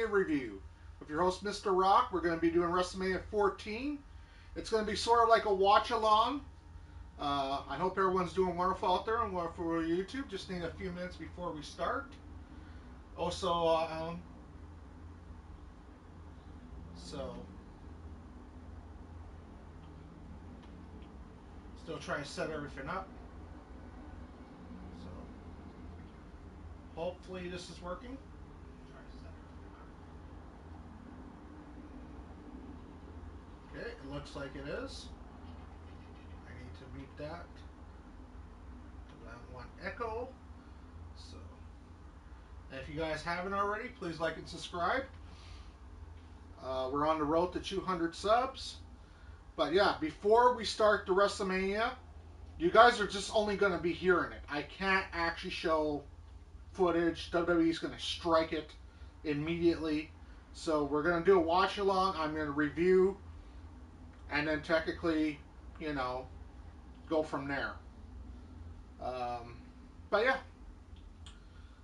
WrestleMania review with your host, Mr. Rock. We're going to be doing WrestleMania 14. It's going to be sort of like a watch along. I hope everyone's doing wonderful out there and wonderful for YouTube. Just need a few minutes before we start. Also, still trying to set everything up. So, hopefully this is working. Okay, it looks like it is. I need to mute that. I want echo. So, and if you guys haven't already, please like and subscribe. We're on the road to 200 subs. But yeah, before we start the WrestleMania, you guys are just only going to be hearing it. I can't actually show footage. WWE's going to strike it immediately. So we're going to do a watch along. I'm going to review and then technically, go from there. But yeah.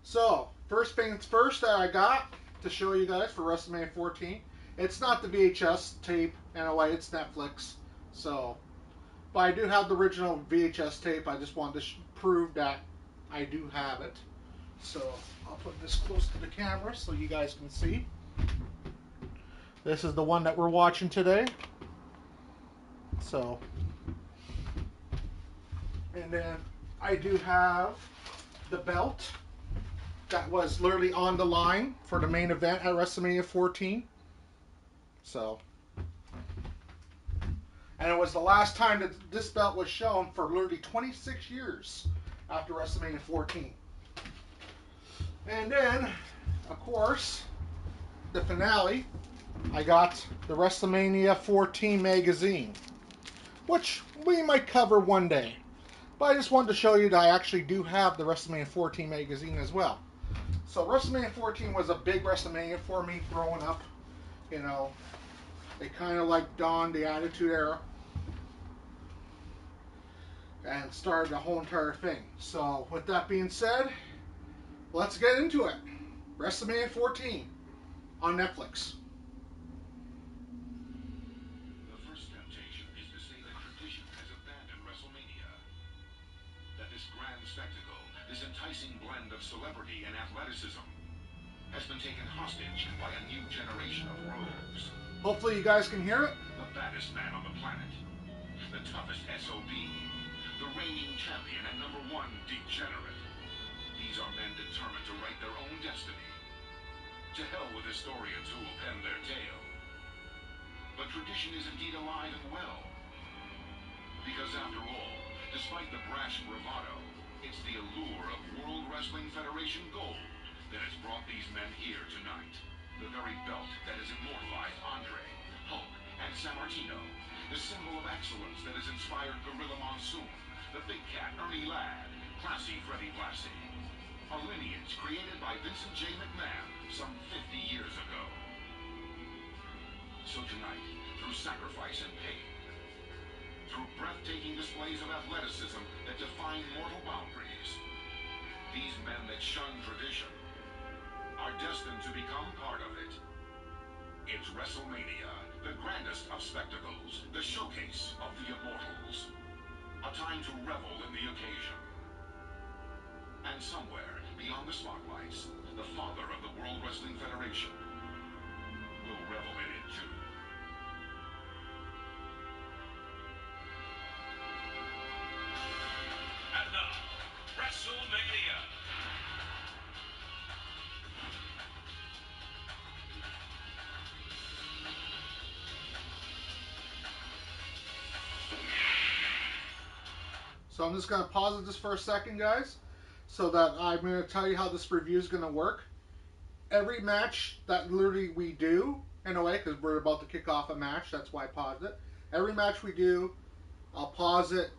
So, first things first that I got to show you guys for WrestleMania 14. It's not the VHS tape, in a way, it's Netflix. So, but I do have the original VHS tape. I just wanted to prove that I do have it. So, I'll put this close to the camera so you guys can see. This is the one that we're watching today. So, and then I do have the belt that was literally on the line for the main event at WrestleMania 14. So, and it was the last time that this belt was shown for literally 26 years after WrestleMania 14. And then, of course, the finale, I got the WrestleMania 14 magazine, which we might cover one day. But I just wanted to show you that I actually do have the WrestleMania 14 magazine as well. So WrestleMania 14 was a big WrestleMania for me growing up. It kind of like dawned the Attitude Era and started the whole entire thing. So with that being said, let's get into it. WrestleMania 14 on Netflix. The first temptation is to say that tradition has abandoned WrestleMania. That this grand spectacle, this enticing blend of celebrity and athleticism, has been taken hostage by a new generation of rogues. Hopefully you guys can hear it. The baddest man on the planet, the toughest SOB, the reigning champion and #1 degenerate. These are men determined to write their own destiny. To hell with historians who will pen their tale. But tradition is indeed alive and well. Because after all, despite the brash bravado, it's the allure of World Wrestling Federation gold that has brought these men here tonight. The very belt that has immortalized Andre, Hulk, and Sammartino. The symbol of excellence that has inspired Gorilla Monsoon, the Big Cat Ernie Ladd, Classy Freddie Blassie. A lineage created by Vincent J. McMahon some 50 years ago. So tonight, through sacrifice and pain, through breathtaking displays of athleticism that define mortal boundaries, these men that shun tradition are destined to become part of it. It's WrestleMania, the grandest of spectacles, the showcase of the immortals. A time to revel in the occasion. And somewhere beyond the spotlights, the father of the World Wrestling Federation will revel in it too. And now, WrestleMania. So I'm just going to pause it just for a second, guys, so that I'm going to tell you how this review is going to work. Every match that literally we do, in a way, because we're about to kick off a match, that's why I paused it. Every match we do, I'll pause it,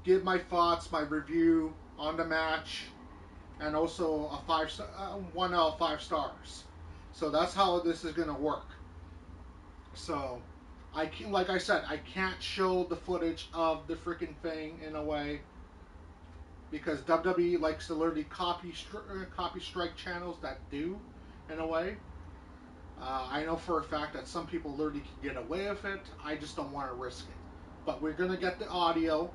give my thoughts, my review on the match, and also a 1 out of 5 stars. So that's how this is going to work. So, like I said, I can't show the footage of the freaking thing in a way because WWE likes to literally copy strike channels that do in a way. I know for a fact that some people literally can get away with it. I just don't want to risk it. But we're going to get the audio.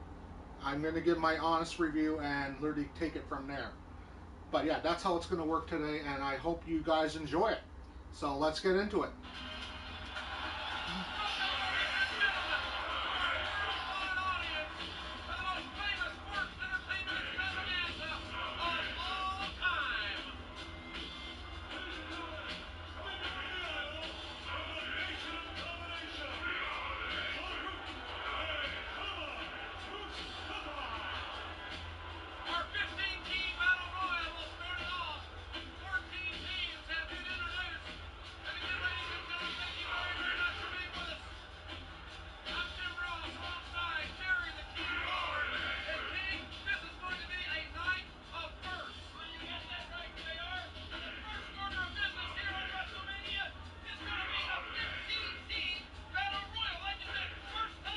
I'm going to give my honest review and literally take it from there. But yeah, that's how it's going to work today, and I hope you guys enjoy it. So let's get into it.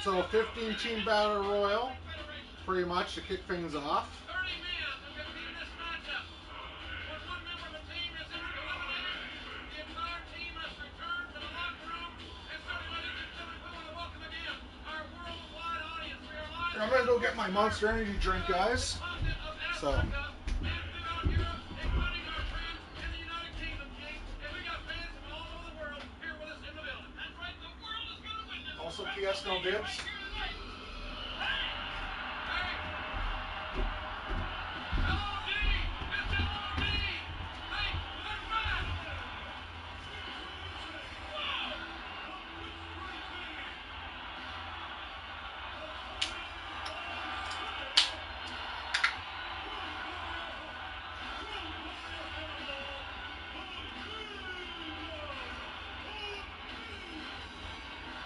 So 15-team battle royal, pretty much to kick things off. I'm gonna go get my Monster Energy drink, guys. So. Also, PS no dibs.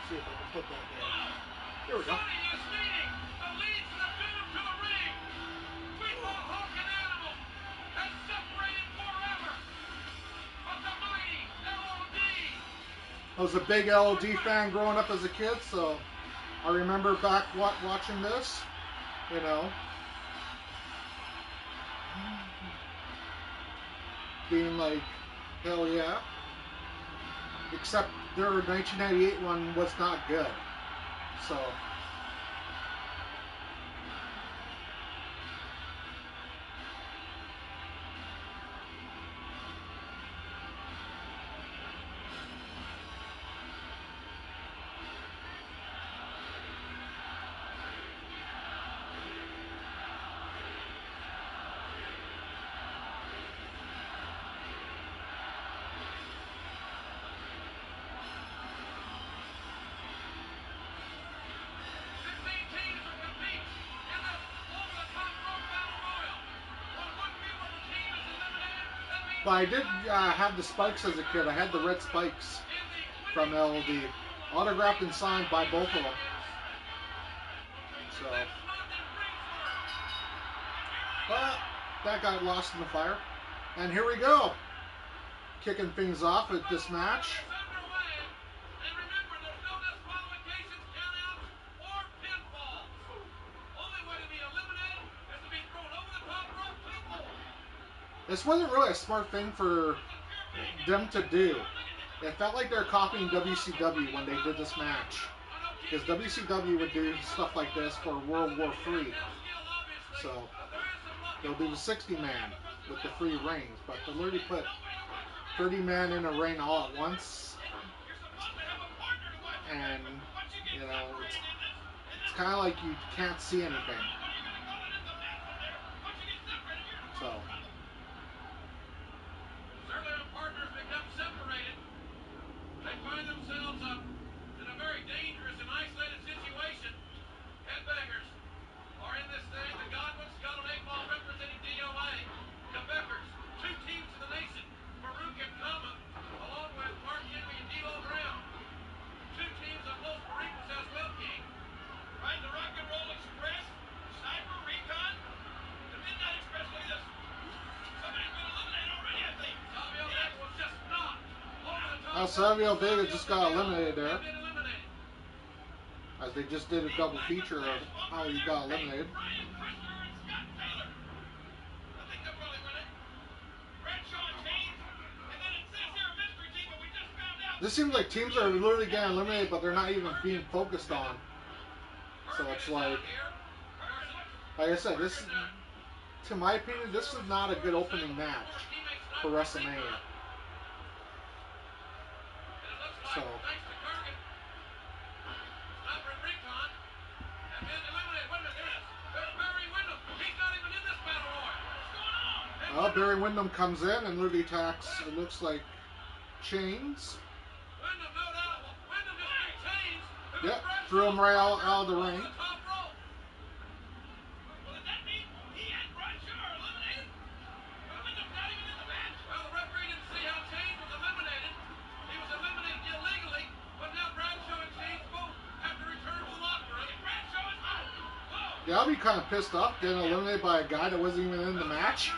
See if I can put that there. There we go. I was a big LOD fan growing up as a kid, so I remember back watching this, you know, being like, hell yeah. Except their 1998 one was not good. So. But I did have the spikes as a kid. I had the red spikes from LOD. Autographed and signed by both of them. So. But that got lost in the fire. And here we go. Kicking things off with this match. This wasn't really a smart thing for them to do. It felt like they're copying WCW when they did this match. Because WCW would do stuff like this for World War III. So, they'll do the 60-man with the free rings. But to literally put 30-man in a ring all at once. And, you know, it's kind of like you can't see anything. So. Savio Vega just got eliminated there. As they just did a double feature of how he got eliminated. This seems like teams are literally getting eliminated, but they're not even being focused on. So it's like I said, this, to my opinion, this is not a good opening match for WrestleMania. So. Well, Barry Windham comes in and literally attacks, it looks like, Chains. Yep, threw him right out of the ring. Yeah, I'll be kind of pissed off getting eliminated by a guy that wasn't even in the match.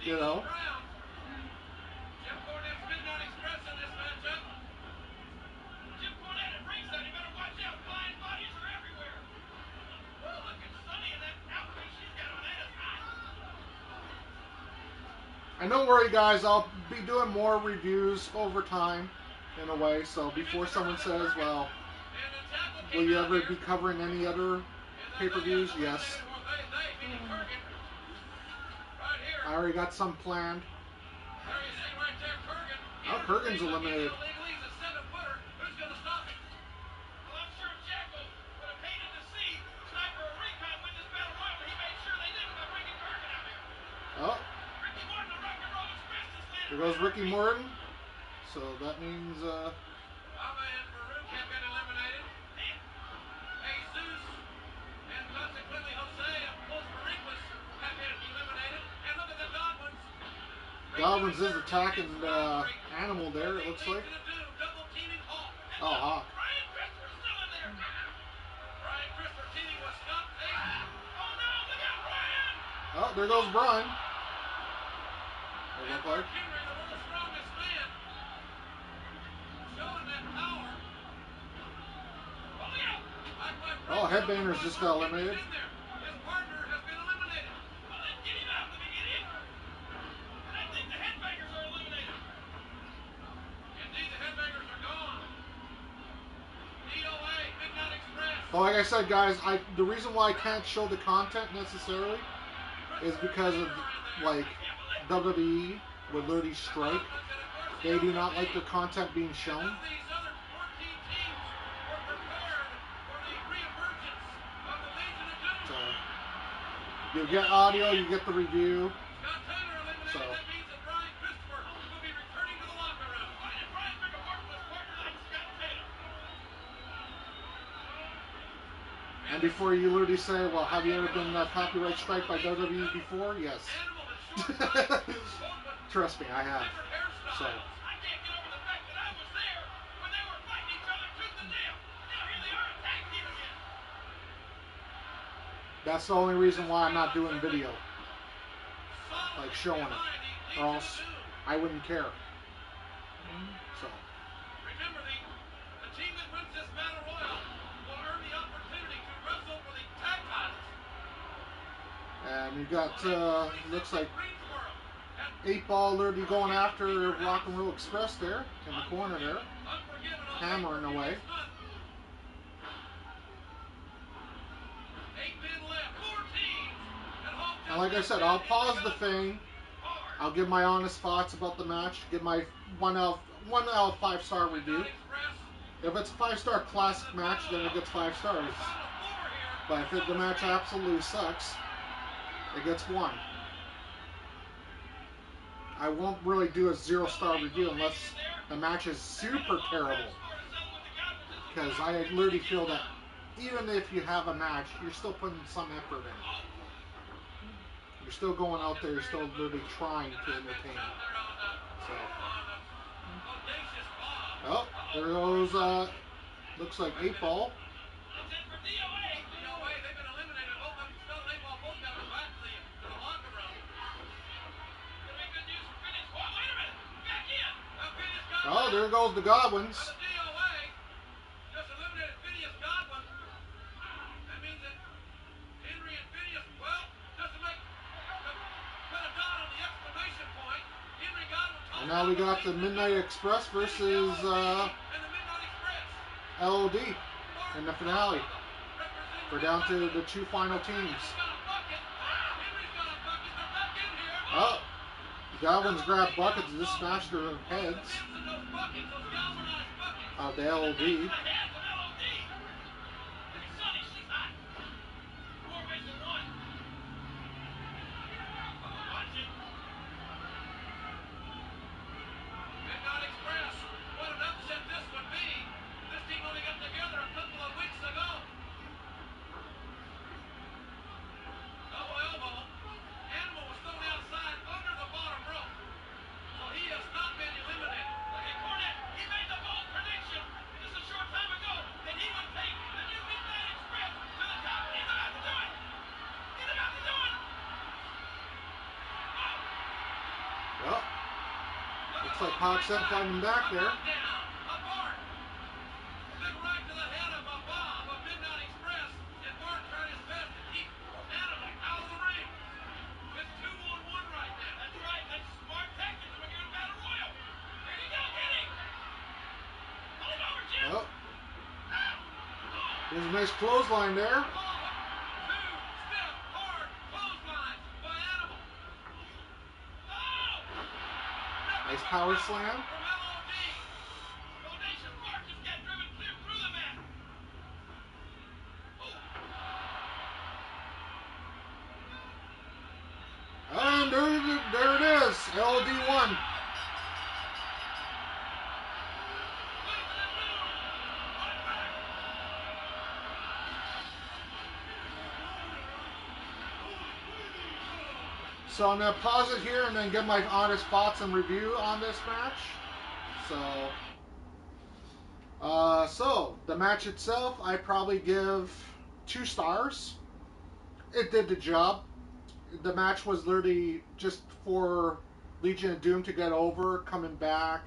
You know? And don't worry, guys, I'll be doing more reviews over time, in a way. So before someone says, well, will you ever be covering any other pay-per-views? Yes. I already got some planned. Oh, Kurgan's eliminated. Oh. Here goes Ricky Morton. So that means, Godwin's is attacking Animal there, it looks like. Oh, Hawk. Oh, there goes Brian. It looked like. Oh, Headbanger's just got eliminated. Well, like I said, guys, the reason why I can't show the content necessarily is because of, like, WWE would literally strike. They do not like their content being shown. So, you get audio, you get the review. So. And before you literally say, well, have you ever been copyright strike by WWE before? Yes. Trust me, I have. So. That's the only reason why I'm not doing video. Like showing it. Or else I wouldn't care. So. And you got, looks like 8-Ball literally going after Rock and Roll Express there, in the corner there. Hammering away. And like I said, I'll pause the thing. I'll give my honest thoughts about the match. Give my 1 out of 5-star review. If it's a 5-star classic match, then it gets 5 stars. But if the match absolutely sucks, it gets 1. I won't really do a 0-star review unless the match is super terrible. Because I literally feel that even if you have a match, you're still putting some effort in. You're still going out there, you're still literally trying to entertain. So. Oh, there goes, looks like 8-Ball. Oh, there goes the Godwins. And now we got the Midnight Express versus LOD in the finale. We're down to the two final teams. Oh, Galvin's grabbed buckets and just smashed their heads of the LOD. Well, looks like Hawk sent climbing back there. Oh, there's a nice clothesline there. Nice power slam. And there it is. LOD won. So I'm going to pause it here and then give my honest thoughts and review on this match. So the match itself, I probably give 2 stars. It did the job. The match was literally just for Legion of Doom to get over, coming back,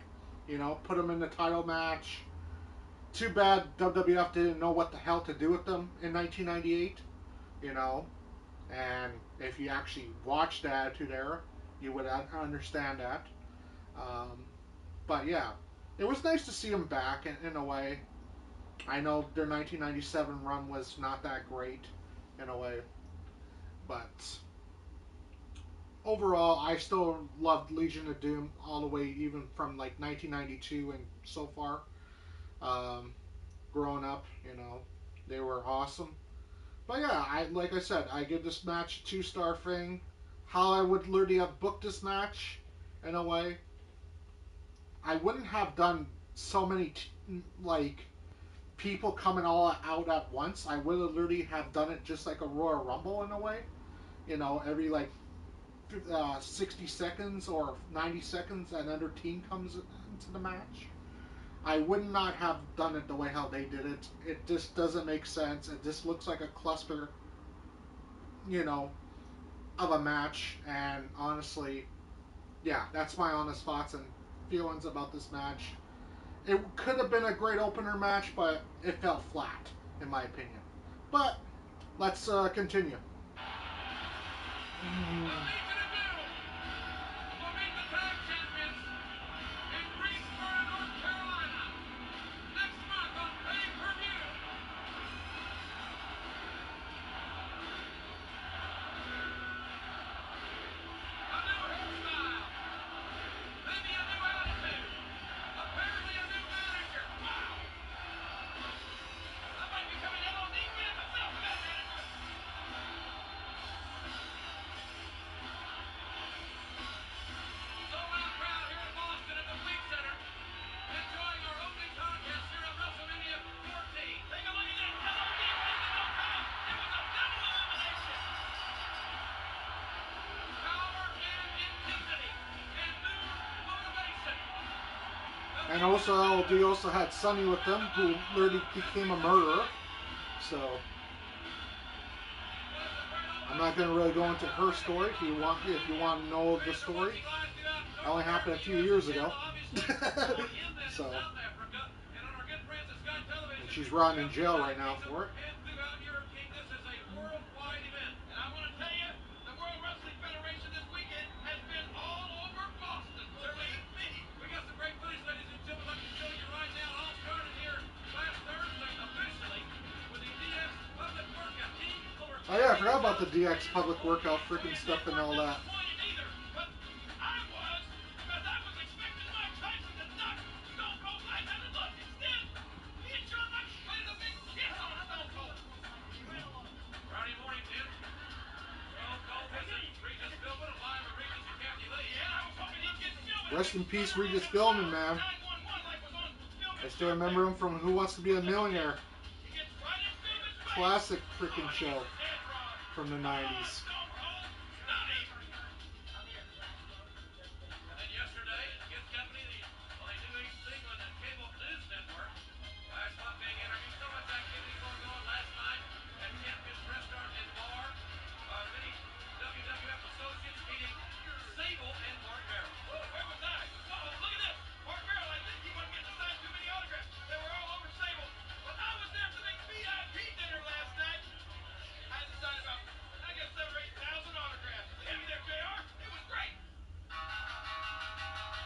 put them in the title match. Too bad WWF didn't know what the hell to do with them in 1998, and if you actually watched the Attitude Era, you would understand that. But yeah, it was nice to see them back in a way. I know their 1997 run was not that great in a way, but overall, I still loved Legion of Doom all the way, even from like 1992 and so far. Growing up, they were awesome. But yeah, like I said, I give this match a 2-star thing. How I would literally have booked this match, in a way, I wouldn't have done so many like people coming all out at once. I would have literally have done it just like a Royal Rumble in a way. Every like 60 seconds or 90 seconds, another team comes into the match. I would not have done it the way how they did it. It just doesn't make sense. It just looks like a cluster, of a match. And honestly, yeah, that's my honest thoughts and feelings about this match. It could have been a great opener match, but it fell flat, in my opinion. But let's continue. And also, we also had Sunny with them, who literally became a murderer. So, I'm not going to really go into her story. If you want to know the story, it only happened a few years ago. So, and she's rotting in jail right now for it. forgot about the DX public workout freaking stuff and all that. Rest in peace, Regis Philbin, man. I still remember him from Who Wants to Be a Millionaire. Classic freaking show from the 90s.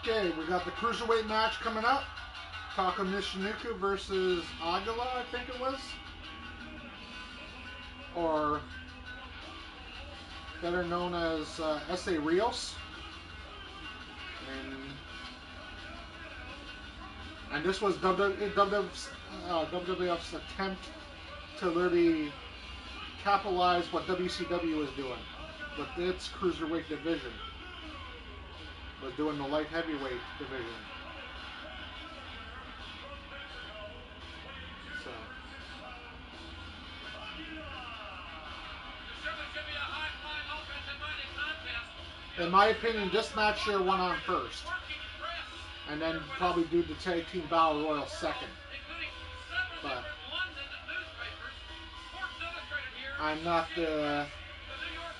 Okay, we got the Cruiserweight match coming up. Taka Michinoku versus Aguila, I think it was. Or better known as S.A. Rios. And this was WWF's attempt to literally capitalize what WCW was doing with its Cruiserweight division. Was doing the light heavyweight division. So, in my opinion, this match should have went on first, and then probably do the tag team battle royal second. But I'm not the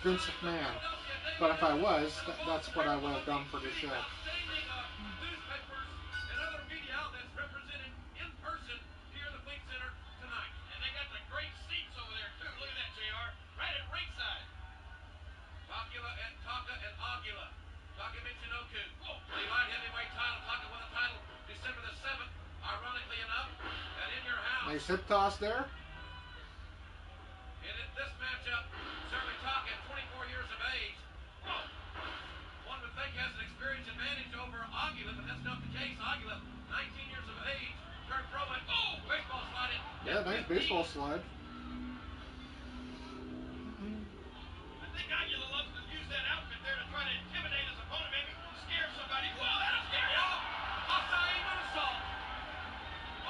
Vince McMahon. But if I was, that's what I would have done for the show. Nice hip toss there. Yeah, nice baseball slide. I think Aguila loves to use that outfit there to try to intimidate his opponent, maybe scare somebody. Whoa, that'll scare you! Acai moonsault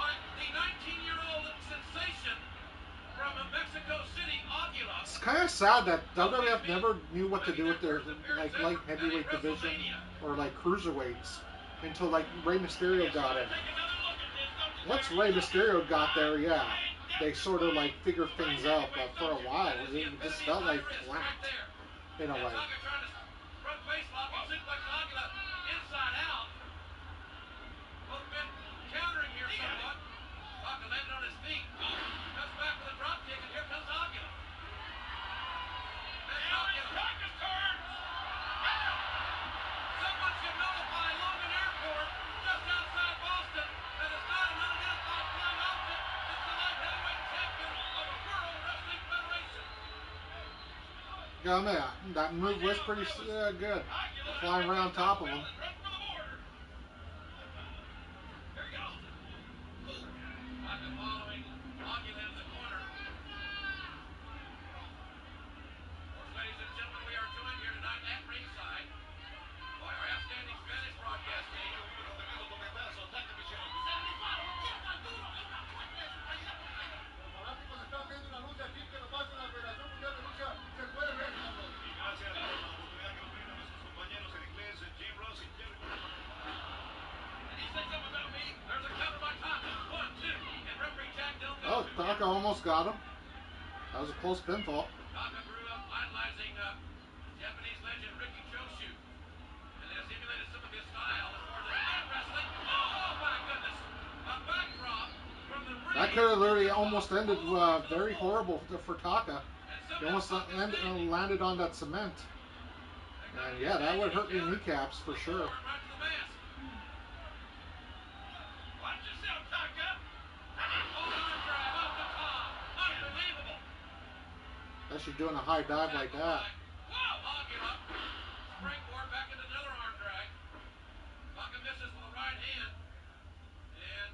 on the 19-year-old sensation from Mexico City, Aguila. It's kind of sad that WWF never knew what to do with their like light heavyweight division or like cruiserweights until like Rey Mysterio got in. Once Rey Mysterio got there, yeah, they sort of like figured things out, but for a while it just felt like flat in a way. Yeah, man, that move was pretty good. Flying right on top of him. Oh, Taka almost got him. That was a close pinfall. Taka grew up idolizing Japanese legend Ricky Choshu, and has emulated some of his style as far as the wrestling. Oh my goodness! A backdrop from the ring. That could have literally almost ended very horrible for Taka. He almost landed on that cement. And yeah, that would hurt your kneecaps for sure. Especially doing a high dive like that. Aguila. Springboard back into another arm drag. Taka misses with a right hand. And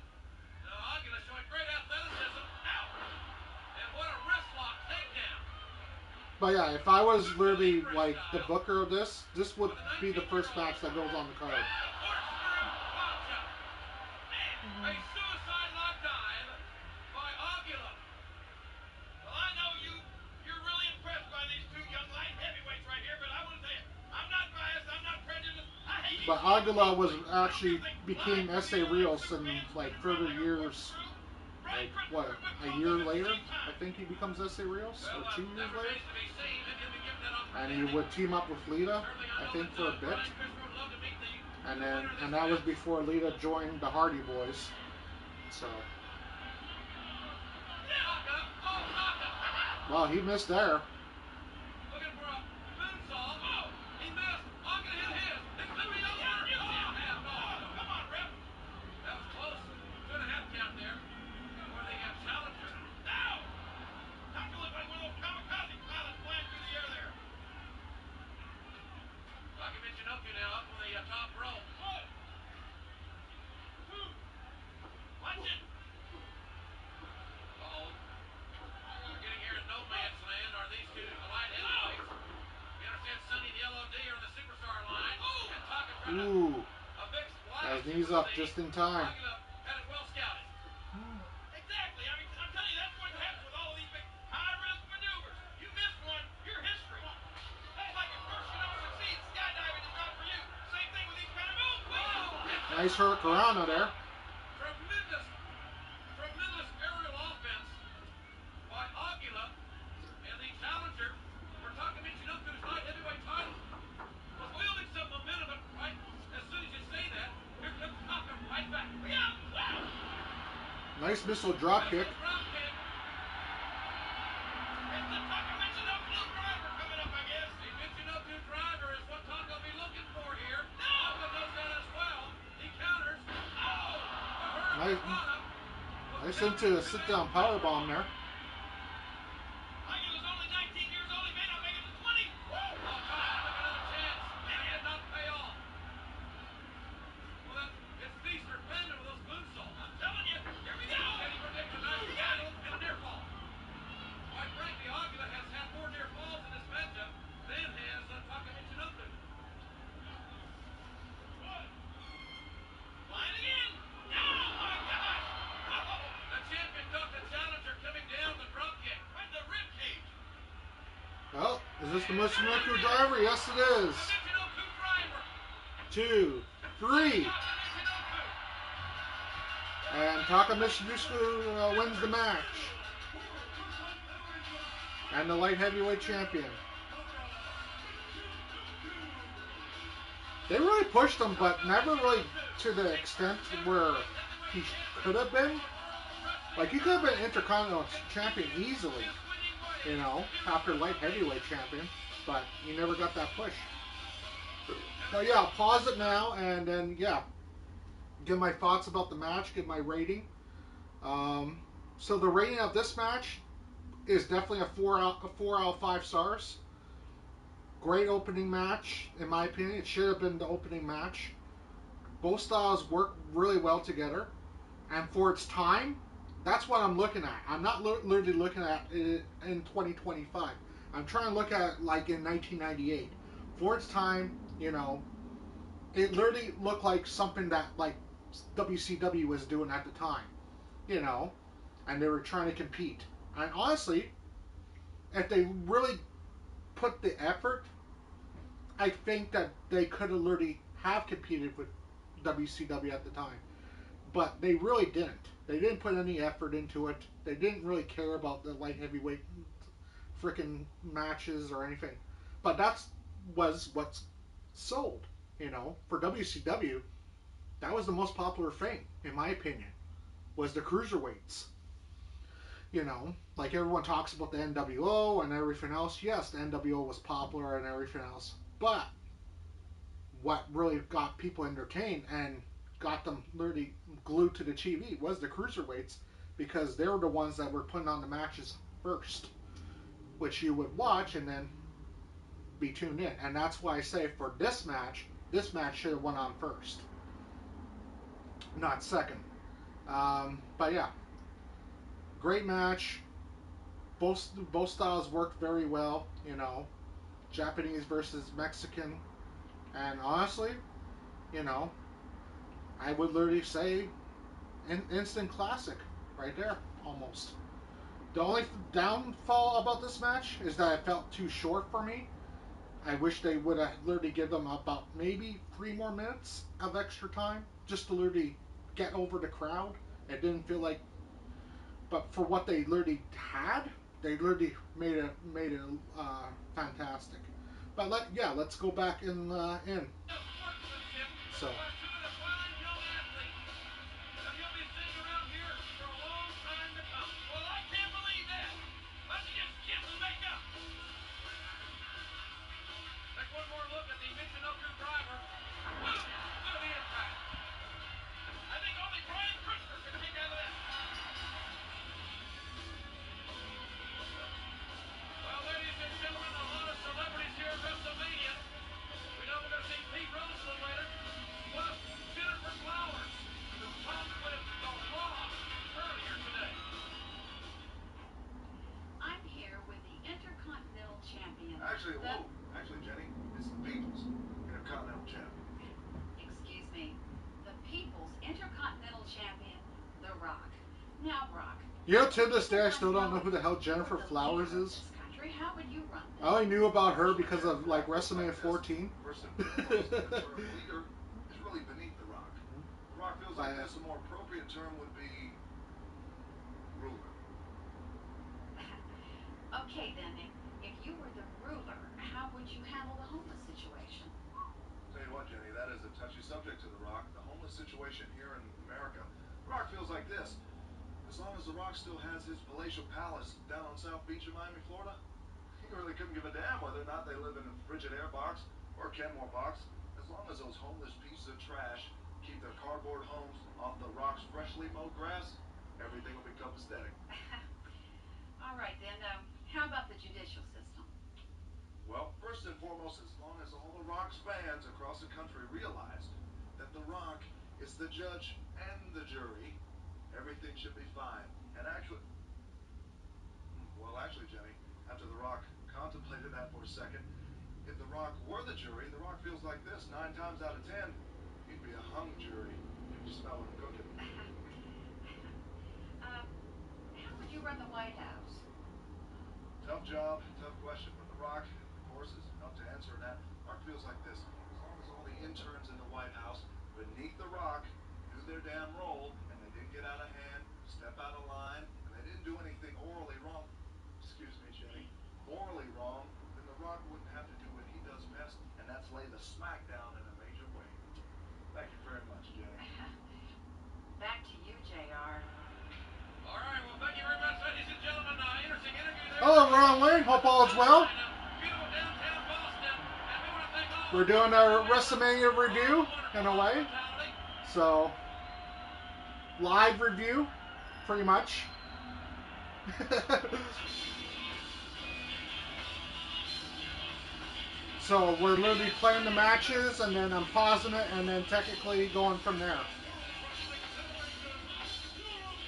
Aguila showing great athleticism. Ow! And what a wrist lock takedown. But yeah, if I was literally like the booker of this would be the first match that goes on the card. A suicide lock dive by Aguila. Well, I know you're really impressed by these two young light heavyweights right here, but I want to tell you, I'm not biased, I'm not prejudiced. I hate But Aguila was actually became S.A. Rios in like further years. Like what, a year later? I think he becomes S.A. Rios, or 2 years later. And he would team up with Lita, I think, for a bit. And that was before Lita joined the Hardy Boys. So. Well, he missed there. Looking for a moonsault. Oh, he missed. Aguila hit his. It's going to be over. Come on, Rip. That was close. 2.5 count there for the challenger. Now! Taka looked like one of those kamikaze pilots flying through the air there. Taka Michinoku now up on the top rope. 1, 2. Watch it. Uh-oh. We're getting here in no man's land. Are these two light heavyweights? You understand Sonny and the LOD are the superstar line. Oh! And Taka trying Ooh. a big splash. Got his knees up just in time. Aguila had it well scouted. Exactly. I mean, I'm telling you, that's what happens with all of these big high-risk maneuvers. You miss one, you're history. That's like if first you don't succeed, skydiving is not for you. Same thing with these kind of moves. Whoa! Nice hurricanrana there. Tremendous aerial offense by Aguila, and the challenger for Taka Michinoku's light heavyweight title was wielding some momentum, but right as soon as you say that, here comes Taka right back. Nice missile drop kick. It's the Taka Michinoku driver coming up, I guess. The Michinoku driver is what Taka will be looking for here. Taka does that as well. He counters. Oh! Nice into a sit-down powerbomb there. Aguila's only 19 years old. He may not make it to 20. Woo! Oh, Taka took another chance, and it did not pay off. Well, it's feast or famine with those moonsaults. I'm telling you, here we go. Can he predict a nice title and a near fall? Quite frankly, Aguila has had more near falls in this matchup than has Taka Michinoku. Flying again. Oh, my gosh. Oh, the champion caught the challenger coming down the drop kick. Right in the rib cage. Well, is this the Michinoku driver? Yes, it is. Michinoku driver. 2, 3. And Taka Michinoku wins the match. And the light heavyweight champion. They really pushed him, but never really to the extent where he could have been. Like, he could have been Intercontinental champion easily, you know, after light heavyweight champion. But he never got that push. So yeah, I'll pause it now and then, yeah, give my thoughts about the match, give my rating. So the rating of this match is definitely a 4 out of 5 stars. Great opening match, in my opinion. It should have been the opening match. Both styles work really well together. And for its time, that's what I'm looking at. I'm not literally looking at it in 2025. I'm trying to look at it like in 1998. For its time, you know, it literally looked like something that like WCW was doing at the time. You know, and they were trying to compete. And honestly, if they really put the effort, I think that they could have literally have competed with WCW at the time. But they really didn't. They didn't put any effort into it. They didn't really care about the light heavyweight freaking matches or anything. But that's was what's sold, you know. For WCW, that was the most popular thing, in my opinion, was the cruiserweights. You know, like everyone talks about the NWO and everything else. Yes, the NWO was popular and everything else. But what really got people entertained and got them literally glued to the TV was the cruiserweights, because they were the ones that were putting on the matches first. which you would watch and then be tuned in. And that's why I say for this match should have went on first, not second. But yeah, great match. Both styles worked very well. Japanese versus Mexican, and honestly, you know, I would literally say instant classic right there, almost. The only downfall about this match is that it felt too short for me. I wish they would have literally give them about maybe 3 more minutes of extra time just to literally get over the crowd. It didn't feel like, but for what they literally had, they literally made it fantastic. But let's go back in. So. Well, ladies and gentlemen, a lot of celebrities here at Wrestlemania. We know we're going to see Pete Rose a little later, plus Jennifer Flowers, who talked with The Rock earlier today. I'm here with the Intercontinental Champion. Actually, Jenny, it's the People's Intercontinental Champion. Excuse me. The People's Intercontinental Champion, The Rock. Now, Brock. To this day, I still don't know who the hell Jennifer Flowers is. How would you run this? I only knew about her because of like WrestleMania 14. First and foremost, the term leader is really beneath The Rock. The Rock feels like this, a more appropriate term would be ruler. Okay, then, if you were the ruler, how would you handle the homeless situation? Tell you what, Jenny, that is a touchy subject to The Rock. The homeless situation here in America. The Rock feels like this. As long as The Rock still has his palatial palace down on South Beach in Miami, Florida, he really couldn't give a damn whether or not they live in a Frigidaire box or a Kenmore box. As long as those homeless pieces of trash keep their cardboard homes off The Rock's freshly mowed grass, everything will become aesthetic. All right, then, how about the judicial system? Well, first and foremost, as long as all The Rock's fans across the country realize that The Rock is the judge and the jury, everything should be fine. And actually, Jenny, after The Rock contemplated that for a second, if The Rock were the jury, The Rock feels like this. 9 times out of 10, he'd be a hung jury. You smell him cooking. How would you run the White House? Tough job, tough question. But The Rock, of course, is up to answering that. Rock feels like this. As long as all the interns in the White House beneath The Rock do their damn role, and they didn't get out of hand, step out of line, and they didn't do anything morally wrong, then The Rock wouldn't have to do what he does best, and that's lay the smack down in a major way. Thank you very much, Jenny. Back to you, JR. All right, well, thank you very much, ladies and gentlemen. Interesting interview there. Hello, Ron Wayne. Hope all is well. Beautiful downtown Boston. And we want to thank all. We're doing our WrestleMania review in a way. So, live review, pretty much. So we're literally playing the matches, and then I'm pausing it, and then technically going from there.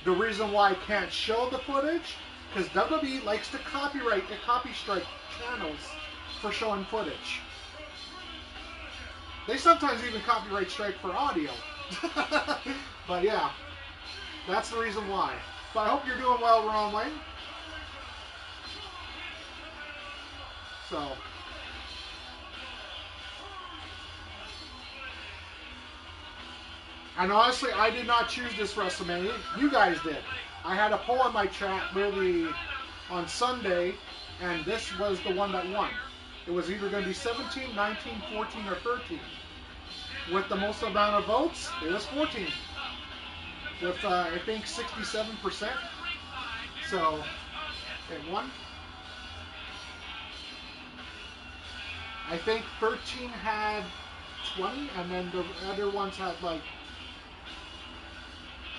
The reason why I can't show the footage, because WWE likes to copy strike channels for showing footage. They sometimes even copyright strike for audio. But yeah, that's the reason why. But I hope you're doing well, Ron Wayne. So. And honestly, I did not choose this WrestleMania. You guys did. I had a poll in my chat really on Sunday, and this was the one that won. It was either going to be 17, 19, 14, or 13. With the most amount of votes, it was 14. With, I think, 67%. So, it won. I think 13 had 20, and then the other ones had, like,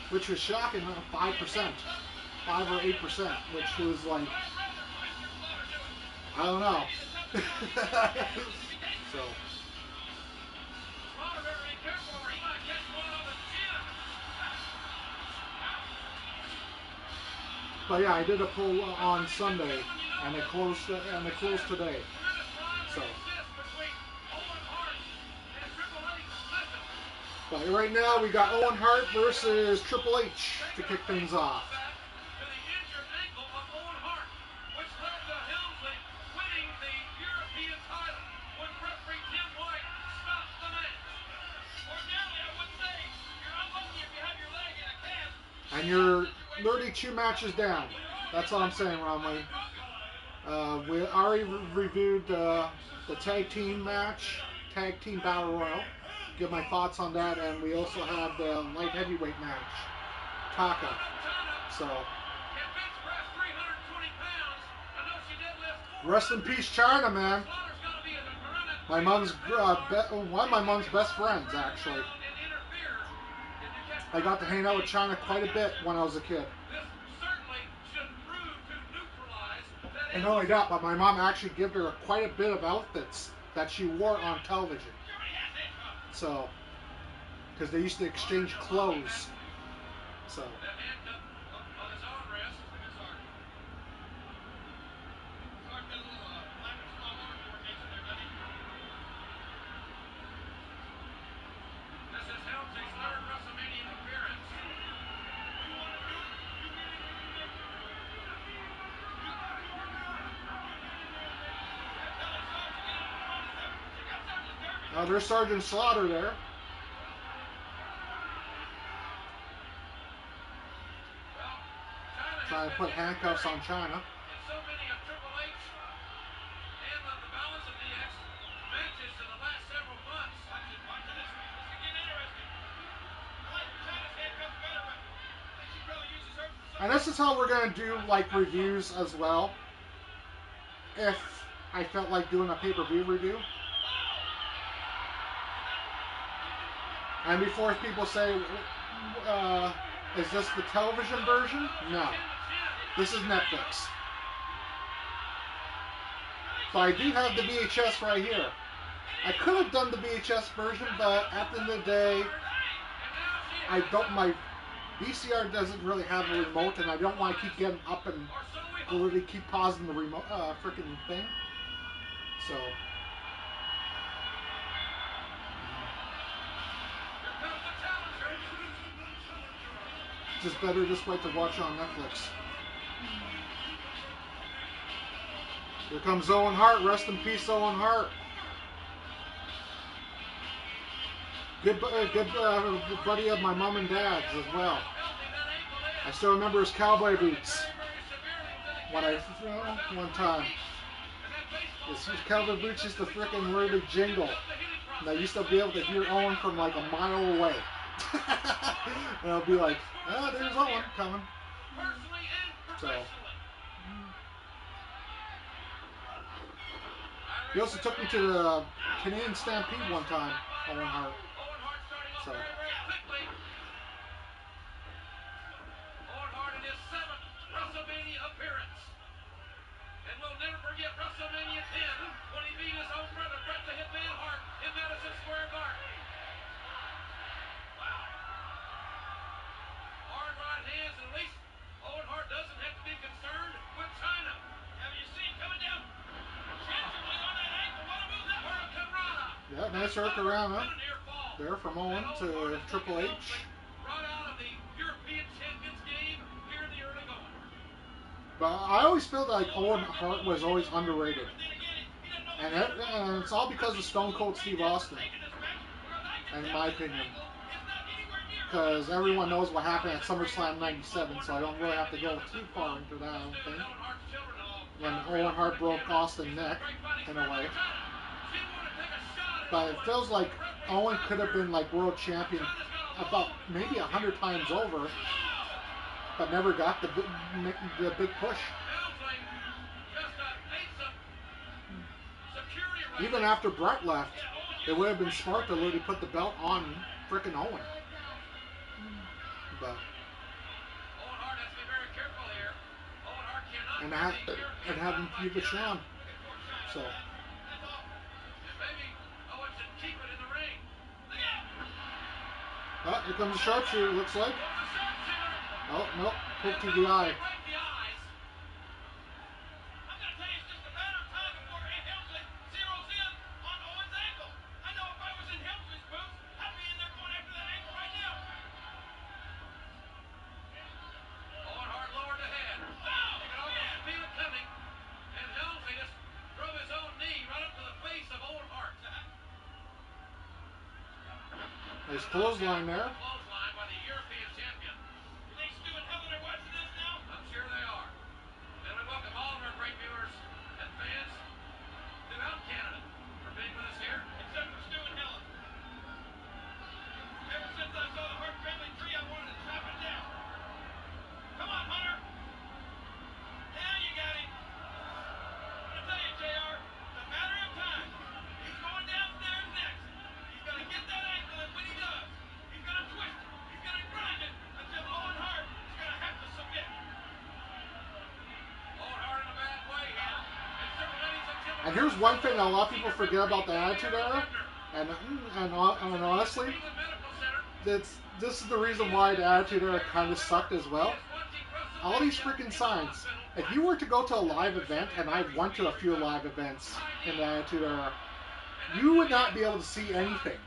which was shocking, 5%, 5 or 8%, which was like, I don't know. So. Slaughter better be careful or he might catch one on the chin. But yeah, I did a poll on Sunday, and it closed. Today. So. But right now we got Owen Hart versus Triple H to kick things off. And you're 32 matches down. That's all I'm saying, Romley. We already reviewed the tag team match, tag team battle royal. Give my thoughts on that, and we also have the light heavyweight match, Taka. So, rest in peace, China, man. My mom's one of my mom's best friends, actually. I got to hang out with China quite a bit when I was a kid. And not only that, but my mom actually gave her quite a bit of outfits that she wore on television. So, because they used to exchange clothes. So. This is Helmsley's third WrestleMania appearance. Now there's Sergeant Slaughter there. Trying to put handcuffs on China. In so many of Triple H and the balance of DX matches in the last several months. Watch it, this is getting interesting. I like China's handcuffs better, but I think she probably uses hers for something. And this is how we're going to do like reviews as well. If I felt like doing a pay-per-view review. And before people say, is this the television version? No. This is Netflix. So I do have the VHS right here. I could have done the VHS version, but at the end of the day, my VCR doesn't really have a remote, and I don't want to keep getting up and literally keep pausing the remote, freaking thing. So. Just better this way to watch on Netflix. Here comes Owen Hart. Rest in peace, Owen Hart. Good buddy of my mom and dad's as well. I still remember his cowboy boots. One time. His cowboy boots used to frickin' really jingle. And I used to be able to hear Owen from like a mile away. And I'll be like, oh, there's Owen coming. So. He also took me to the Canadian Stampede one time, Owen Hart. So. Owen Hart in his 7th WrestleMania appearance. And we'll never forget WrestleMania 10 when he beat his own brother, Bret the Hitman Hart, in Madison Square Garden. Wow. Hard right hands, and at least Owen Hart doesn't have to be concerned with China. Have you seen coming down? Gingerly on that ankle. What a move that Hurricane Rana. Yeah, nice Hurricane Rana. There from Owen to Triple H. Brought out of the European Champions game here in the early going. But I always felt like Owen Hart was always underrated. And it's all because of Stone Cold Steve Austin, in my opinion. Because everyone knows what happened at SummerSlam 97, so I don't really have to go too far into that, I don't think. When Owen Hart broke Austin's neck, in a way. But it feels like Owen could have been like world champion about maybe 100 times over, but never got the big push. Even after Bret left, it would have been smart to literally put the belt on frickin' Owen. But and have him feud with Shawn. So. That's awful. And maybe Owen should keep it in the ring. Look out! Oh, here comes the sharpshooter, looks like. Goes the sharpshooter. Oh, nope. Hook And to the eye. right the eyes. I'm going to tell you, it's just a matter of time before Helmsley zeroes in on Owen's ankle. I know if I was in Helmsley's boots, I'd be in there going after that ankle right now. Owen Hart lowered the head. Oh, you can almost feel it coming. And Helmsley just drove his own knee right up to the face of Owen Hart. Nice clothesline there. Clothesline by the European champion. You think Stu and Helen are watching this now? I'm sure they are. And we welcome all of our great viewers and fans throughout Canada for being with us here. Except for Stu and Helen. Ever since I saw the Hart family tree, I wanted to chop it down. Come on, Hunter. Now you got him. I'm going to tell you, JR, it's a matter of time. He's going downstairs next. He's going to get that ankle, and when he does, he's going to twist it. He's going to grind it until Owen Hart is going to have to submit. Owen Hart in a bad way here. And here's one thing that a lot of people forget about the Attitude Era, and honestly, this is the reason why the Attitude Era kind of sucked as well. All these freaking signs. If you were to go to a live event, and I've went to a few live events in the Attitude Era, you would not be able to see anything.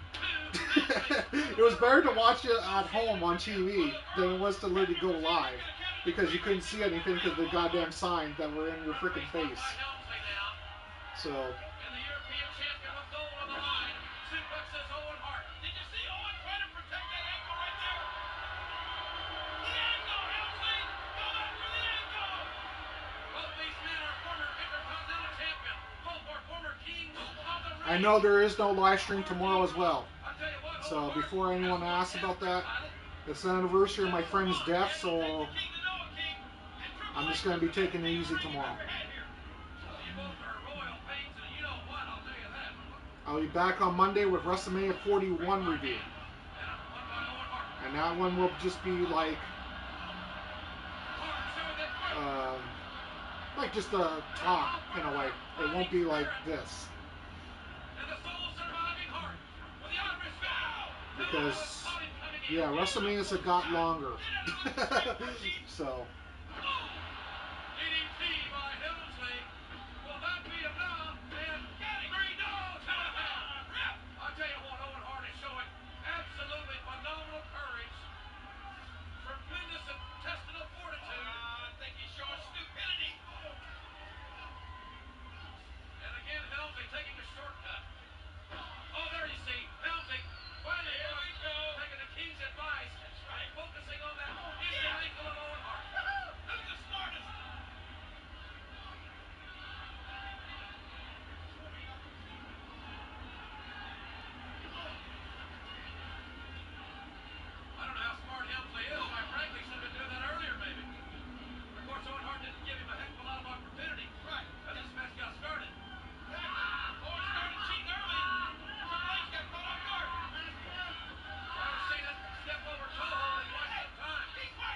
It was better to watch it at home on TV than it was to literally go live, because you couldn't see anything because of the goddamn signs that were in your freaking face. So. And the European champion with gold on the line suplexes Owen Hart. Did you see Owen trying to protect that ankle right there? The ankle, Helmsley! Go after the ankle! Both these men are former Intercontinental champion. Both are former kings of the ring. I know there is no live stream tomorrow as well. So before anyone asks about that, it's the anniversary of my friend's death, so I'm just going to be taking it easy tomorrow. I'll be back on Monday with WrestleMania 41 review. And that one will just be like just a talk in a way. It won't be like this. Because, yeah, WrestleManias have got longer. So.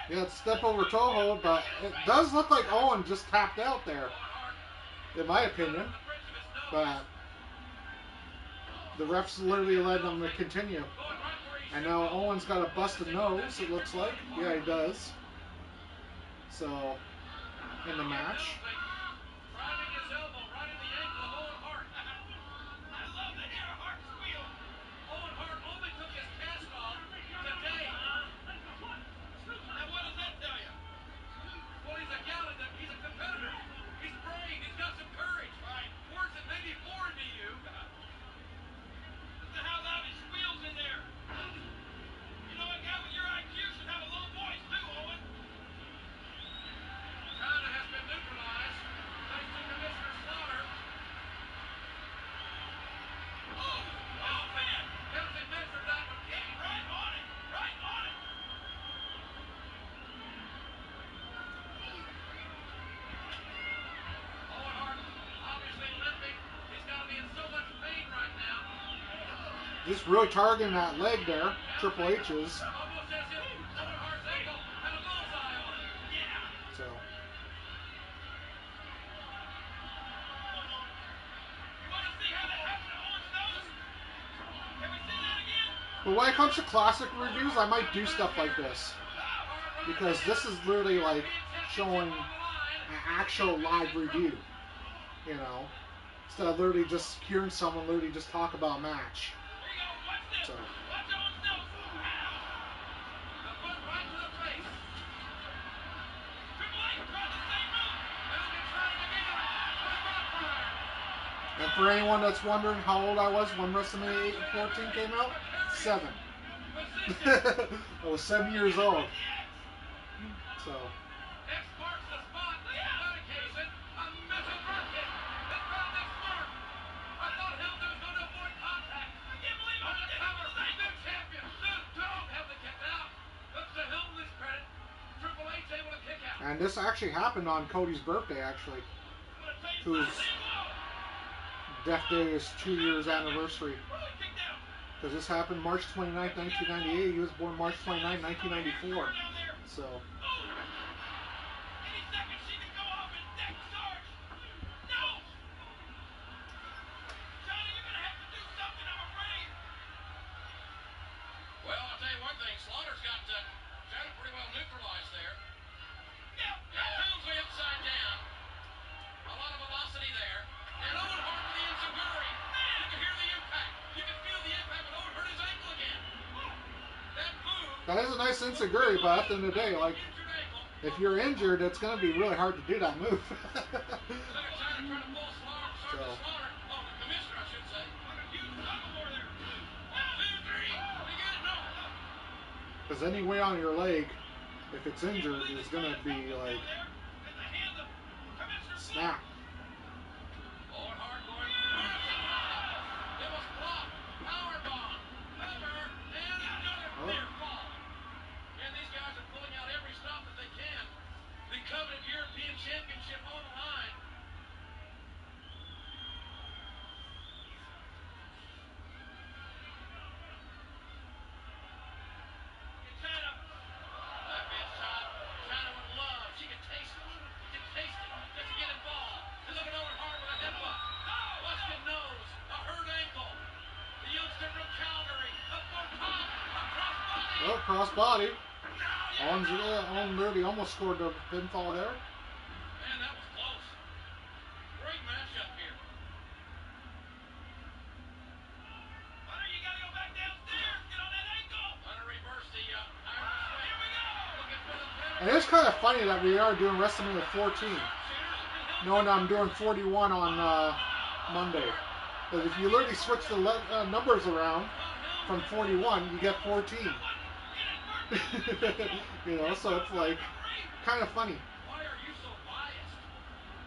Yeah, it's step over toe hold, but it does look like Owen just tapped out there, in my opinion. But the refs literally led them to continue. And now Owen's got a busted nose, it looks like. Yeah, he does. So, in the match. Just really targeting that leg there, Triple H's. So. But when it comes to classic reviews, I might do stuff like this. Because this is literally like showing an actual live review. You know? Instead of literally just hearing someone literally just talk about a match. So. And for anyone that's wondering how old I was when WrestleMania 14 came out, 7. I was 7 years old. So. And this actually happened on Cody's birthday, actually. Whose death day is 2 years anniversary. Because this happened March 29th, 1998. He was born March 29th, 1994. So. Well, I'll tell you one thing. Slaughter's got China pretty well neutralized there. Helmsley upside down. A lot of velocity there. And Owen Hart with the enziguri. You can hear the impact. You can feel the impact, but Owen hurt his ankle again. That move. That is a nice enziguri, but at the end of the day, like, if you're injured, it's going to be really hard to do that move. So. Because any way on your leg, if it's injured, is going to be like snap. And these guys are pulling out every stop that they can. The coveted European Championship on the line. Oh, crossbody. On Murray almost scored the pinfall there. Man, that was close. Great matchup here. Hunter, you gotta go back downstairs. Get on that ankle. Hunter reversed the Irish swing. Here we go. Looking for the pin. And it's kind of funny that we are doing WrestleMania 14. Knowing I'm doing 41 on Monday. Because if you literally switch the numbers around from 41, you get 14. You know, so it's like kind of funny. Why are you so biased?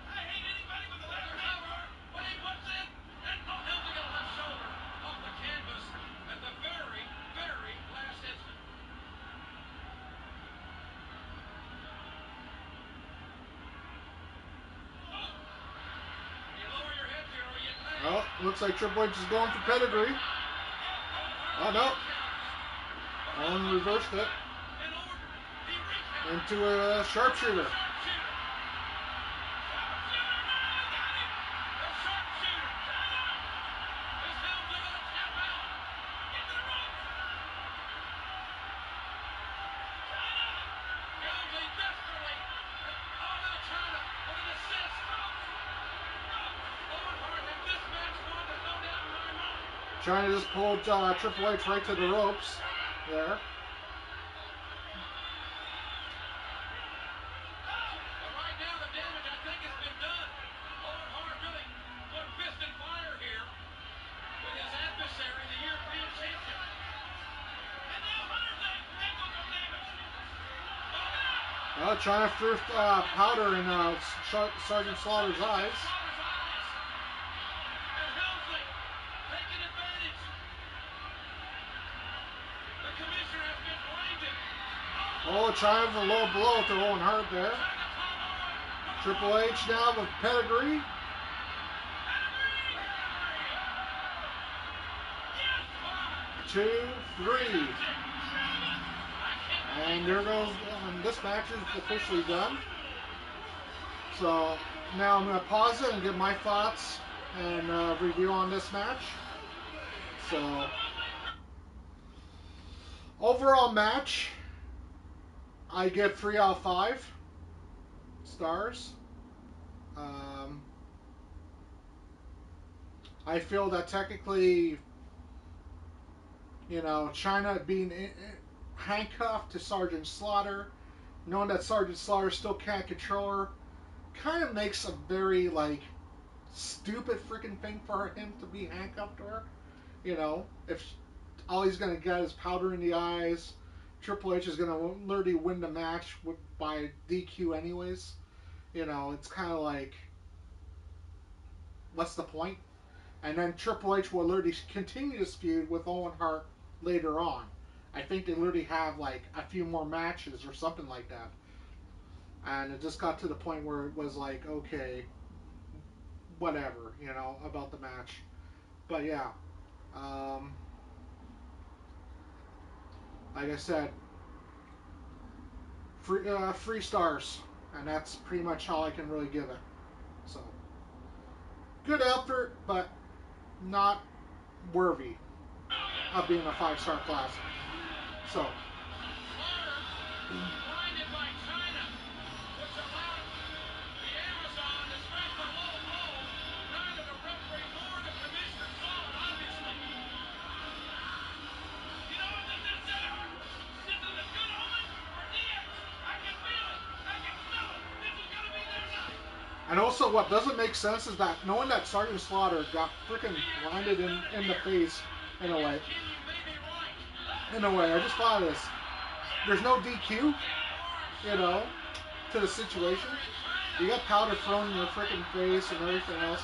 I hate anybody with a left cover. Wait, what's it? And Helmsley got a left shoulder off the canvas at the very, very last instant. You lower your head here, or you may. Oh, looks like Triple H is going for pedigree. Oh no. Owen reversed it into a sharpshooter. China just pulled Triple H right to the ropes there. China threw powder in Sergeant Slaughter's eyes. Oh, China with a low blow to Owen Hart there. Triple H now with pedigree. Two, three. And there goes, this match is officially done. So now I'm going to pause it and give my thoughts and review on this match. So Overall match, I give 3 out of 5 stars. Um, I feel that technically, China being handcuffed to Sergeant Slaughter, knowing that Sergeant Slaughter still can't control her, kind of makes a very, like, stupid freaking thing for him to be handcuffed to her. If all he's going to get is powder in the eyes, Triple H is going to literally win the match by DQ anyways. It's kind of like, what's the point? And then Triple H will literally continue this feud with Owen Hart later on. I think they literally have like a few more matches or something like that. And it just got to the point where it was like, okay, whatever, about the match. But yeah, um, like I said, free stars, and that's pretty much all I can really give it. So, good effort, but not worthy of being a 5-star class. So, Blinded by China, which allowed the Amazon to strike the low blow. Neither the referee nor the commissioner saw it, obviously. You know what this is, Senator? This is a good omen for DX. I can feel it. I can smell it. This is going to be their night. and also, what doesn't make sense is that knowing that Sergeant Slaughter got freaking blinded in the face in a way. I just thought of this. There's no DQ, to the situation. You got powder thrown in your freaking face and everything else.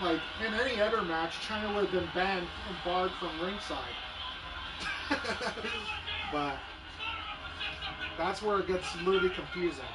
Like, in any other match, China would have been banned and barred from ringside. But that's where it gets literally confusing.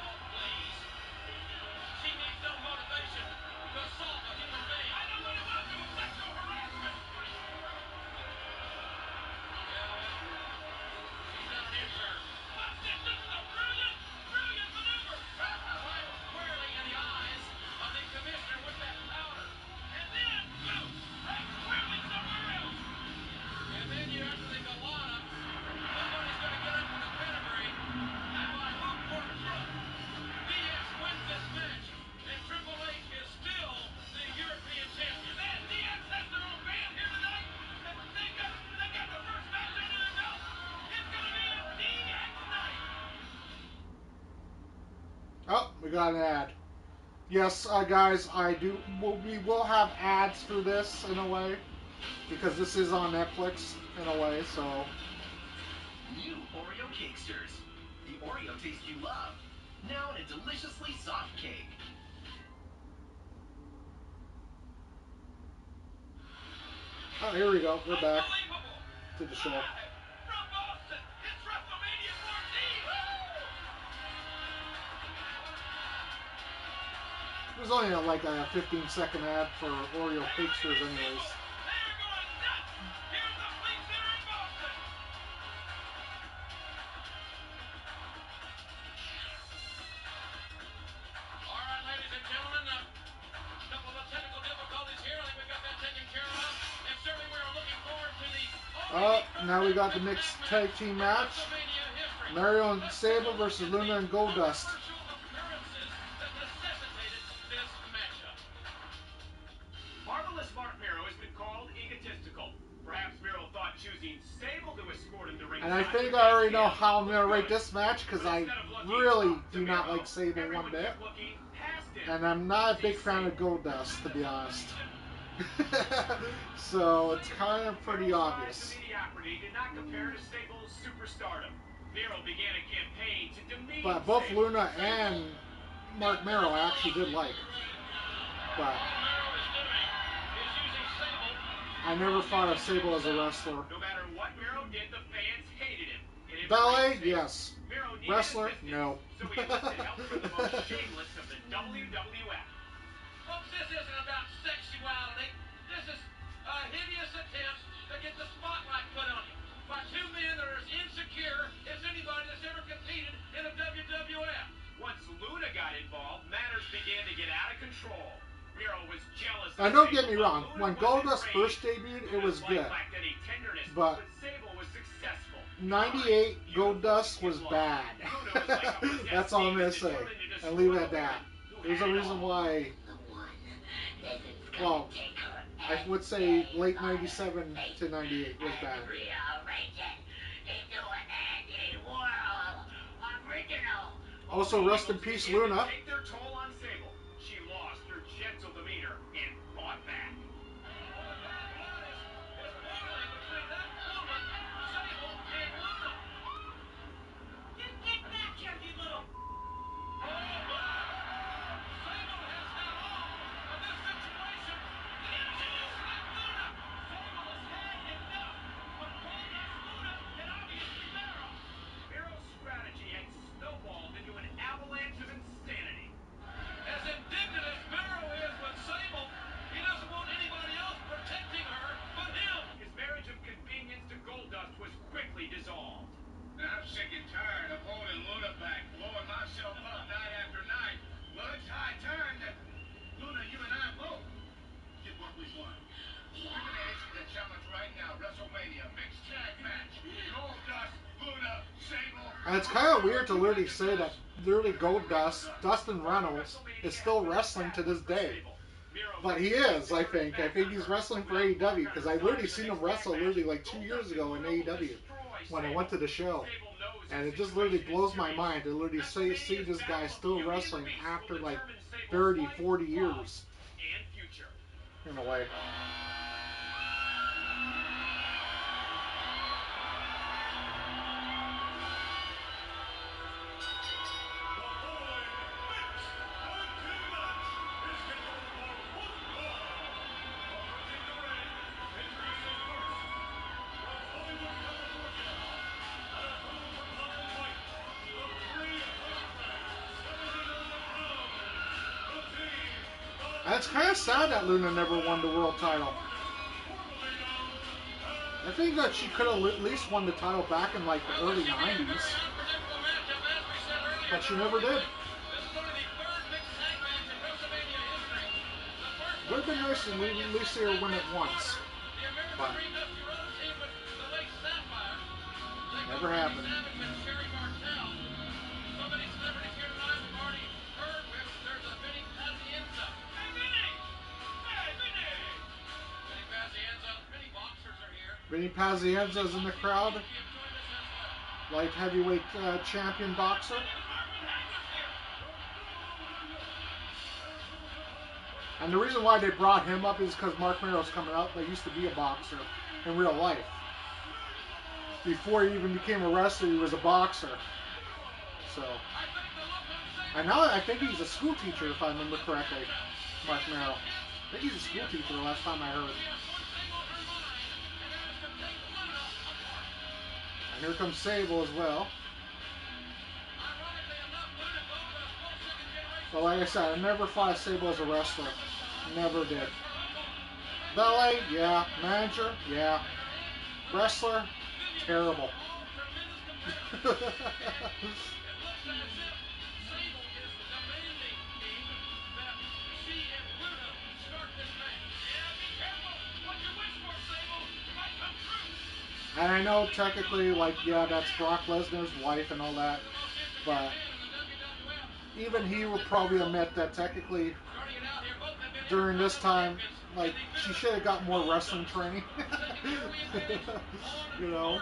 Oh, we got an ad. Yes, guys, we will have ads for this in a way, because this is on Netflix in a way. So, new Oreo Cakesters, the Oreo taste you love, now in a deliciously soft cake. Oh, here we go. We're back to the show. From Boston, it's Wrestlemania 14. There's only like a 15-second ad for Oreo Cakesters anyways. They're going nuts. Here's the Fleet Center in Boston. All right, ladies and gentlemen, a couple of technical difficulties here. I think we got that taken care of. And certainly we are looking forward to the... Now we got the mixed tag team match. Mario and Sable versus Luna and Goldust. Marvelous Mark Mrrock has been called egotistical. Perhaps Mrrock thought choosing Sable to escort him to ring. And I think I already know how I'm going to rate this match, because I really do not like Sable one bit. And I'm not a big fan of Goldust, to be honest. So it's kind of pretty obvious. But both Luna and Mark Mrrock I actually did like. But I never thought of Sable as a wrestler. No matter what Mrrock did, the fans hated him. Ballet, yes. Wrestler, no. So he enlisted help from the most shameless of the WWF. Folks, this isn't about sexuality. This is a hideous attempt to get the spotlight put on you by two men that are as insecure as anybody that's ever competed in the WWF. Once Luna got involved, matters began to get out of control. Mrrock was jealous. Now don't get me wrong, when Goldust first debuted, it was good. But Sable was successful. 98 Goldust was bad. That's all I'm gonna say, and leave it at that. There's a reason why. Well, I would say late 97 to 98 was bad. Also, rest in peace, Luna. Take their toll on Sable. She lost her gentle demeanor and fought back. Get back here, you little... Mrrow's strategy had snowballed into an avalanche of insanity. As indignant as Mrrow is with Sable, he doesn't want anybody else protecting her but him. His marriage of convenience to Goldust was quickly dissolved. I'm sick and tired of holding Luna back, blowing myself up night after night. Well, it's high time that Luna, you and I both get what we want. We're going to issue the challenge right now. Wrestlemania, mixed tag match. Goldust, Luna, Sable. And it's kind of weird to literally say that literally Goldust, Dustin Reynolds, is still wrestling to this day. But he is, I think. I think he's wrestling for AEW because I literally seen him wrestle literally like 2 years ago in AEW when I went to the show. And it just literally blows my mind to literally see this guy still wrestling after like 30, 40 years. In a way. And it's kind of sad that Luna never won the world title. I think that she could have at least won the title back in like the early 90s. But she never did. It would have been nice to at least see her win it once. But never happened. Vinny Pazienza's in the crowd. Light heavyweight champion boxer. And the reason why they brought him up is because Mark Mrrow's coming up. They used to be a boxer in real life. Before he even became a wrestler, he was a boxer. So, and now I think he's a school teacher, if I remember correctly. Mark Mrrow. I think he's a school teacher last time I heard. And here comes Sable as well. But like I said, I never thought Sable as a wrestler. Never did. Valet, yeah. Manager, yeah. Wrestler, terrible. And I know technically, like, yeah, that's Brock Lesnar's wife and all that, but even he will probably admit that technically during this time, like, she should have got more wrestling training. You know?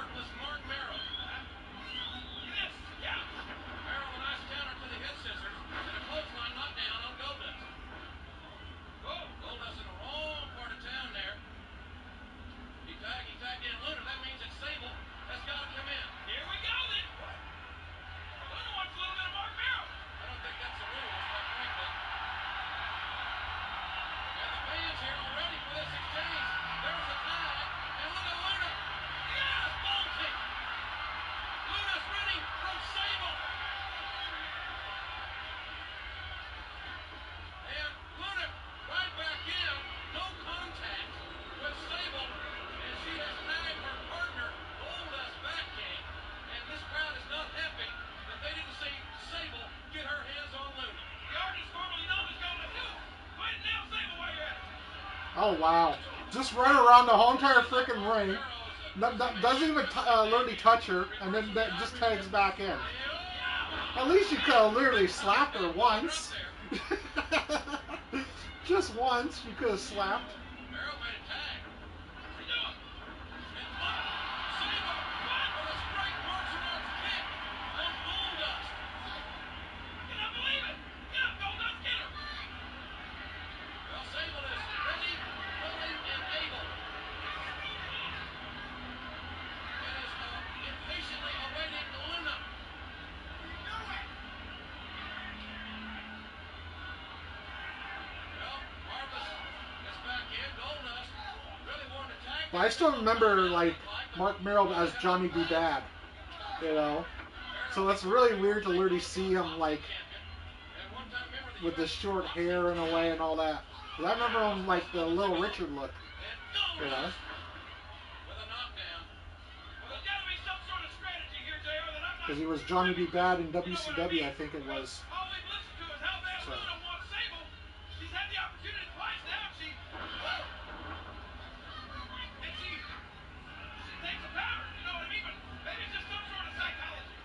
Oh, wow. Just run around the whole entire freaking ring. Doesn't even literally touch her, and then just tags back in. At least you could have literally slapped her once. Just once, you could have slapped. Mrrock made a tag. What's he doing? It's what? Sable! What? With a straight martial arts kick on Goldust. I cannot believe it! Get up, Goldust, get her! Well, Sable is ready, willing, and able. And is impatiently awaiting Luna. Well, Marvelous is back in. Goldust really wanted to tag. But I still remember like Mark Mrrock as Johnny B. Bad, you know. So it's really weird to literally see him like with the short hair in a way and all that. 'Cause I remember him like the Little Richard look, you know. With a knockdown. Well, there's got to be some sort of strategy here, JR, that I'm not. Because he was Johnny B. Bad in WCW, I think it was. All we've listened to is how bad So. Luna wants Sable. She's had the opportunity twice now. And she takes the power. You know what I mean? But maybe it's just some sort of psychology.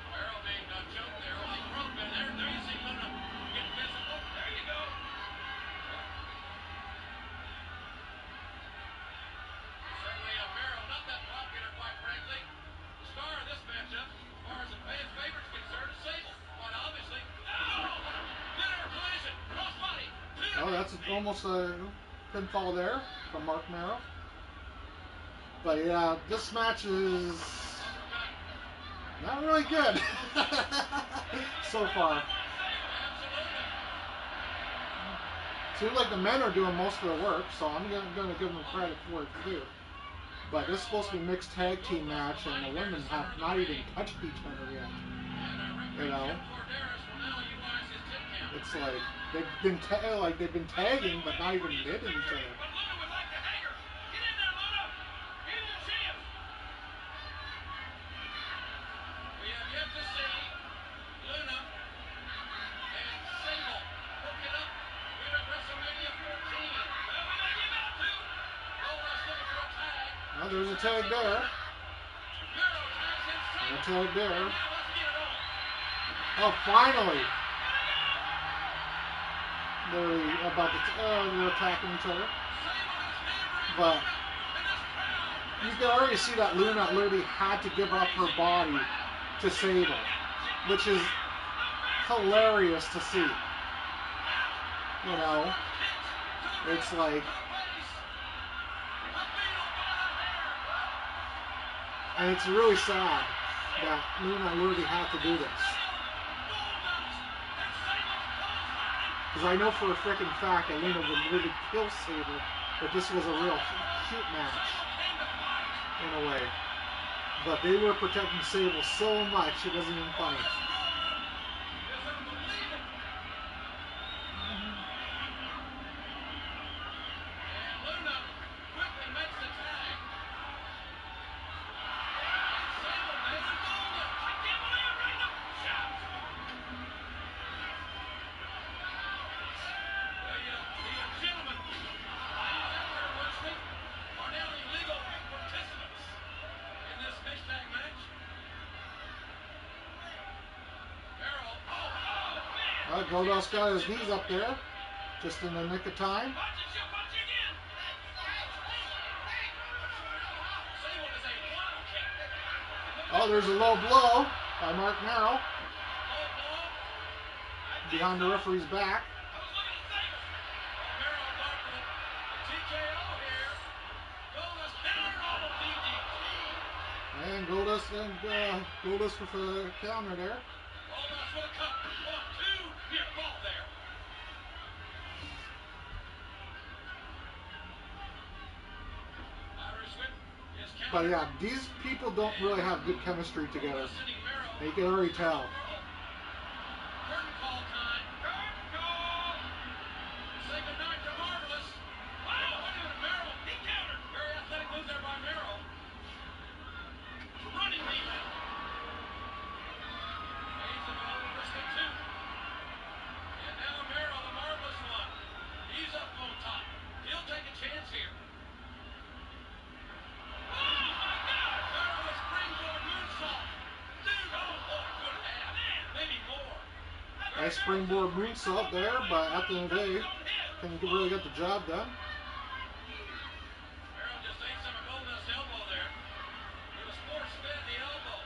Mrrock being choked there on the rope, and there you see Luna getting physical. There you go. Certainly Mrrock, not that popular, quite frankly. The star of this matchup, as far as the fans' favorite's concerned, is Sable. Quite obviously. Oh! Midair collision, crossbody. Oh, that's almost a pinfall there from Mark Mrrock. But yeah, this match is not really good so far. Seems like the men are doing most of the work, so I'm going to give them credit for it too. But this is supposed to be a mixed tag team match, and the women have not even touched each other yet. You know, it's like they've been tagging, but not even hitting each other. But Luna would like to hang her. Get in there, Luna. Here's your chance. We have yet to see Luna and Sable hook it up here at Wrestlemania 14. Well, we may be about to. Goldust looking for a tag. Oh, there's a tag there. Mrrock tags in Sable. And a tag there. Now let's get it on. Oh, finally! They're about to they're attacking each other. But you can already see that Luna literally had to give up her body to Sable, which is hilarious to see. You know, it's like, and it's really sad that Luna literally had to do this. Because I know for a freaking fact that Luna would really kill Sable if this was a real shoot match, in a way. But they were protecting Sable so much, it wasn't even funny. Goldust got his knees up there, just in the nick of time. Oh, there's a low blow by Mark Mrrock behind the referee's back. And Goldust with a counter there. But yeah, these people don't really have good chemistry together. You can already tell. Curtain call time. Curtain call. Say goodnight to Marvelous. Oh, wait a minute, Mrrock. He countered. Very athletic move there by Mrrock. Running knee now. He's a little risky too. And now Mrrock, the Marvelous one. He's up on top. He'll take a chance here. Nice springboard moonsault there, but at the end of the day, can you really get the job done? Mrrock just ate some of Goldust's elbow there. He was force-fed the elbow.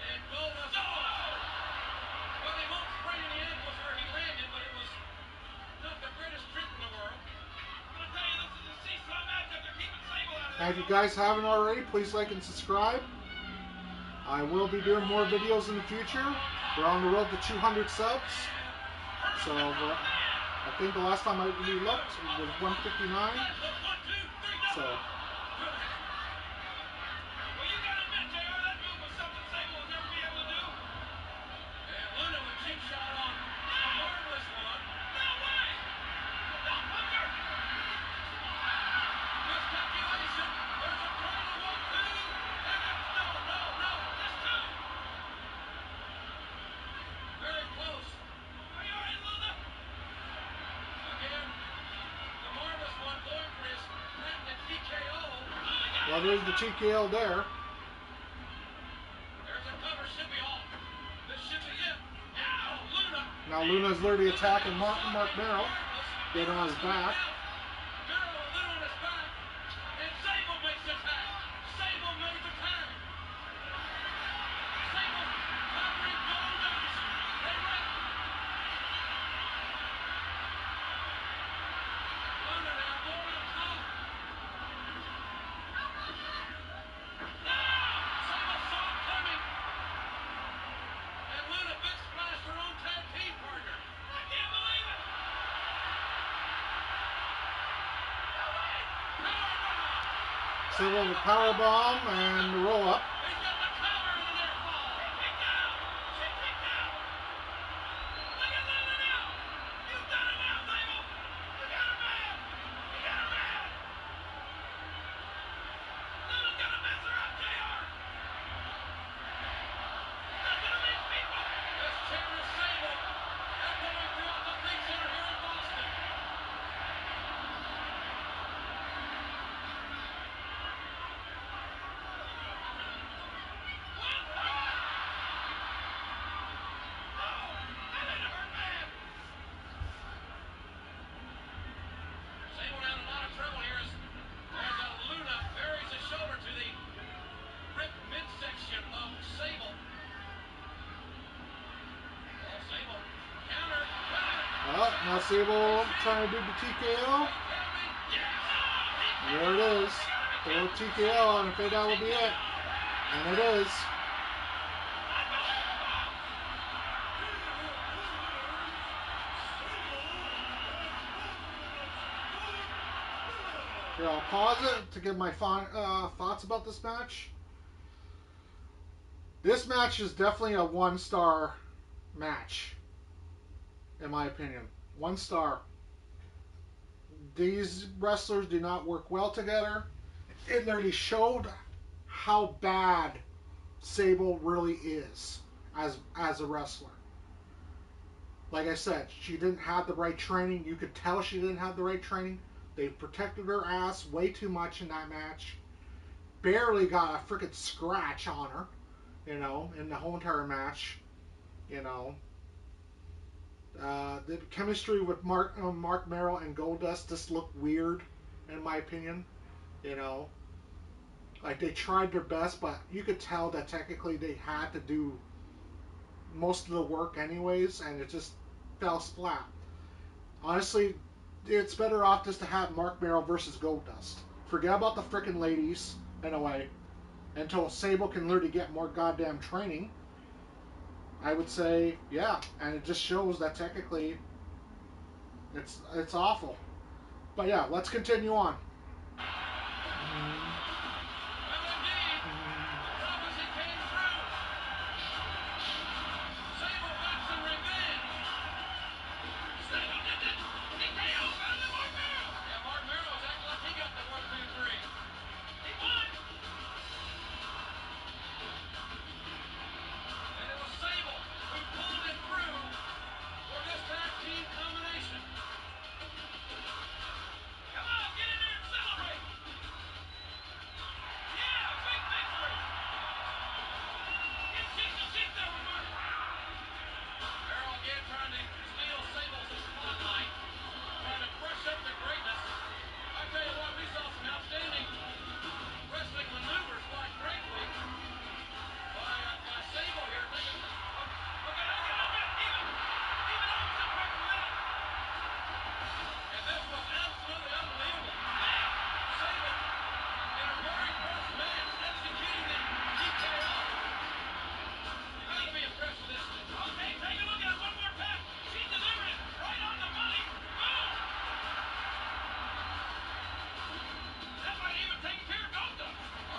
And Goldust, well, they won't sprain any ankles where he landed, but it was not the greatest trip in the world. I'm going to tell you, this is a seesaw matchup. They're keeping Sable out of there. And if you guys haven't already, please like and subscribe. I will be doing more videos in the future. We're on the road to 200 subs. So I think the last time we looked it was 159. So Well, you got to admit, JR, that move was something Sable will never be able to do. And Luna with cheap shot on the marvelous one. No way! No, puncher! Miscalculation. There's a cradle, 1, 2. And no. That's 2. Very close. Are you all right, Luna? Again, the marvelous one going for his patented TKO. Oh, my God! well, there's the TKO there. There's a cover, should be off. This should be it. Ow, Luna. Now Luna's literally attacking Mark Mrrock, getting on his back. Mrrock with Luna on his back. And Sable makes the tag. Sable made the tag. Sable covering Goldust. They wreck. Luna now going up top. No! Sable saw it coming. And Luna big splash her own tag team partner. I can't believe it. No way. Powerbomb. Sable with powerbomb and the roll up. He's got the cover in the near fall. He picked out. She picked out. Look at Luna now. You've done it now, Sable. You got her mad. You got her mad. Luna's gonna mess her up, JR. Listen to these people. This chair is Sable. Echoing throughout the Big Center here in Boston. Sable had a lot of trouble here as Luna buries his shoulder to the ripped midsection of Sable. Oh, Sable counter. Oh, now Sable trying to do the TKO. There it is. The little TKO, and I think that will be it. And it is. Here, I'll pause it to give my thoughts about this match. This match is definitely a 1-star match, in my opinion. 1 star. These wrestlers do not work well together. It literally showed how bad Sable really is as a wrestler. Like I said, she didn't have the right training. You could tell she didn't have the right training. They protected her ass way too much in that match. Barely got a freaking scratch on her, in the whole entire match. The chemistry with Mark Mrrock and Goldust just looked weird, in my opinion. Like they tried their best, but you could tell that technically they had to do most of the work anyways, and it just fell flat. Honestly, it's better off just to have Mark Mrrock versus Goldust. Forget about the freaking ladies, in a way, until Sable can literally get more goddamn training. I would say, yeah, and it just shows that technically it's awful. But yeah, let's continue on.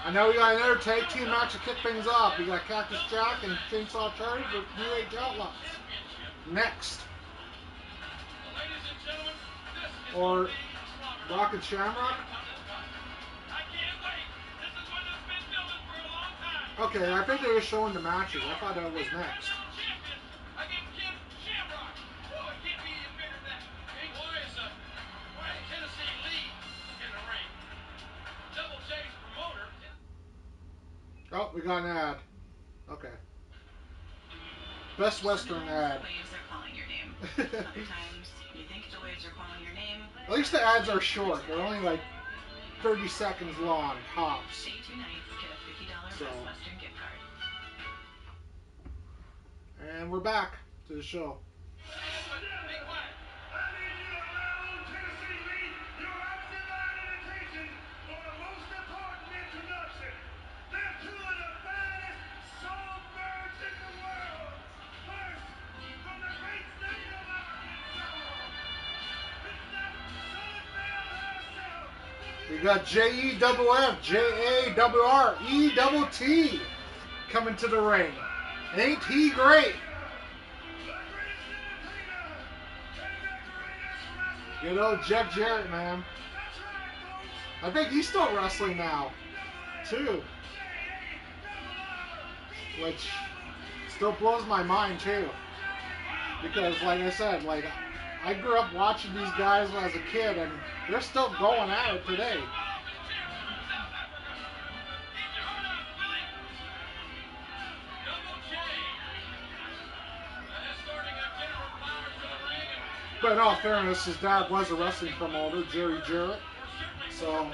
And now we got another tag team match to kick things off. We got Cactus Jack and Chainsaw Charlie with New Age Outlaws. Next. Ladies and gentlemen, this is Or gonna be Rock and Shamrock. I can't wait. This is one that's been building for a long time. Okay, I think they were showing the matches. I thought that was next. Champion against Ken Shamrock. Oh, it can't be any bigger than that. Hey, why is Tennessee Lee in the ring? Double J's promoter. Oh, we got an ad. Okay. Best Western ad. The waves are calling your name. Other times, you think the waves are calling your name. At least the ads are short. They're only like 30 seconds long, tops. Stay 2 nights, get a $50 So. Best Western gift card. And we're back to the show. We got J-E-F-F, J-A-R-R-E-T-T coming to the ring. Ain't he great? You know, Jeff Jarrett, man. I think he's still wrestling now, too. Which still blows my mind, too. Because, like I said, like, I grew up watching these guys as a kid, and they're still going at it today. But in all fairness, his dad was a wrestling promoter, Jerry Jarrett. So.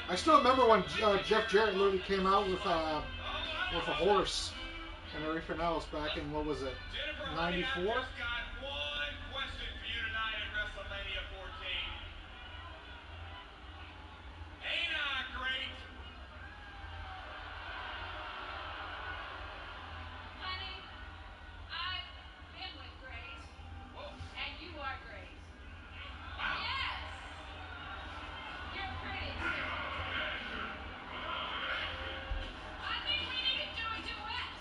I still remember when Jeff Jarrett literally came out with a horse and everything else back in, what was it, 94? Got one question for you tonight at Wrestlemania 14. Ain't I great? Honey, I've been with Grace, and you are Grace. Yes! You're pretty, too. I think we need to do a duet.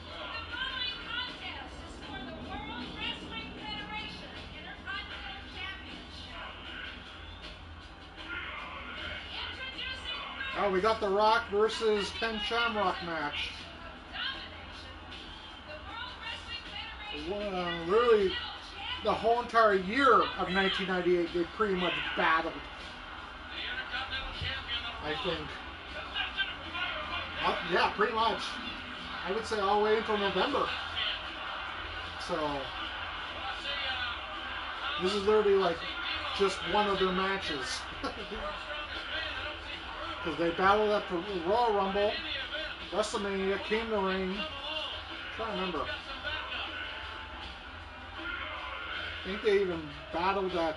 The following contest is for the World Wrestling Federation Intercontinental Championship. Introducing first, Oh, we got The Rock versus Ken Shamrock match. the World Wrestling Federation Well, literally, the whole entire year of 1998, they pretty much battled. I think. Yeah, pretty much. I would say all the way until November. So, this is literally like just one of their matches. Because they battled at the Royal Rumble, WrestleMania, King of the Ring. I'm trying to remember. I think they even battled at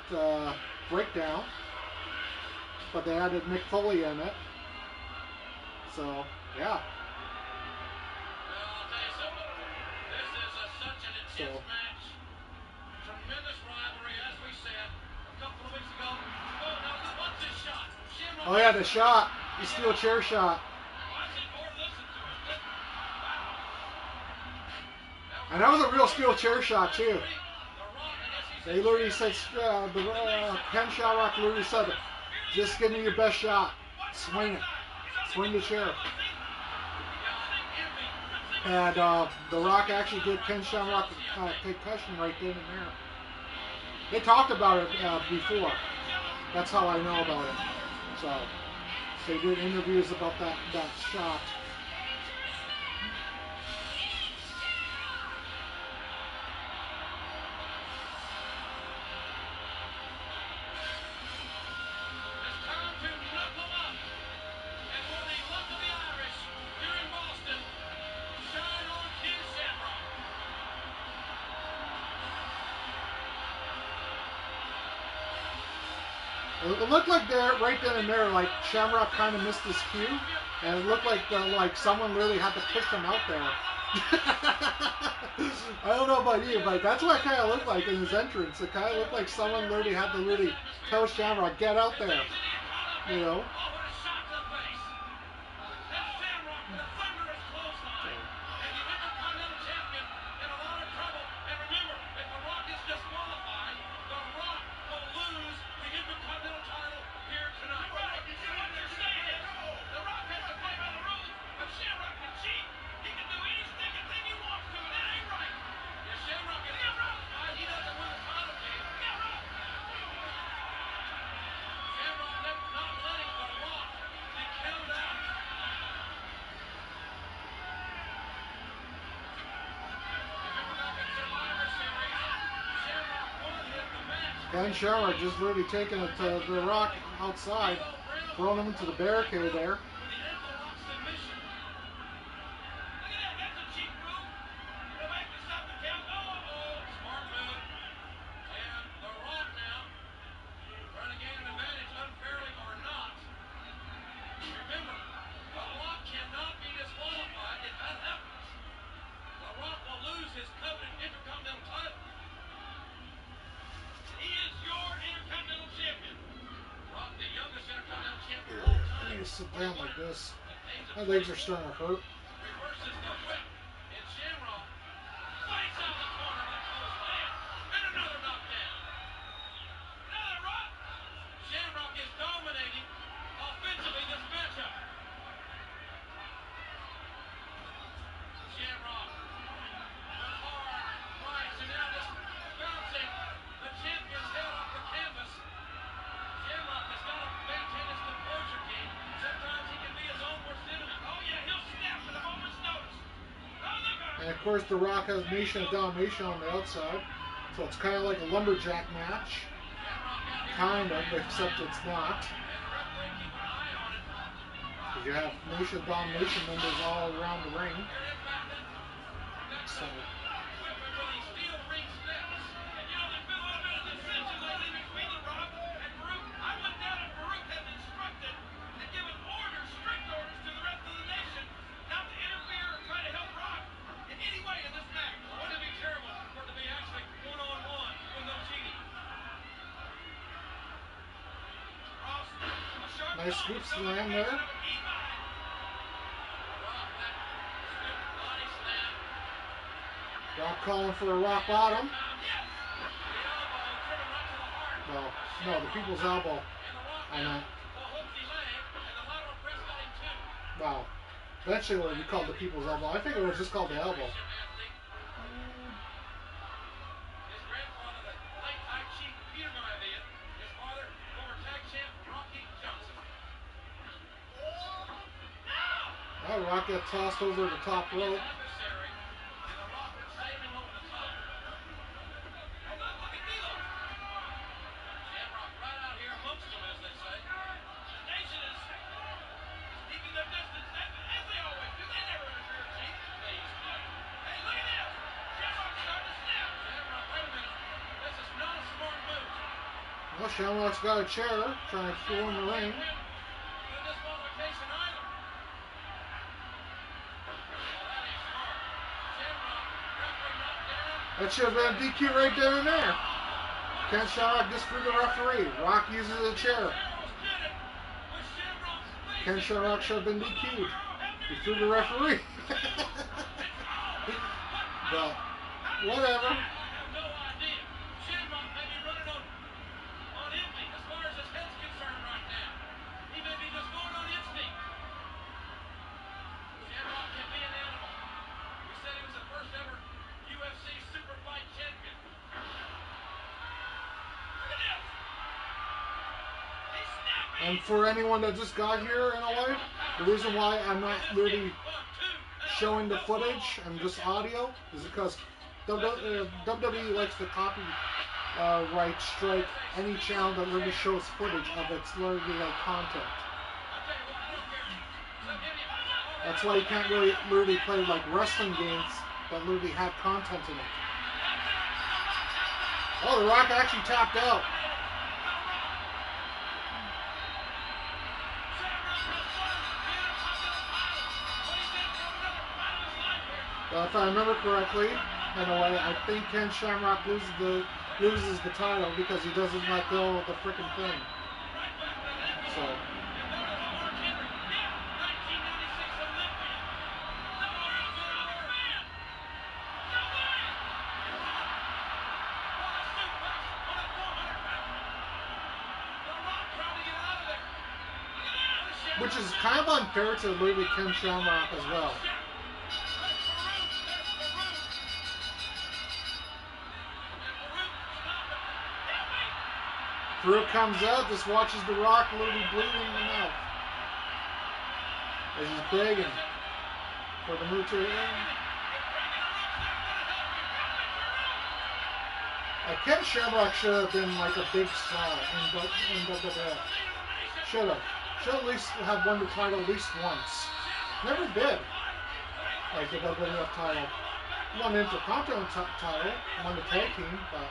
Breakdown, but they added Mick Foley in it. So, yeah. So, oh yeah, the shot, the steel chair shot. And that was a real steel chair shot too. They literally said, Ken Shamrock literally said, just give me your best shot. Swing it. Swing the chair. And The Rock actually did Ken Shamrock concussion right then and there. They talked about it before. That's how I know about it. So they did interviews about that shot. It looked like there, right then and there, like Shamrock kind of missed his cue, and it looked like someone really had to push him out there. I don't know about you, but that's what it kind of looked like in his entrance. It kind of looked like someone literally had to literally tell Shamrock, get out there, you know. Ken Shamrock just literally taking it to the Rock outside, throwing him into the barricade there. I need to sit down like this. My legs are starting to hurt. And of course, The Rock has Nation of Domination on the outside, so it's kind of like a lumberjack match, kind of, except it's not. Because you have Nation of Domination members all around the ring. So. Nice scoop slam there. Rock calling for a rock bottom. Well, no, the people's elbow. I know. Wow. Eventually it will be called the people's elbow. I think it was just called the elbow. Oh, Rock got tossed over the top rope. Well, Shamrock's got a chair, trying to throw in the ring. That should have been a DQ right then and there. Ken Shamrock just threw the referee. Rock uses a chair. Ken Shamrock should have been DQ'd. He threw the referee. But, whatever. And for anyone that just got here in a way, the reason why I'm not really showing the footage and just audio is because WWE likes to copyright strike any channel that really shows footage of its literally like content. That's why you can't really literally play like wrestling games that literally have content in it. Oh, The Rock actually tapped out. If I remember correctly, in a way, I think Ken Shamrock loses the title because he doesn't let go of the freaking thing. So. Which is kind of unfair to literally Ken Shamrock as well. Mrrock comes out, just watches The Rock literally bleeding in the mouth. As he's begging for the move to end. Ken Shamrock should have been like a big star in WWF. Should have. Should at least have won the title at least once. Never did. Like the WWF title. Won the Intercontinental title, won the tag team, but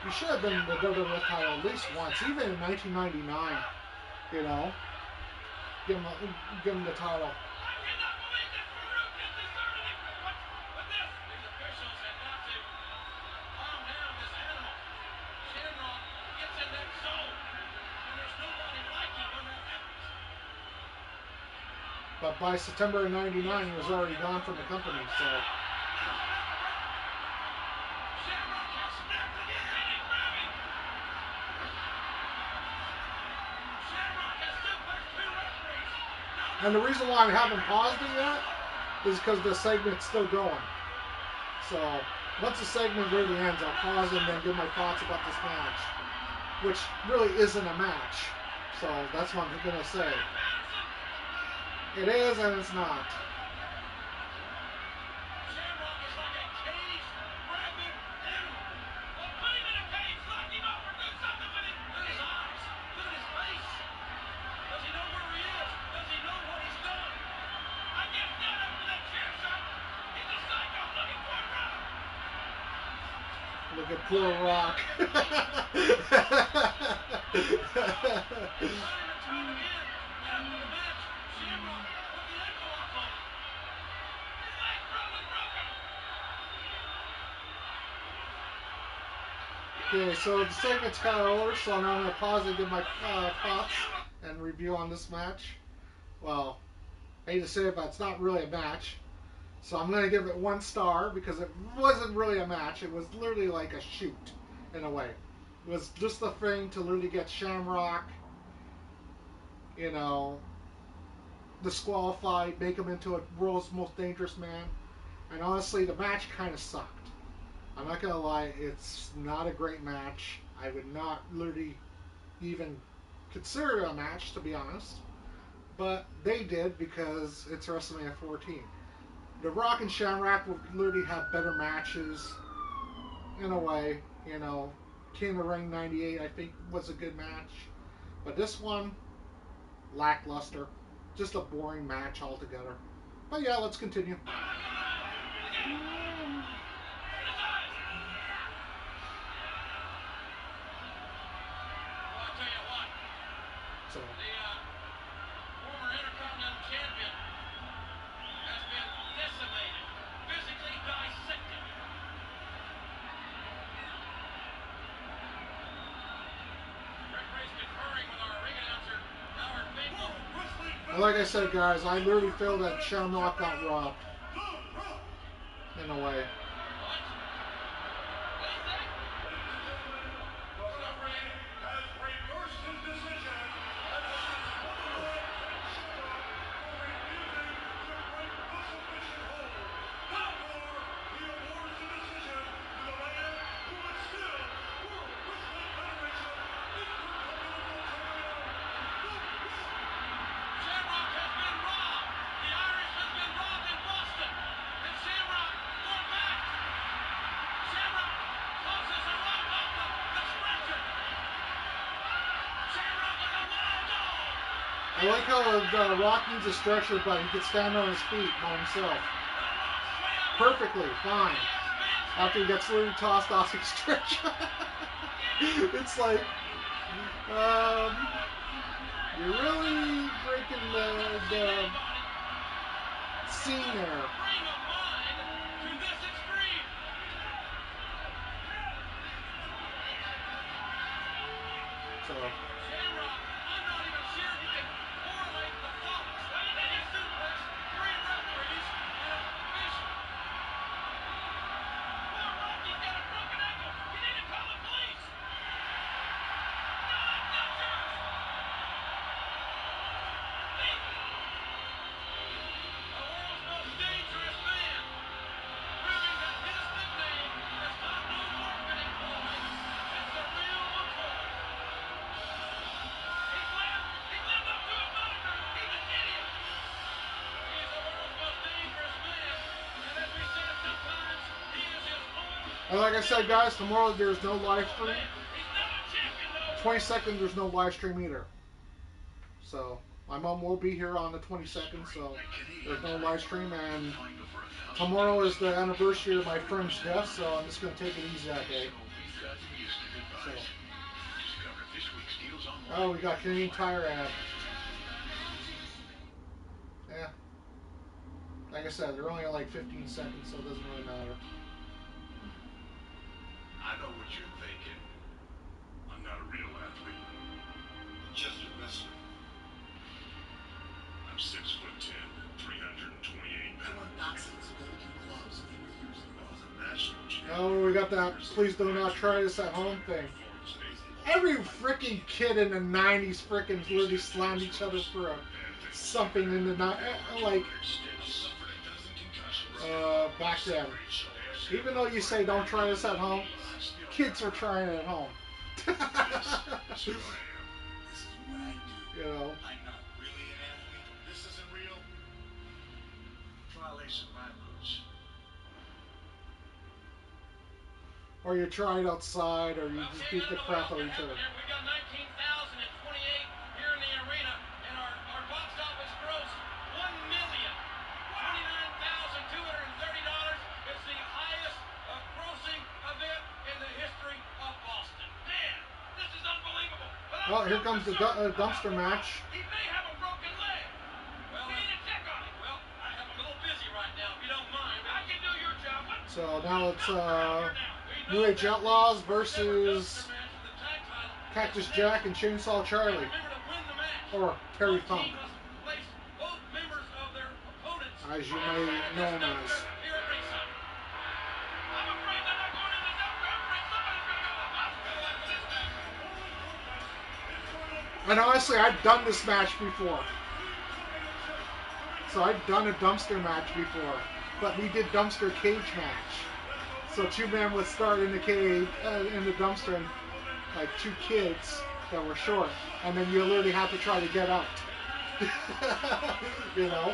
he should have been the WWF title at least once, even in 1999. You know, give him the title. But by September of '99, he was already gone from the company. So. And the reason why I haven't paused it yet is because the segment's still going. So once the segment really ends, I'll pause and then give my thoughts about this match, which really isn't a match. So that's what I'm gonna say. It is and it's not. Look at poor Rock. Okay, so the segment's kind of over, so now I'm going to pause and give my thoughts and review on this match. Well, I hate to say it, but it's not really a match. So I'm going to give it 1 star because it wasn't really a match. It was literally like a shoot, in a way. It was just the thing to literally get Shamrock, you know, disqualified, make him into a world's most dangerous man. And honestly, the match kind of sucked. I'm not going to lie, it's not a great match. I would not literally even consider it a match, to be honest. But they did because it's WrestleMania 14. The Rock and Shamrock will literally have better matches, in a way. You know, King of the Ring 98, I think, was a good match. But this one, lackluster. Just a boring match altogether. But yeah, let's continue. So. The former Intercontinental Champion has been decimated, physically dissected. Referee's conferring with our ring announcer, Howard Finkel. Like I said, guys, I literally feel that Shamrock got robbed. In a way. I like how the Rock needs a stretcher, but he can stand on his feet by himself. Perfectly fine. After he gets literally tossed off his stretcher. It's like, you're really breaking the scene there. So. Shamrock, I'm not even sure he can correlate the thoughts. They just suplex 3 referees and an official. Poor Rocky's got a broken ankle. You need to call the police. No, that's not yours. The world's most dangerous man, proving that his nickname is not no marketing ploy. It's the real McCoy. He's lived up to his moniker. He's an idiot. He's the world's most dangerous man. And as we said sometimes, he is his own. And like I said, guys, tomorrow there's no live stream. He's not a champion, though. 22nd, there's no live stream either. So, my mom will be here on the 22nd, so there's no live stream. And tomorrow is the anniversary of my friend's death, so I'm just going to take it easy that day. So. Oh, we got Canadian Tire ad. Yeah. Like I said, they're only like 15 seconds, so it doesn't really matter. I know what you're thinking. I'm not a real athlete. I'm just a wrestler. I'm 6'10", 328 pounds. I was a national champion. Oh, we got that please do not try this at home thing. Every freaking kid in the 90s freaking literally slammed each other for something in the night. Like, back then. Even though you say don't try this at home, kids are trying it at home. You know. I'm not really an athlete. This isn't real. Try lacing my boots. Or you try it outside, or you just beat the crap out of each other. We got 19,028 here in the arena, and our box office gross $1,029,230. It's the highest grossing event in the history of Boston. Man, this is unbelievable. Well, here comes the dumpster match. He may have a broken leg. Well, we need to check on him. Well, I'm a little busy right now, if you don't mind. I can do your job. So now it's New Age Outlaws versus Cactus Jack and Chainsaw Charlie. Or Terry Funk, as you may know him as. And honestly, I've done this match before. So I've done a dumpster match before. But we did dumpster cage match. So 2 men would start in the cage, in the dumpster, and like 2 kids that were short. And then you literally have to try to get out. You know?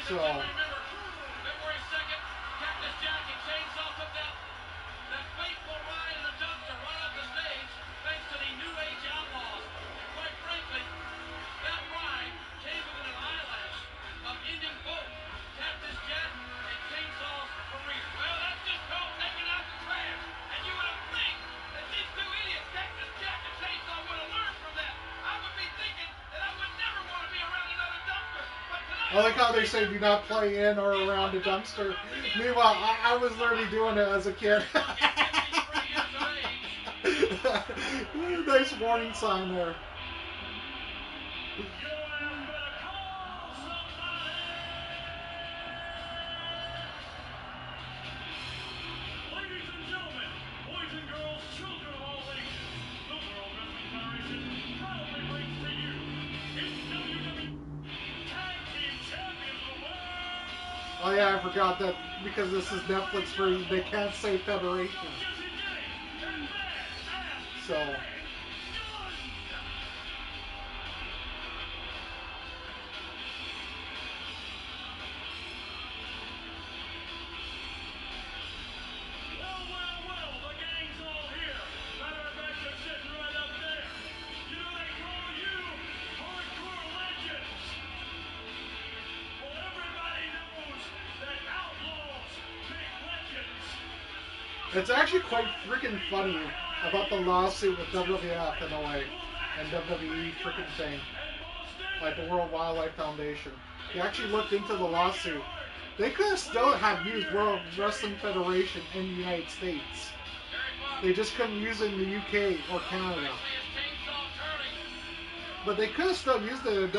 So... February 2nd, Cactus Jack and Chainsaw took that fateful ride in the dumpster right off the stage, thanks to the New Age Outlaws. And quite frankly, that ride came within an eyelash of ending both Cactus Jack and Chainsaw's career. Well, that's just called taking out the trash. And you would have think that these 2 idiots, Cactus Jack and Chainsaw, would have learned from that. I would be thinking that I would never want to be around another dumpster. But tonight, I like how they say do not play in or around a dumpster. Meanwhile, I was literally doing it as a kid. Nice warning sign there. ladies and gentlemen, boys and girls, children of all ages, the World Wrestling Federation proudly brings to you its WWE Tag Team Champions of the World. Oh yeah, I forgot that because this is Netflix version, they can't say Federation. So... Well, the gang's all here. Matter of fact, they're sitting right up there. You know they call you hardcore legends. Well, everybody knows that outlaws make legends. It's actually quite freaking funny about the lawsuit with WWF in a way, and WWE freaking thing, like the World Wildlife Foundation. They actually looked into the lawsuit, They could have still have used World Wrestling Federation in the United States. They just couldn't use it in the UK or Canada. But they could have still used it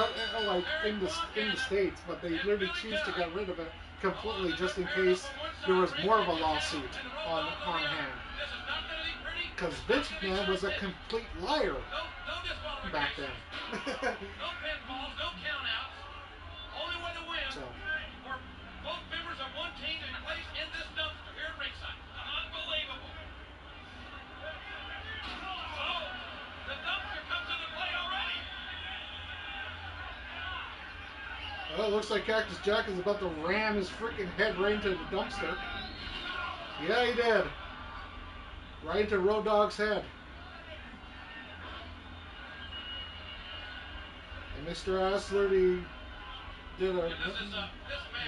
like in the States, but they literally choose to get rid of it completely just in case there was more of a lawsuit on hand. Because Vince McMahon was a complete liar back then. No pinfalls, no countouts. Only way to win So. for both members of one team to be placed in this dumpster here at ringside. Unbelievable. Oh, the dumpster comes into play already. Well, it looks like Cactus Jack is about to ram his freaking head right into the dumpster. Yeah, he did. Right into Road Dogg's head. And Mr. Asler, he did a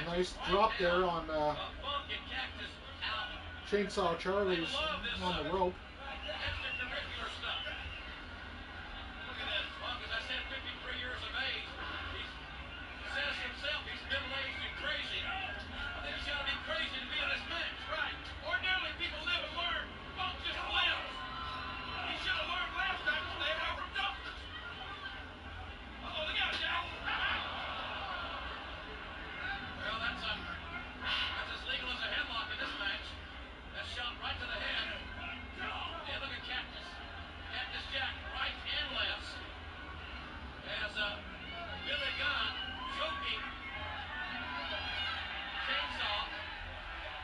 nice drop there on Chainsaw Charlie's on the rope. Extracurricular stuff. Look at this. Punk, as I said, 53 years of age. He says himself he's middle-aged and crazy. I think he's got to be crazy to be in this match. Right. Ordinarily, people live and learn. Punk just lives. He should have learned last time to stay away from dumpsters. Uh-oh, look out, Jack. Well, that's as legal as a headlock in this match. That shot right to the head. And look at Cactus. Cactus Jack, right and left. As Billy Gunn choking Chainsaw.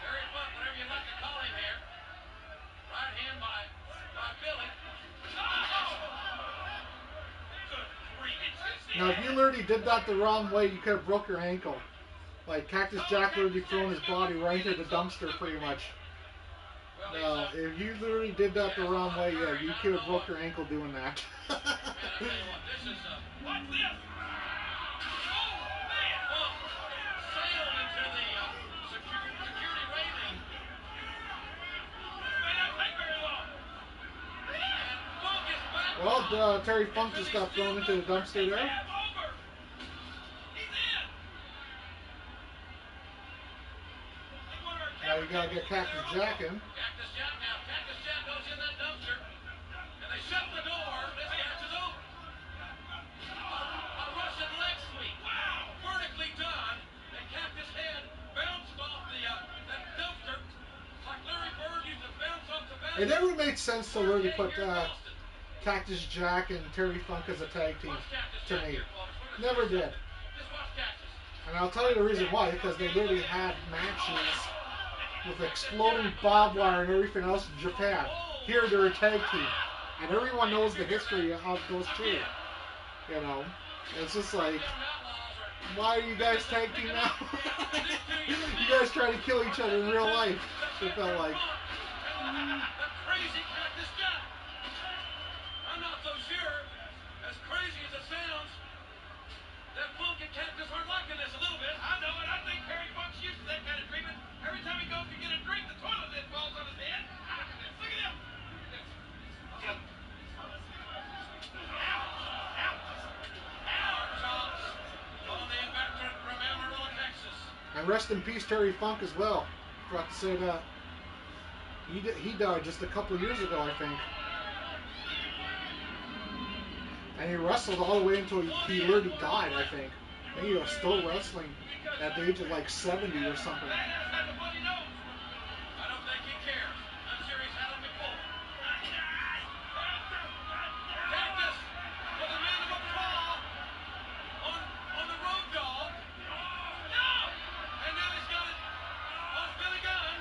Very Funk, whatever you'd like to call him here. Right hand by Billy. Now, if you literally did that the wrong way, you could have broke your ankle. Like Cactus Jack literally throwing his body right into the dumpster, pretty much. Now, if you literally did that the wrong way, yeah, you could have broke your ankle doing that. Man, I tell you what, this is what's this? Oh man! Sailed into the security railing. May not take very long. And Funk is back. Well, Terry Funk just got thrown into the dumpster there. He's in. Now you gotta get Cactus Jack in. Cactus Jack now. Cactus Jack goes in that dumpster. And they shut the door. This match is over. A Russian leg sweep. Wow. Vertically done. And Cactus' head bounced off that dumpster like Larry Bird used to bounce off the back. It never made sense to really put Cactus Jack and Terry Funk as a tag team to me. Never did. Just watch Cactus. And I'll tell you the reason why, because they literally had matches with exploding barbed wire and everything else in Japan. Here they're a tag team. And everyone knows the history of those two. You know? It's just like, why are you guys tag team now? You guys try to kill each other in real life. It felt like. Crazy Cactus Jack. I'm not so sure, as crazy as it sounds, that Funk and Cactus aren't liking this a little bit. I know it. I think Terry Funk's used to that kind of treatment. Every time he goes to get a drink, the toilet lid falls on his head. Look at him. And rest in peace, Terry Funk as well. Forgot to say that. He died just a couple of years ago, I think. And he wrestled all the way until he literally died, I think. And he was still wrestling at the age of like 70 or something. I don't think he cares. I'm sure he's had him before. Cactus with a mandible claw on the Road Dogg. No! And now he's got it on Billy Gunn.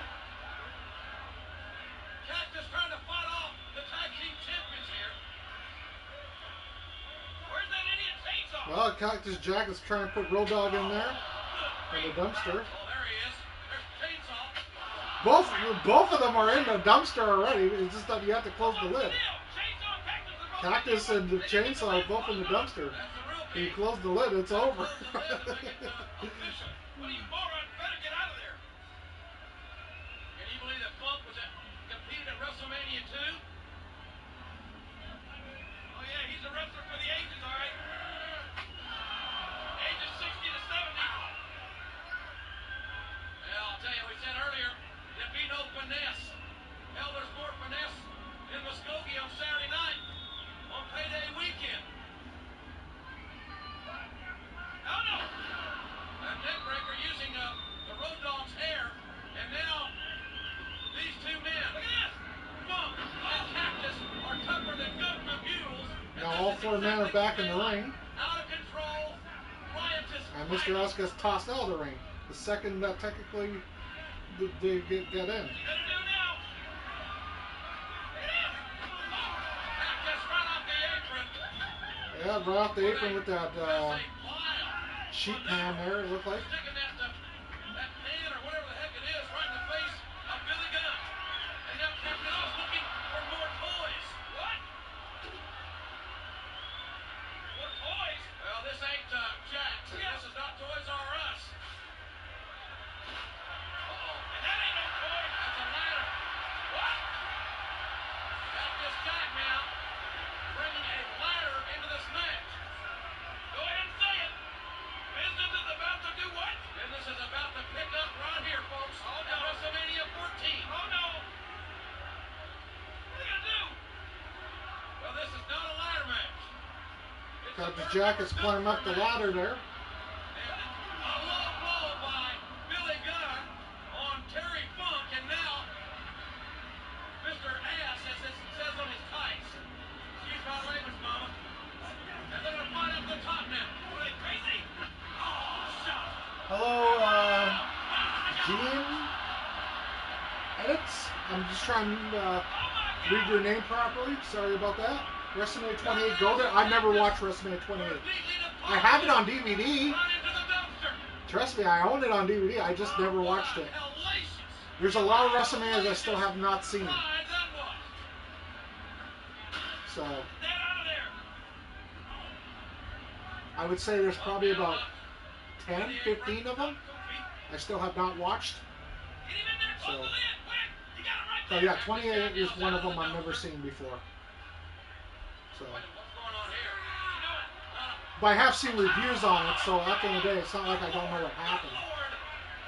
Cactus trying to fight off the tag team champions here. Where's that idiot Chainsaw? Well, Cactus Jack is trying to put Road Dogg in there. In the dumpster. Oh, there he is. There's Chainsaw. Both of them are in the dumpster already. It's just that you have to close the lid. Cactus and the Chainsaw are both in the dumpster. When you close the lid, it's over. What are you morons? Better get out of there. Can you believe that Funk competed at Wrestlemania 2? Oh yeah, he's a wrestler for the ages, all right. Ages 60 to 70. you, we said earlier, there'd be no finesse. Hell, there's more finesse in Muskogee on Saturday night, on payday weekend. Oh no! A neck breaker using the Road Dogg's hair, and now these two men, look at this! Funk and Cactus are tougher than government mules. Now all four men are back in the ring. Out of control, riotous. And Mr. S gets tossed out of the ring. The second that technically they get in. Better do now. Cactus right off the apron. Yeah, right off the apron with that sheet pan there, it looked like. Sticking that pan or whatever the heck it is right in the face of Billy Gunn. And now Cactus is looking for more toys. What? More toys? Well, this ain't Jack's. This is not Toys R Us. Uh-oh. And that ain't no toy. That's a ladder. What? Cactus Jack now bringing a ladder into this match. Go ahead and say it. Business is about to do what? Business is about to pick up right here, folks. Oh, no. At WrestleMania 14. Oh, no. What are they going to do? Well, this is not a ladder match. It's Cactus Jack is climbing up the ladder there. And a low blow by Billy Gunn on Terry Funk, and now Mr. Ass, as it says on his tights. Excuse my language, Mama. And they're going to fight up the top now. Are they crazy? Oh, shot. Hello, Gene Edits. I'm just trying to read your name properly. Sorry about that. WrestleMania 28. Go there. I've never watched WrestleMania 28. I have it on DVD. Right into the dumpster. Trust me, I own it on DVD. I just never watched it. There's a lot of WrestleManias I still have not seen. So Get out of there. I would say there's probably about 10, 15 of them I still have not watched. Get him in there, close So- to the end, quick. You got him right So there. yeah, 28 is one of them I've never seen before. So, What's going on here? You know it. but I have seen reviews on it, so at the end of the day, it's not like I don't know what happened. Lord,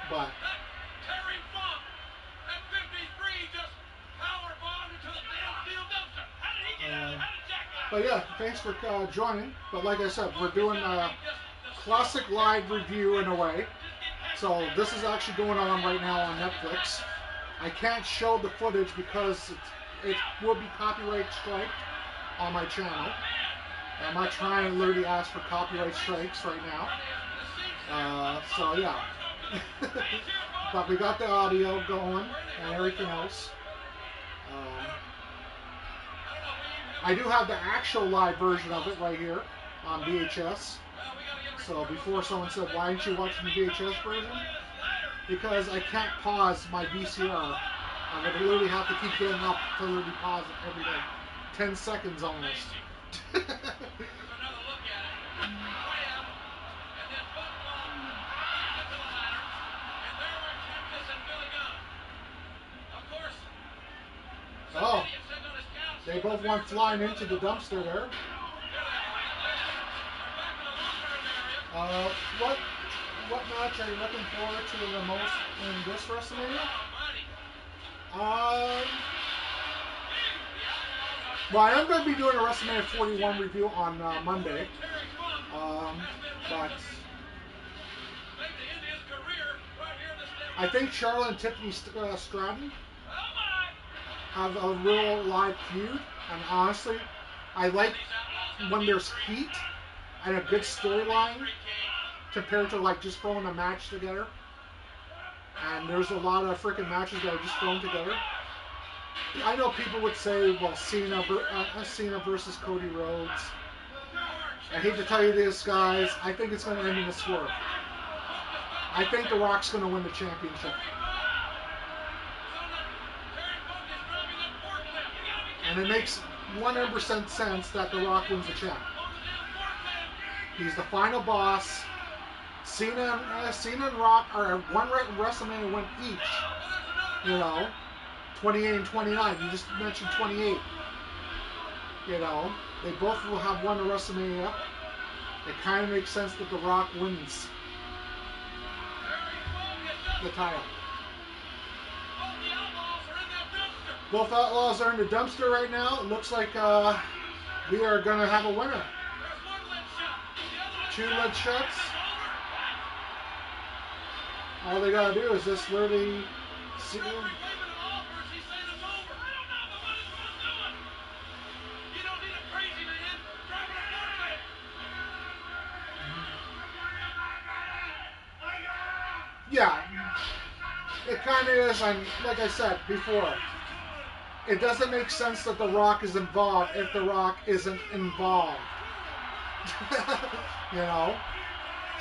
But that Terry Funk at 53 just power bombed into the damn steel dumpster. How did he get out? How did Jack get out? but yeah, thanks for joining. But like I said, we're doing a classic live review in a way. So this is actually going on right now on Netflix. I can't show the footage because it will be copyright striked on my channel. I'm not trying to literally ask for copyright strikes right now. So yeah. But we got the audio going and everything else. I do have the actual live version of it right here on VHS. So before someone said, why aren't you watching the VHS version? Because I can't pause my VCR. I would literally have to keep getting up to literally pause it every day. 10 seconds almost. Another look at it. Wham! And then Funk bomb into the ladder. And there were Cactus and Billy Gunn. Of course, some Oh, idiot sitting on his couch. they both went flying into the dumpster there. What match are you looking forward to the most in this WrestleMania? Well, I am going to be doing a WrestleMania 41 review on Monday. But I think Charlotte and Tiffany Stratton have a real live feud. And honestly, I like when there's heat and a good storyline compared to like just throwing a match together. And there's a lot of freaking matches that are just thrown together. I know people would say, well, Cena versus Cody Rhodes. I hate to tell you this, guys. I think it's going to end in a swerve. I think The Rock's going to win the championship. And it makes 100% sense that The Rock wins the champ. He's the final boss. Cena and Rock are one WrestleMania win each. You know, 28 and 29. You just mentioned 28. You know, they both will have won the WrestleMania. It kind of makes sense that The Rock wins the title. Both the Outlaws are in that dumpster. Both Outlaws are in the dumpster right now. It looks like we are going to have a winner. There's one lid shot. The other lid 2 shot. lid shots. It's over. All they got to do is just literally see. Referee waving an offer. He's saying it's over. I don't know, but what is supposed to do it? You don't need a crazy man driving a forklift. Yeah, it kind of is. And like I said before, it doesn't make sense that The Rock is involved if The Rock isn't involved. You know?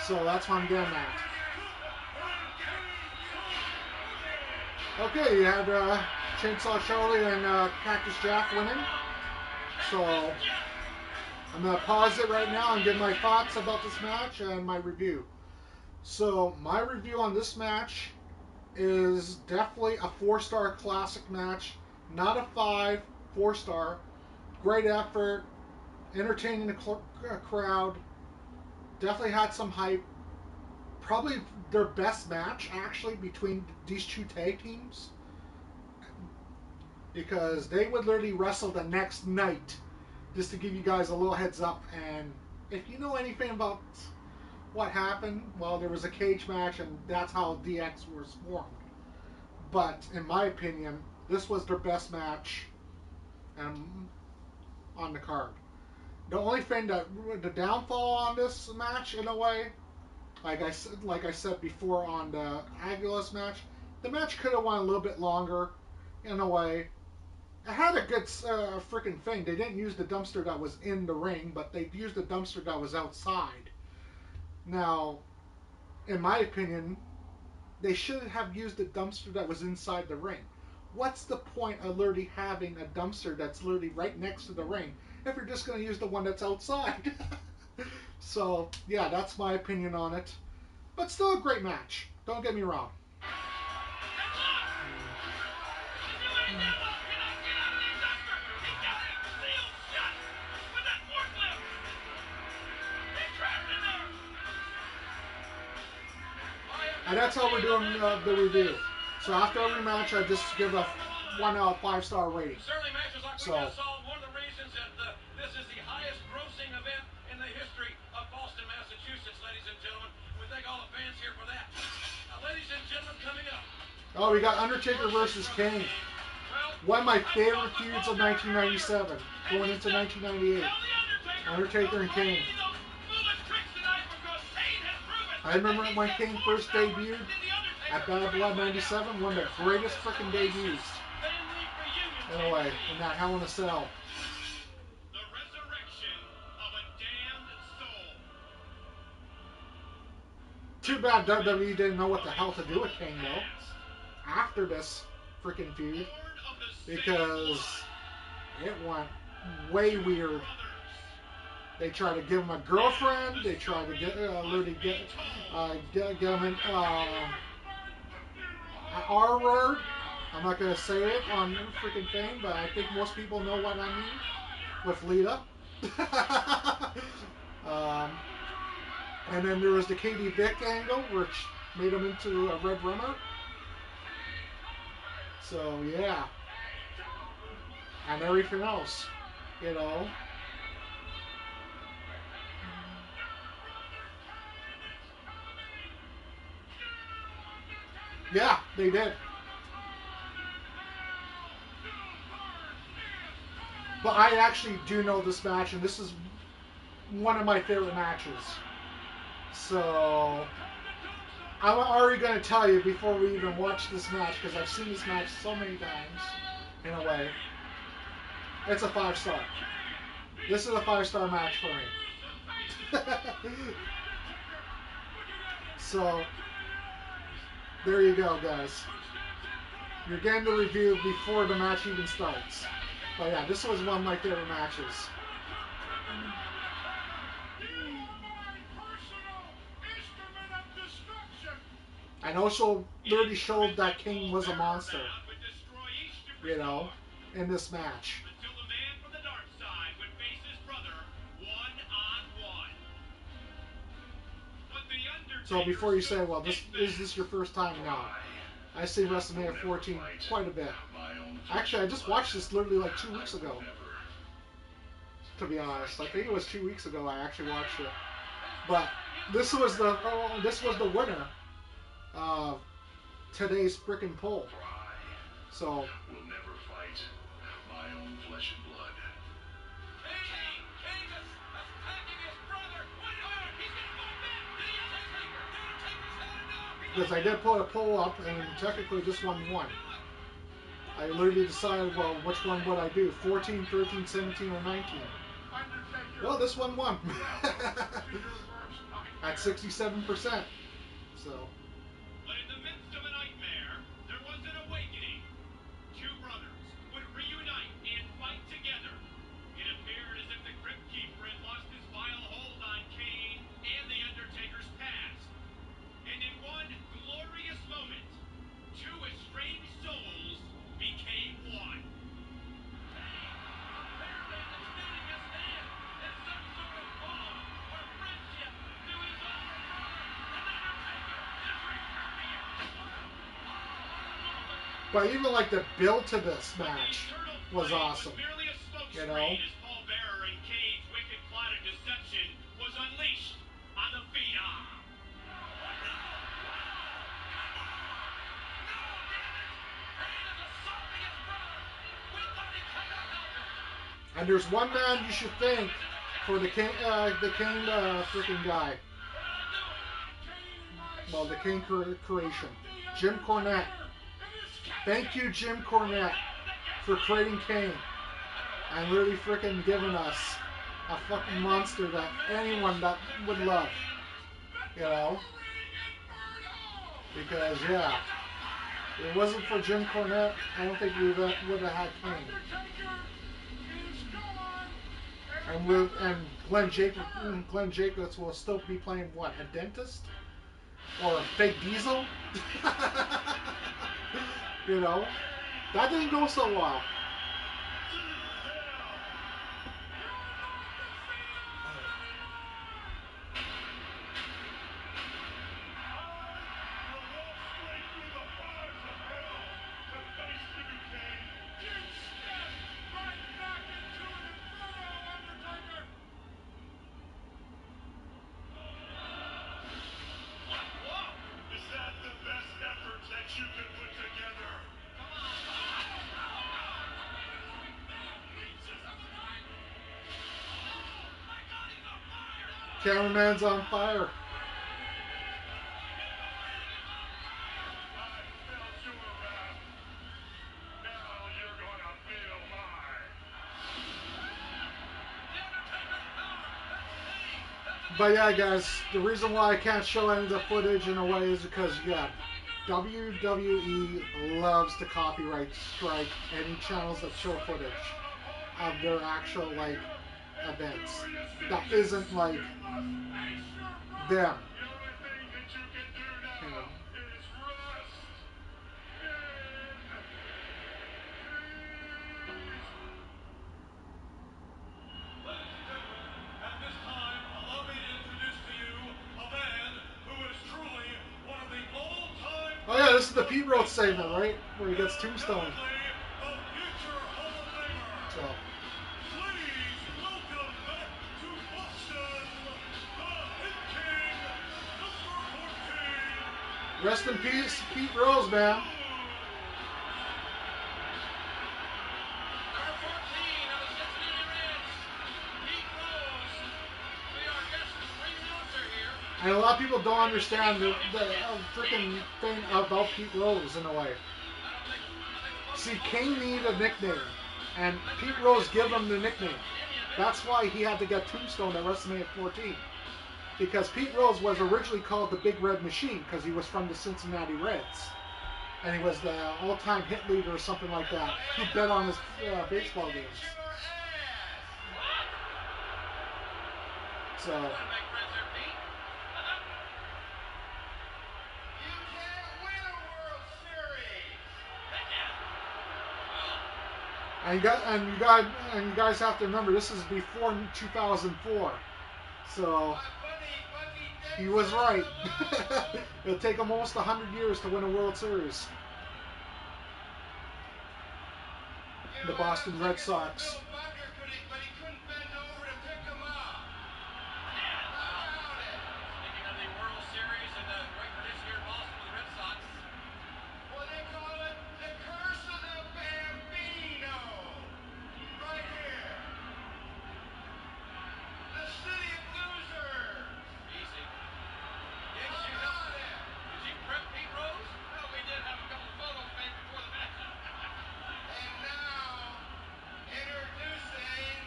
So that's what I'm getting at. Okay, you had Chainsaw Charlie and Cactus Jack winning. So I'm going to pause it right now and give my thoughts about this match and my review. So my review on this match is definitely a 4-star classic match. Not a 5, 4-star. Great effort. Entertaining the crowd. Definitely had some hype. Probably their best match, actually, between these 2 tag teams. Because they would literally wrestle the next night. Just to give you guys a little heads up. And if you know anything about what happened, well, there was a cage match, and that's how DX was formed. But, in my opinion, this was their best match on the card. The only thing that the downfall on this match, in a way, like I said before on the Aguilas match, the match could have went a little bit longer, in a way. It had a good freaking thing. They didn't use the dumpster that was in the ring, but they used the dumpster that was outside. Now, in my opinion, they should have used the dumpster that was inside the ring. What's the point of literally having a dumpster that's literally right next to the ring if you're just going to use the one that's outside? So, yeah, that's my opinion on it. But still a great match. Don't get me wrong. And that's how we're doing the review. So after every match, I just give a 1 out of 5-star rating. Certainly matches like we just saw, one of the reasons that this is the highest grossing event in the history of Boston, Massachusetts, ladies and gentlemen. We thank all the fans here for that. Now, ladies and gentlemen, coming up. Oh, we got Undertaker versus Kane. One of my favorite feuds of 1997, going into 1998. Undertaker and Kane. I remember when Kane first debuted at Bad Blood 97, one of the greatest freaking debuts. Anyway, in that Hell in a Cell. The resurrection of a damned soul. Too bad WWE didn't know what the hell to do with Kane, though, after this freaking feud, because it went way weird. They tried to give him a girlfriend. They tried to get him an R word. I'm not gonna say it on the freaking thing, but I think most people know what I mean with Lita. And then there was the Katie Vick angle, which made him into a Red Rummer. So yeah, and everything else, you know. Yeah, they did. But I actually do know this match, and this is one of my favorite matches. So I'm already going to tell you before we even watch this match, because I've seen this match so many times, in a way. It's a 5-star. This is a 5-star match for me. So there you go, guys. You're getting the review before the match even starts. But yeah, this was one of my favorite matches. And also literally showed that King was a monster, you know, in this match. So before you say, well, is this your first time? No. I see WrestleMania 14 quite a bit. Actually, I just watched this literally like 2 weeks ago. To be honest, I think it was 2 weeks ago I actually watched it. But this was the winner of today's frickin' poll. So will never fight my own flesh and blood. Kane just attacking his brother. Wait a minute, he's gonna fight back. The Undertaker's headed off. because I did put a poll up, and technically this one won. I literally decided, well, which one would I do? 14, 13, 17, or 19? Well, this one won. At 67%. So. But in the midst of a nightmare, there was an awakening. Two brothers would reunite and fight together. It appeared as if the Crypt Keeper had lost his vile hold on Kane and the Undertaker's past. And in one glorious moment, two estranged souls became one. Kane apparently extending his hand in some sort of bond or friendship to his older brother, and Undertaker is returning it. But even like the build to this match was awesome. You know? As Paul Bearer and Kane's wicked plot of deception was unleashed on the Phenom. And there's one man you should thank for the Kane freaking guy. Well, the Kane creation. Jim Cornette. Thank you, Jim Cornette, for creating Kane. And really freaking giving us a fucking monster that anyone that would love. You know? Because, yeah. If it wasn't for Jim Cornette, I don't think we would have had Kane. And Glenn Jacobs will still be playing what? A dentist? Or a fake diesel? You know? That didn't go so well. Cameraman's on fire. But yeah, guys, the reason why I can't show any of the footage in a way is because, yeah, WWE loves to copyright strike any channels that show footage of their actual, like, events. That isn't, like, them. You know? Oh yeah, this is the Pete Rose segment, right? Where he gets tombstone. So. Please welcome back to Boston, the Hit King, number 14. Rest in peace, Pete Rose, man. Number 14 of the Cincinnati Reds, Pete Rose, will be our guest ring announcer here. And a lot of people don't understand the freaking thing about Pete Rose in a way. See, Kane needed a nickname, and Pete Rose gave him the nickname. That's why he had to get Tombstone at WrestleMania 14. Because Pete Rose was originally called the Big Red Machine because he was from the Cincinnati Reds. And he was the all-time hit leader or something like that. He bet on his baseball games. So... And you guys have to remember, this is before 2004. So he was right. It'll take him almost 100 years to win a World Series. the Boston Red Sox. Bill Bucker but he couldn't bend over to pick him up. Speaking of the World Series and the record this year in Boston with the Red Sox. Well, they call it the curse of the Bambino. Right here. The city of losers. Easy. Did you prep Pete Rose? Well, we did have a couple of photos made before the match. And now, introducing...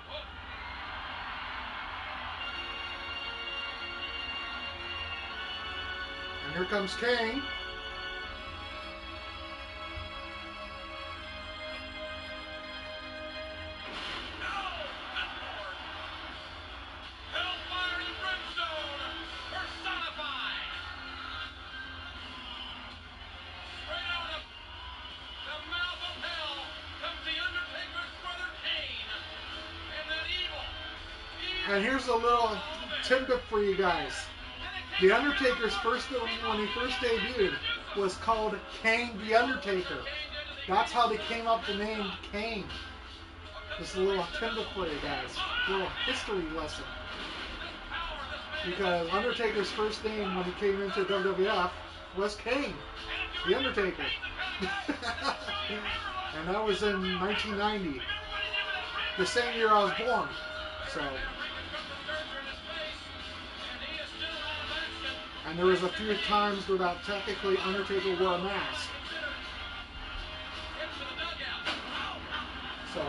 Whoa. And here comes Kane. Hellfire and brimstone personified. Straight out of the mouth of hell comes the Undertaker's brother Kane. And that evil. And here's a little tidbit for you guys. The Undertaker's when he first debuted, was called Kane the Undertaker. That's how they came up with the name Kane. Just a little tidbit for you guys. A little history lesson. Because Undertaker's first name when he came into WWF was Kane, the Undertaker. And that was in 1990. The same year I was born. So... And there was a few times where that technically Undertaker wore a mask. So...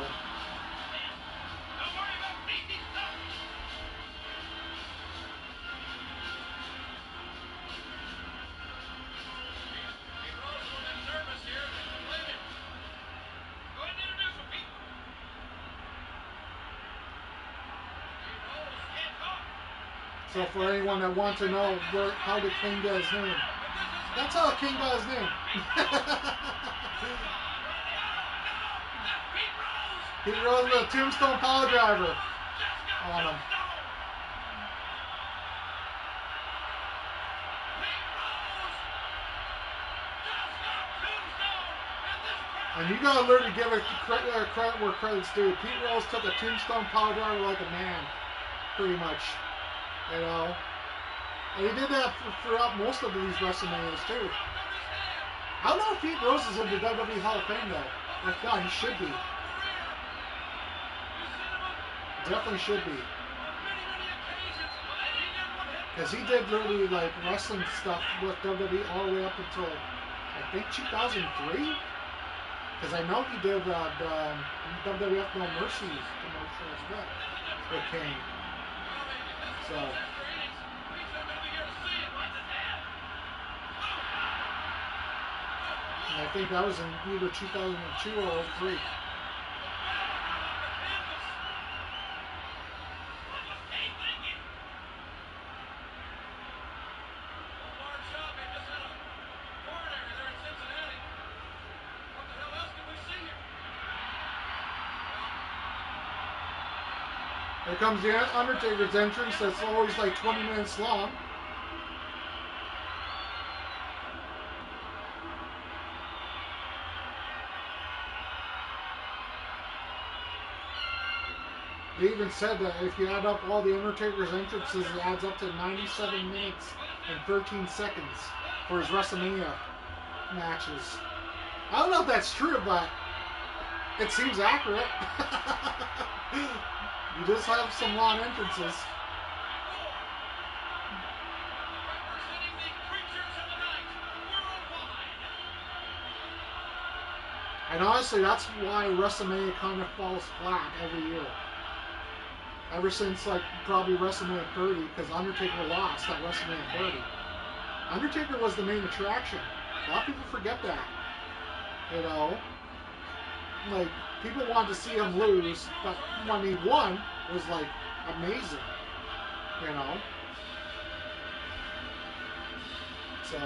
So for anyone that wants to know how did King get his name, that's how King got his name. He rode the Tombstone Power Driver on him. And you gotta learn to give it credit where credit's due. Pete Rose took a Tombstone Power Driver like a man, pretty much. You know, and he did that throughout most of these WrestleManias too. I don't know if Pete Rose is in the WWE Hall of Fame though. Like, God, he should be. Definitely should be. Because he did literally like wrestling stuff with WWE all the way up until I think 2003. Because I know he did the WWF No Mercy commercial as well with Kane. So, and I think that was in either 2002 or 03. Here comes the Undertaker's entrance that's always like 20 minutes long. They even said that if you add up all the Undertaker's entrances, it adds up to 97 minutes and 13 seconds for his WrestleMania matches. I don't know if that's true, but it seems accurate. You just have some long entrances. And honestly, that's why WrestleMania kind of falls flat every year. Ever since, like, probably WrestleMania 30, because Undertaker lost at WrestleMania 30. Undertaker was the main attraction. A lot of people forget that. You know? Like, people wanted to see him lose, but when he won, it was, like, amazing. You know? So...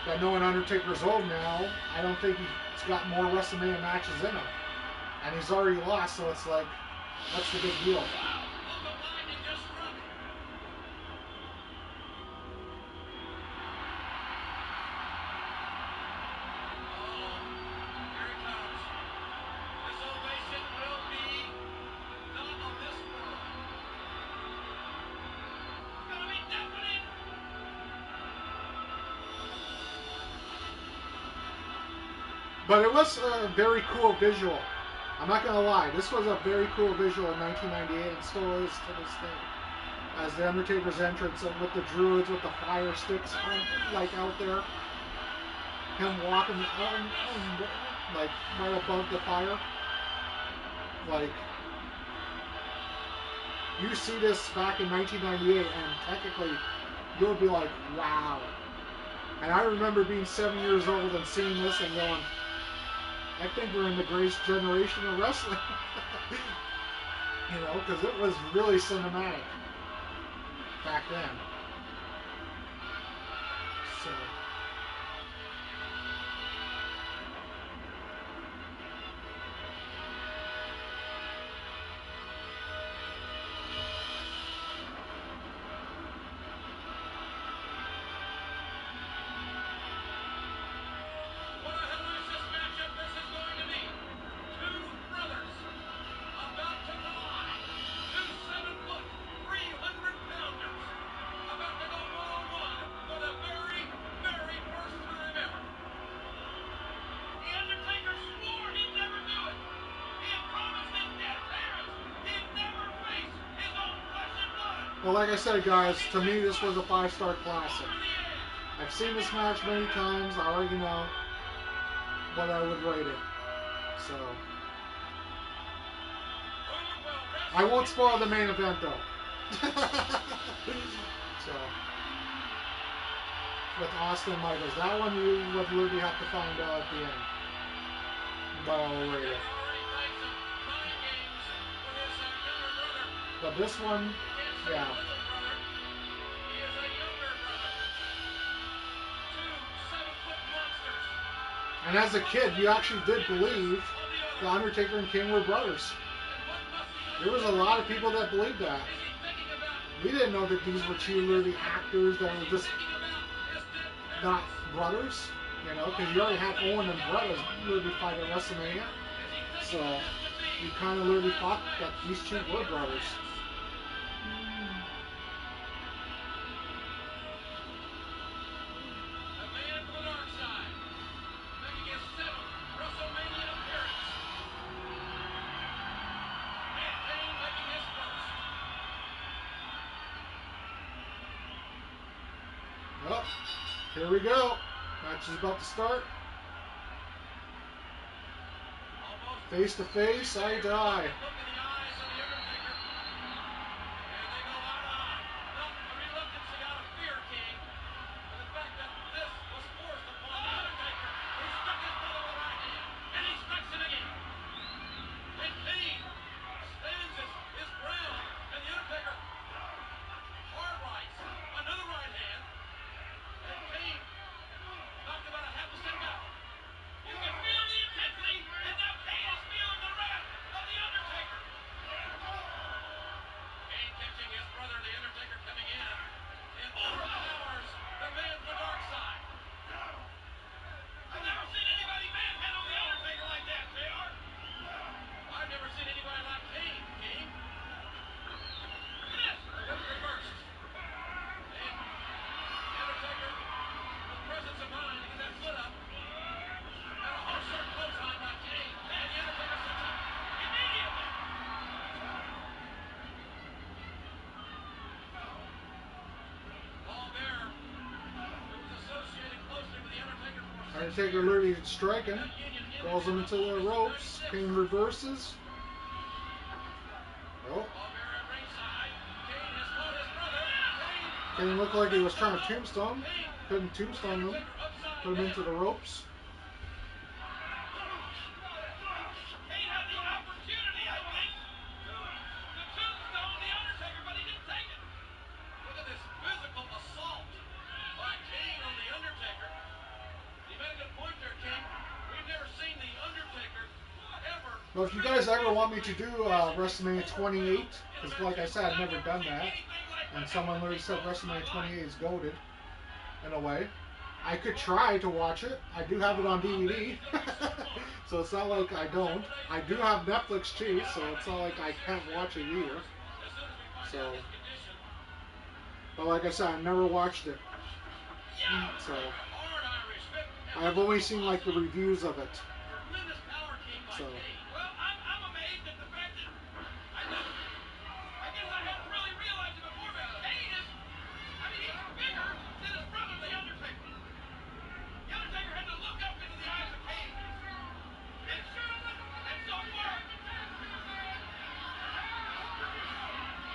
But knowing Undertaker's old now, I don't think he's got more WrestleMania matches in him. And he's already lost, so it's like, what's the big deal? But it was a very cool visual. I'm not gonna lie, this was a very cool visual in 1998 and still is to this day. As the Undertaker's entrance and with the druids with the fire sticks like out there, him walking like right above the fire, like you see this back in 1998 and technically you'll be like, wow. And I remember being 7 years old and seeing this and going, I think we're in the greatest generation of wrestling. You know, because it was really cinematic back then. So. What a hellacious matchup this is going to be. Two brothers about to collide. Two 7-foot, 300-pounders about to go one-on-one for the very, very first time ever. The Undertaker swore he'd never do it. He had promised his dead parents he'd never face his own flesh and blood. Well, like I said, guys, to me this was a 5-star classic. Over the edge. I've seen this match many times. I already know what I would rate it. So I won't spoil the main event though. So with Austin and Michaels, that one you would really have to find out at the end. But I'll rate it. But this one, yeah. And as a kid, you actually did believe the Undertaker and King were brothers. There was a lot of people that believed that. We didn't know that these were two literally actors that were just not brothers, you know, because you already had Owen and brothers literally fight at WrestleMania. So you kind of literally thought that these two were brothers. Well, here we go. Match is about to start. Face to face, eye to eye. Undertaker literally striking, calls him into the ropes. Kane reverses. Oh. Kane looked like he was trying to tombstone. Couldn't tombstone him. Put him into the ropes. Well, if you guys ever want me to do WrestleMania 28, because like I said, I've never done that, and someone literally said WrestleMania 28 is goated, in a way, I could try to watch it. I do have it on DVD, so it's not like I don't. I do have Netflix too, so it's not like I can't watch it either. So, but like I said, I've never watched it, so I've only seen like the reviews of it. So. Well, I'm amazed at the fact that I guess I hadn't really realized it before, but Kane is, I mean, he's bigger than his brother, The Undertaker. The Undertaker had to look up into the eyes of Kane. And so far, you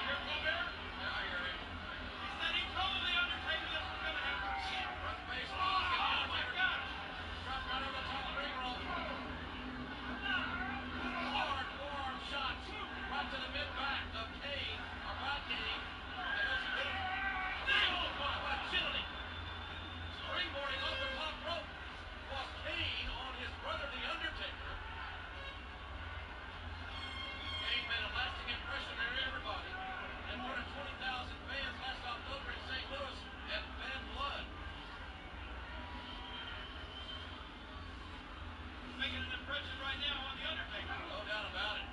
hear Paul Bearer? Yeah, I hear him. He said he told The Undertaker this was going to happen. Front face lock, and oh my gosh. Dropped right over the top of the ring rope. Hard forearm shots right to the mid-back of Kane, or by Kane. And those hit him. Oh my, what agility. Springboarding off the top rope was Kane on his brother, The Undertaker. Kane made a lasting impression on everybody in front of 20,000 fans last October in St. Louis at Bad Blood. He's making an impression right now on The Undertaker. No doubt about it.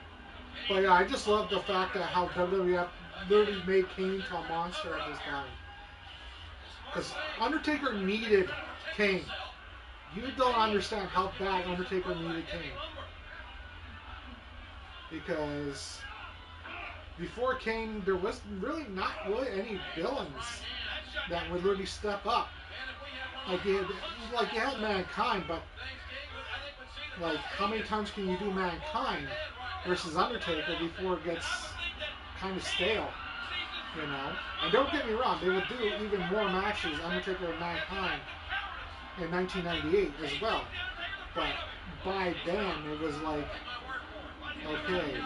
But yeah, I just love the fact that how WWF literally made Kane into a monster at this time. Because Undertaker needed Kane. You don't understand how bad Undertaker needed Kane. Because before Kane, there was really not really any villains that would really step up. Like you had Mankind, but like how many times can you do Mankind versus Undertaker before it gets kind of stale? You know? And don't get me wrong, they would do even more matches, Undertaker and Mankind, in 1998 as well. But by then, it was like, okay,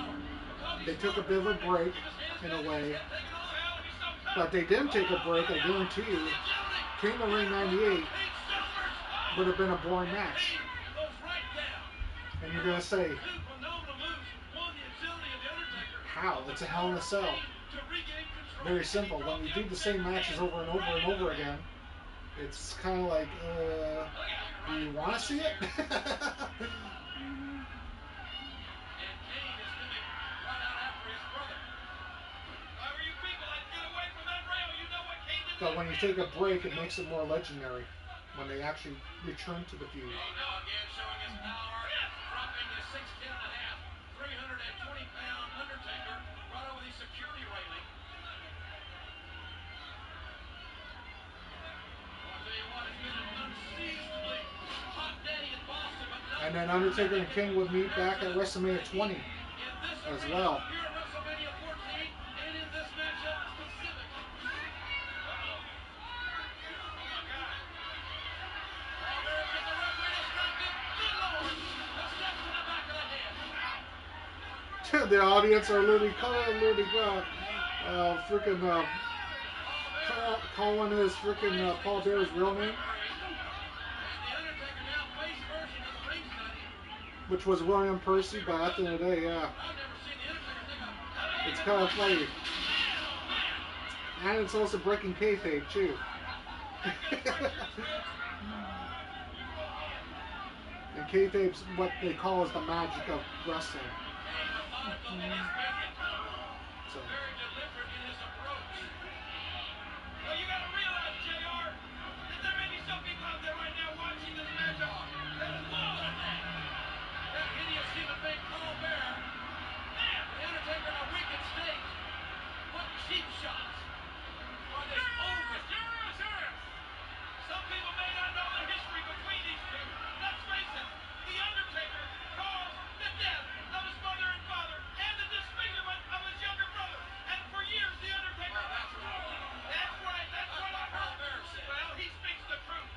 they took a bit of a break, in a way. But they didn't take a break, I guarantee you. King of the Ring 98 would have been a boring match. And you're going to say, how? It's a Hell in a Cell. Very simple. When you do the same matches over and over and over again, it's kind of like, do you want to see it? But when you take a break, it makes it more legendary when they actually return to the feud. Now again showing his power, dropping his 6'10 and a half, 320-pound Undertaker right over the security railing. I'll tell you what, it's been an unseasonably hot day in Boston, but and then Undertaker and King would meet back at WrestleMania 20 as well. Here at WrestleMania 14 and in this matchup specifically. The audience are literally calling his freaking Paul Bearer's real name, which was William Percy. But at the end of the day, yeah, it's kind of funny, and it's also breaking kayfabe too. And kayfabe's what they call is the magic of wrestling. So. Very deliberate in his approach. Well, you got to realize, JR, that there may be some people out there right now watching this matchup that love that hideous human being, Paul Bearer. Man, the Undertaker in a wicked state. What cheap shots by this over. Some people may not know the history between these two. Let's face it, the Undertaker caused the death of his mother and father and the disfigurement of his younger brother. And for years, the Undertaker... That's right, that's what I've heard. Well, he speaks the truth.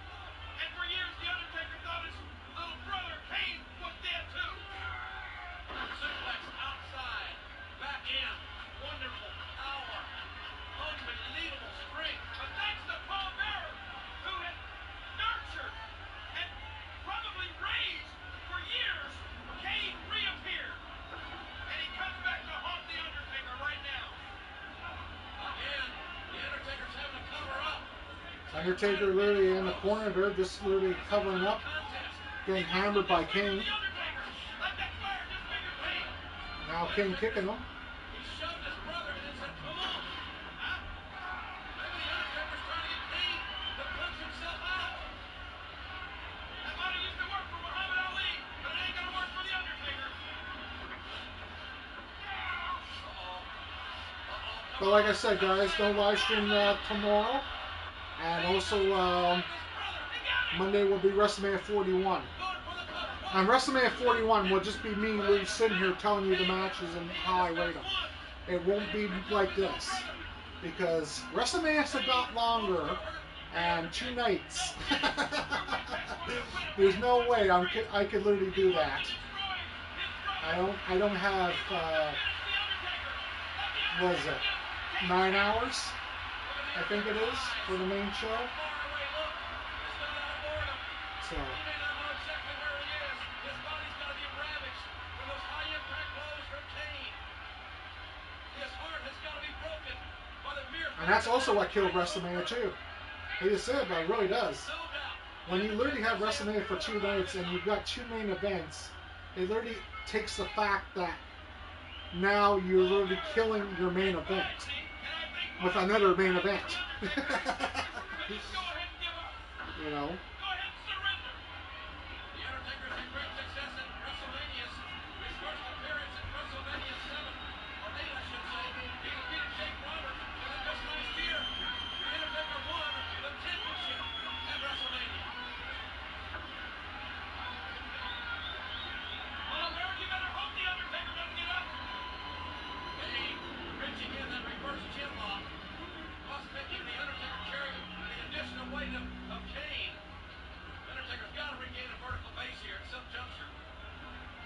And for years, the Undertaker thought his little brother, Kane, was dead too. Suplex outside, back in, wonderful power, unbelievable strength. But thanks to Paul Bearer, who had nurtured and probably raised for years, Kane reappeared. And he comes back to haunt the Undertaker right now. Again, the Undertaker's having to cover up. Undertaker literally in the corner there, just literally covering up, getting hammered by King. Now King kicking him. He shoved his brother and then said, come on. Huh? Maybe the Undertaker's trying to get Kane to punch himself out. That might have used to work for Muhammad Ali, but it ain't going to work for the Undertaker. But like I said, guys, no live stream tomorrow. And also, Monday will be WrestleMania 41. And WrestleMania 41 will just be me, Lou, sitting here telling you the matches and how I rate them. It won't be like this. Because WrestleMania's a lot longer, and 2 nights. There's no way I could literally do that. I don't have, what is it, 9 hours? I think it is, for the main show. So. And that's also what killed WrestleMania too. He just said, but it really does. When you literally have WrestleMania for 2 nights and you've got 2 main events, it literally takes the fact that now you're literally killing your main event with another main event. You know?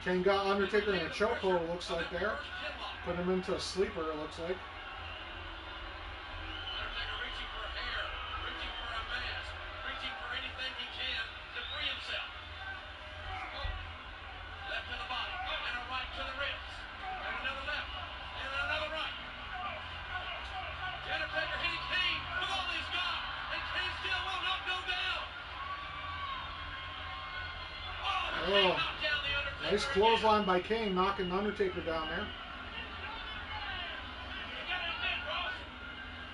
Kane got Undertaker in a chokehold, it looks like there. Put him into a sleeper, it looks like. Undertaker reaching for hair, reaching for a mask, reaching for anything he can to free himself. Left to the body, and a right to the ribs, and another left, and another right. The Undertaker hitting Kane with all he's got, and Kane still will not go down. Oh, nice clothesline by Kane, knocking Undertaker down there. You gotta admit, Ross,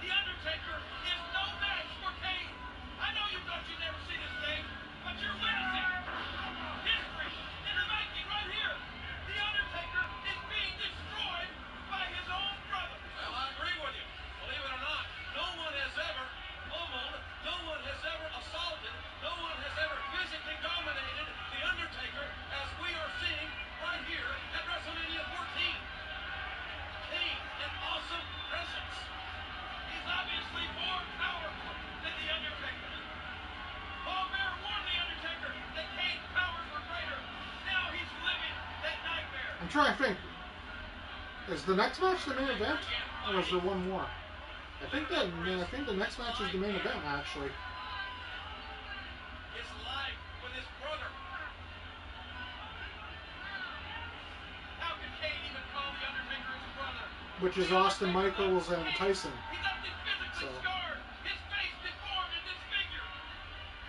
the Undertaker is no match for Kane. I know you thought you'd never see this day, but you're witnessing history in the making right here. The Undertaker is being destroyed by his own brother. Well, I agree with you. Believe it or not, no one has ever pummeled, no one has ever assaulted, no one has ever physically dominated the Undertaker as we are seeing right here at WrestleMania 14. Kane, an awesome presence. He's obviously more powerful than the Undertaker. Paul Bear warned the Undertaker that Kane's powers were greater. Now he's living that nightmare. I'm trying to think. Is the next match the main event? Or is there one more? I think the next match is the main event, actually. His life with his brother. How could Kane even call the Undertaker his brother? Which is Austin Michaels and Tyson. He left him physically scarred, his face deformed and disfigured.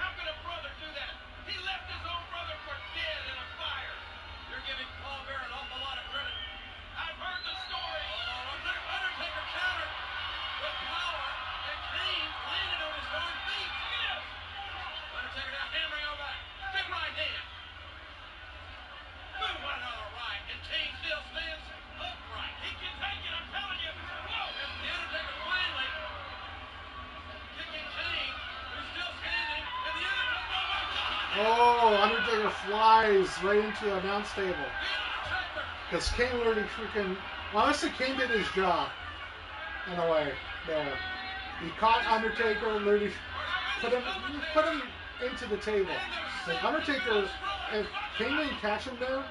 How could a brother do that? He left his own brother for dead in a fire. You're giving Paul Bear an awful lot of credit. I've heard the story. Oh, Undertaker countered with power, and Kane landed on his own feet. Look at this. Undertaker now hammering on back. Big right hand. Boom, what another right. And Kane still stands upright. He can take it, I'm telling you. Whoa! And the Undertaker finally kicking Kane, who's still standing. And the Undertaker, oh my God! Oh, Undertaker flies right into the announce table. The Undertaker! Because Kane literally freaking... Honestly, Kane did his job. In a way, there. He caught Undertaker, literally put him into the table. Like, Undertaker, if Kane didn't catch him there,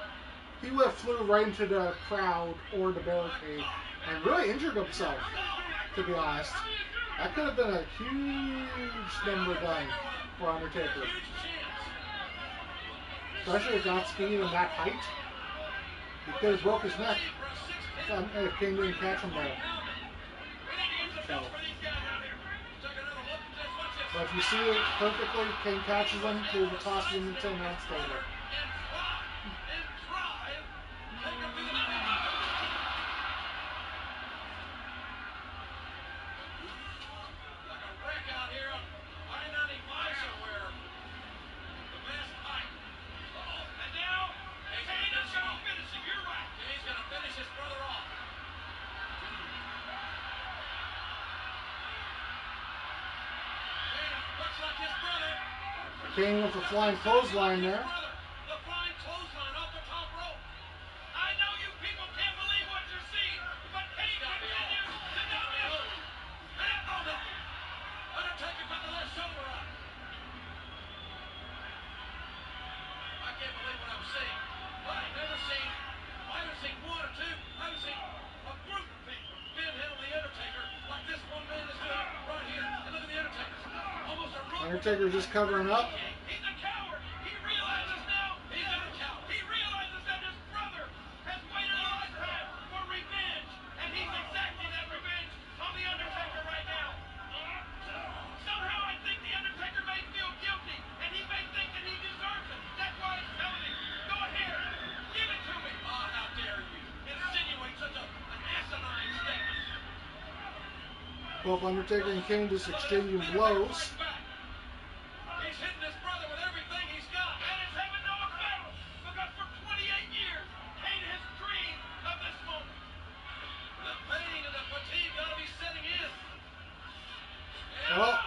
he would have flew right into the crowd or the barricade and really injured himself, to be honest. That could have been a huge number done for Undertaker. Especially with that speed and that height. He could have broke his neck if Kane didn't catch him there. So. But if you see it perfectly, Kane catches him, they will toss him into the announce table. Kane with a flying clothesline there. The flying clothesline off the top rope. I know you people can't believe what you're seeing, but Kane continues to dominate. Oh no! Undertaker got the left shoulder up. I can't believe what I'm seeing. I haven't seen one or two. I haven't seen a group of people manhandle the Undertaker like this one man is doing right here. And look at the Undertaker. Almost a rope. Undertaker just covering up. He's a coward. He realizes now. He's not a coward. He realizes that his brother has waited a lifetime for revenge, and he's exacting that revenge on the Undertaker right now. Somehow I think the Undertaker may feel guilty, and he may think that he deserves it. That's why he's telling him, go ahead, give it to me. Oh, how dare you insinuate such an asinine statement. Both Undertaker and Kane just exchanging blows. He's hitting his brother with everything he's got, and it's having no effect, because for 28 years, Kane has dreamed of this moment. The pain and the fatigue got to be setting in. Well,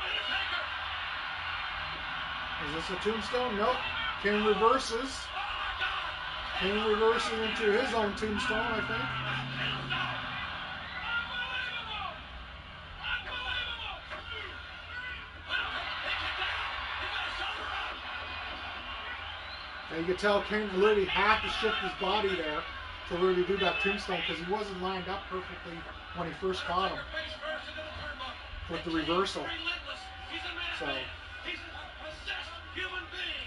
is this a tombstone? Nope. Kane reverses. Kane reverses into his own tombstone, I think. And you can tell Kane literally had to shift his body there to really do that tombstone because he wasn't lined up perfectly when he first caught him with the reversal. So,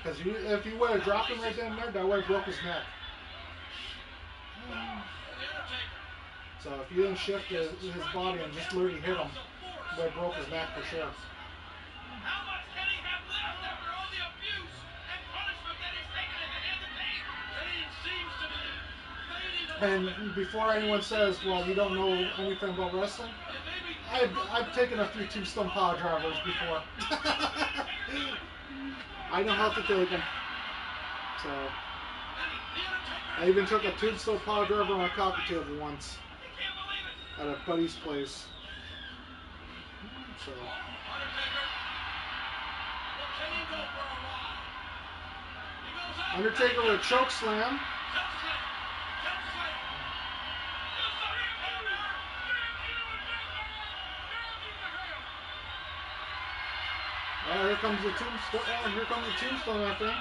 because if he would have dropped him right then and there, that would have broke his neck. So if you didn't shift his body and just literally hit him, it would have broke his neck for sure. How much can he have left after all the abuse and punishment that he's taken at the hands of Kane? Kane seems to be fading away. And before anyone says, well, you don't know anything about wrestling, I've taken a few tombstone power drivers before. I know how to take them. So, I even took a tombstone power driver on a coffee table once at a buddy's place. So, Undertaker with a choke slam. Oh, here comes the tombstone. Oh, here comes the tombstone, I think.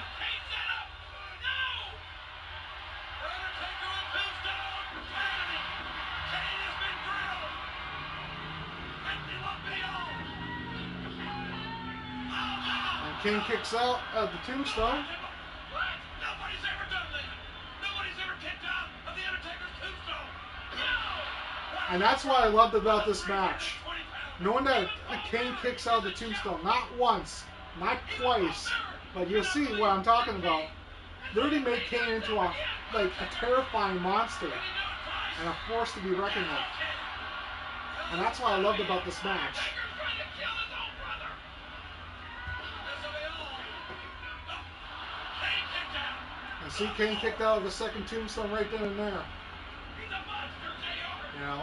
And Kane kicks out of the tombstone. Nobody's ever done that. Nobody's ever kicked out of the Undertaker's tombstone. And that's what I loved about this match. Knowing that Kane kicks out of the tombstone, not once, not twice, but you'll see what I'm talking about. Literally made Kane into a terrifying monster and a force to be reckoned with. And that's what I loved about this match. And see Kane kicked out of the second tombstone right then and there. You know?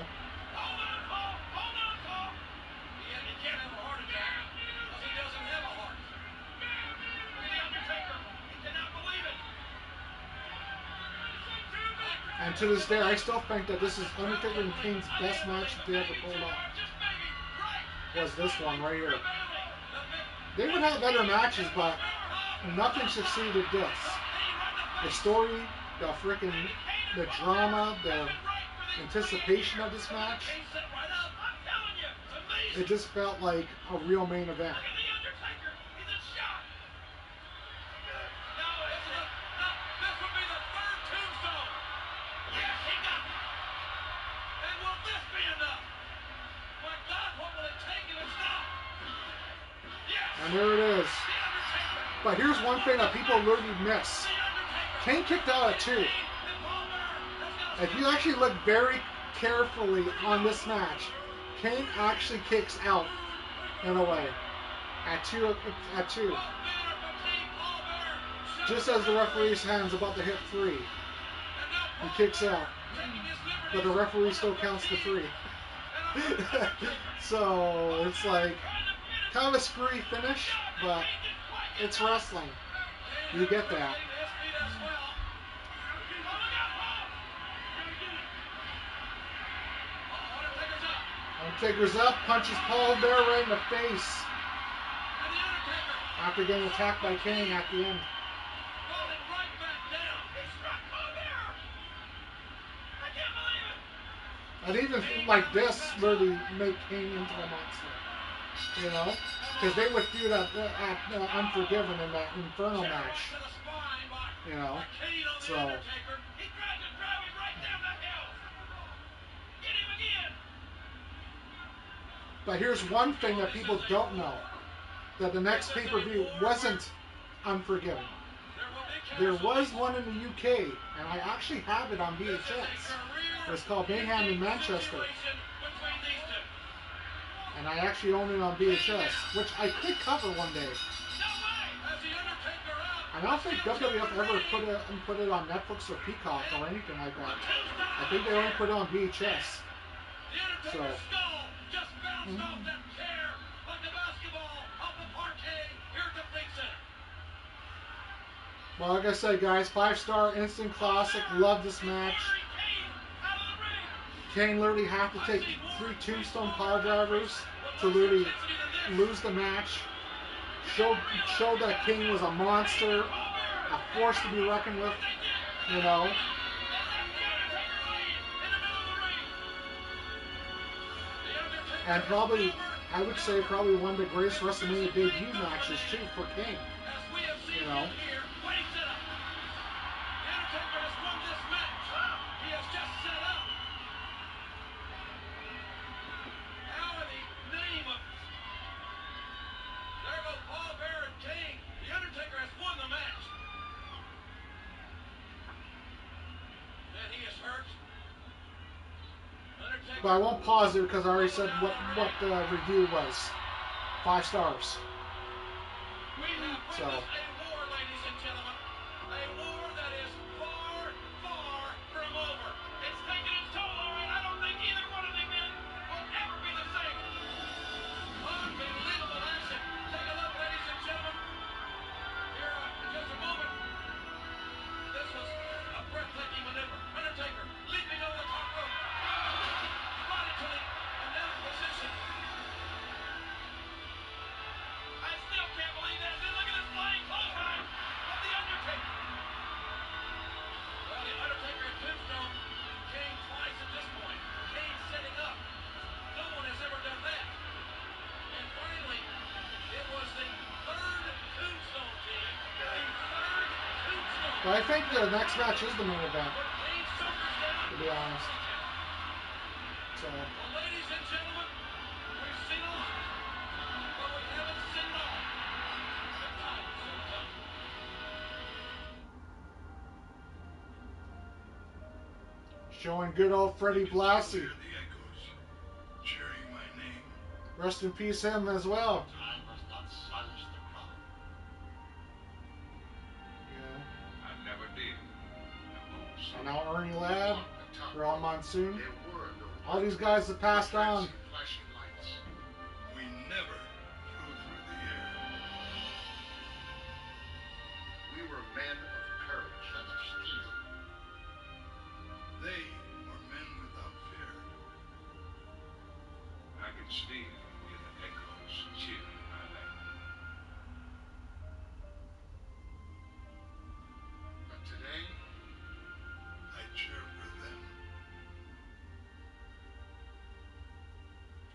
And to this day, I still think that this is Undertaker and Kane's best match that they ever pulled off. Was this one right here. They would have better matches, but nothing succeeded this. The story, the drama, the anticipation of this match, it just felt like a real main event. And there it is. But here's one thing that people literally miss. Kane kicked out at 2. If you actually look very carefully on this match, Kane actually kicks out in a way at 2. Just as the referee's hand's about to hit 3, he kicks out. But the referee still counts the 3. So it's like kind of a screwy finish, but it's wrestling. You get that. Undertaker's up, punches Paul Bear right in the face. After getting attacked by Kane at the end. And even like this really make Kane into a monster. You know? Because they would do that at Unforgiven in that Inferno match. You know? So. But here's one thing that people don't know. That the next pay-per-view wasn't Unforgiven. There was one in the UK, and I actually have it on VHS. It was called Mayhem in Manchester. And I actually own it on VHS, which I could cover one day. I don't think WWF ever put it on Netflix or Peacock or anything like that. I think they only put it on VHS. So. Well, like I said, guys, 5-star instant classic. Love this match. Kane literally had to take 3 tombstone power drivers to literally lose the match. Showed that Kane was a monster, a force to be reckoned with, you know. And probably, I would say, probably one of the greatest WrestleMania debut matches too for Kane, you know. But I won't pause it because I already said what the review was. 5 stars. So. But I think the next match is the main event, to be honest. So. Well, ladies and gentlemen, we've seen a lot, but we haven't seen it all. The time is still coming. Showing good old Freddie Blassie. The echoes, cheering my name. Rest in peace, him as well. Time must not silence the crowd. Yeah. I never did. And now Ernie Ladd, Ron Monsoon. All these guys have passed on. Flashing lights. We never flew through the air. We were men of courage and of steel. They were men without fear. I can still hear the echoes cheering my name. But today, I cheer for them.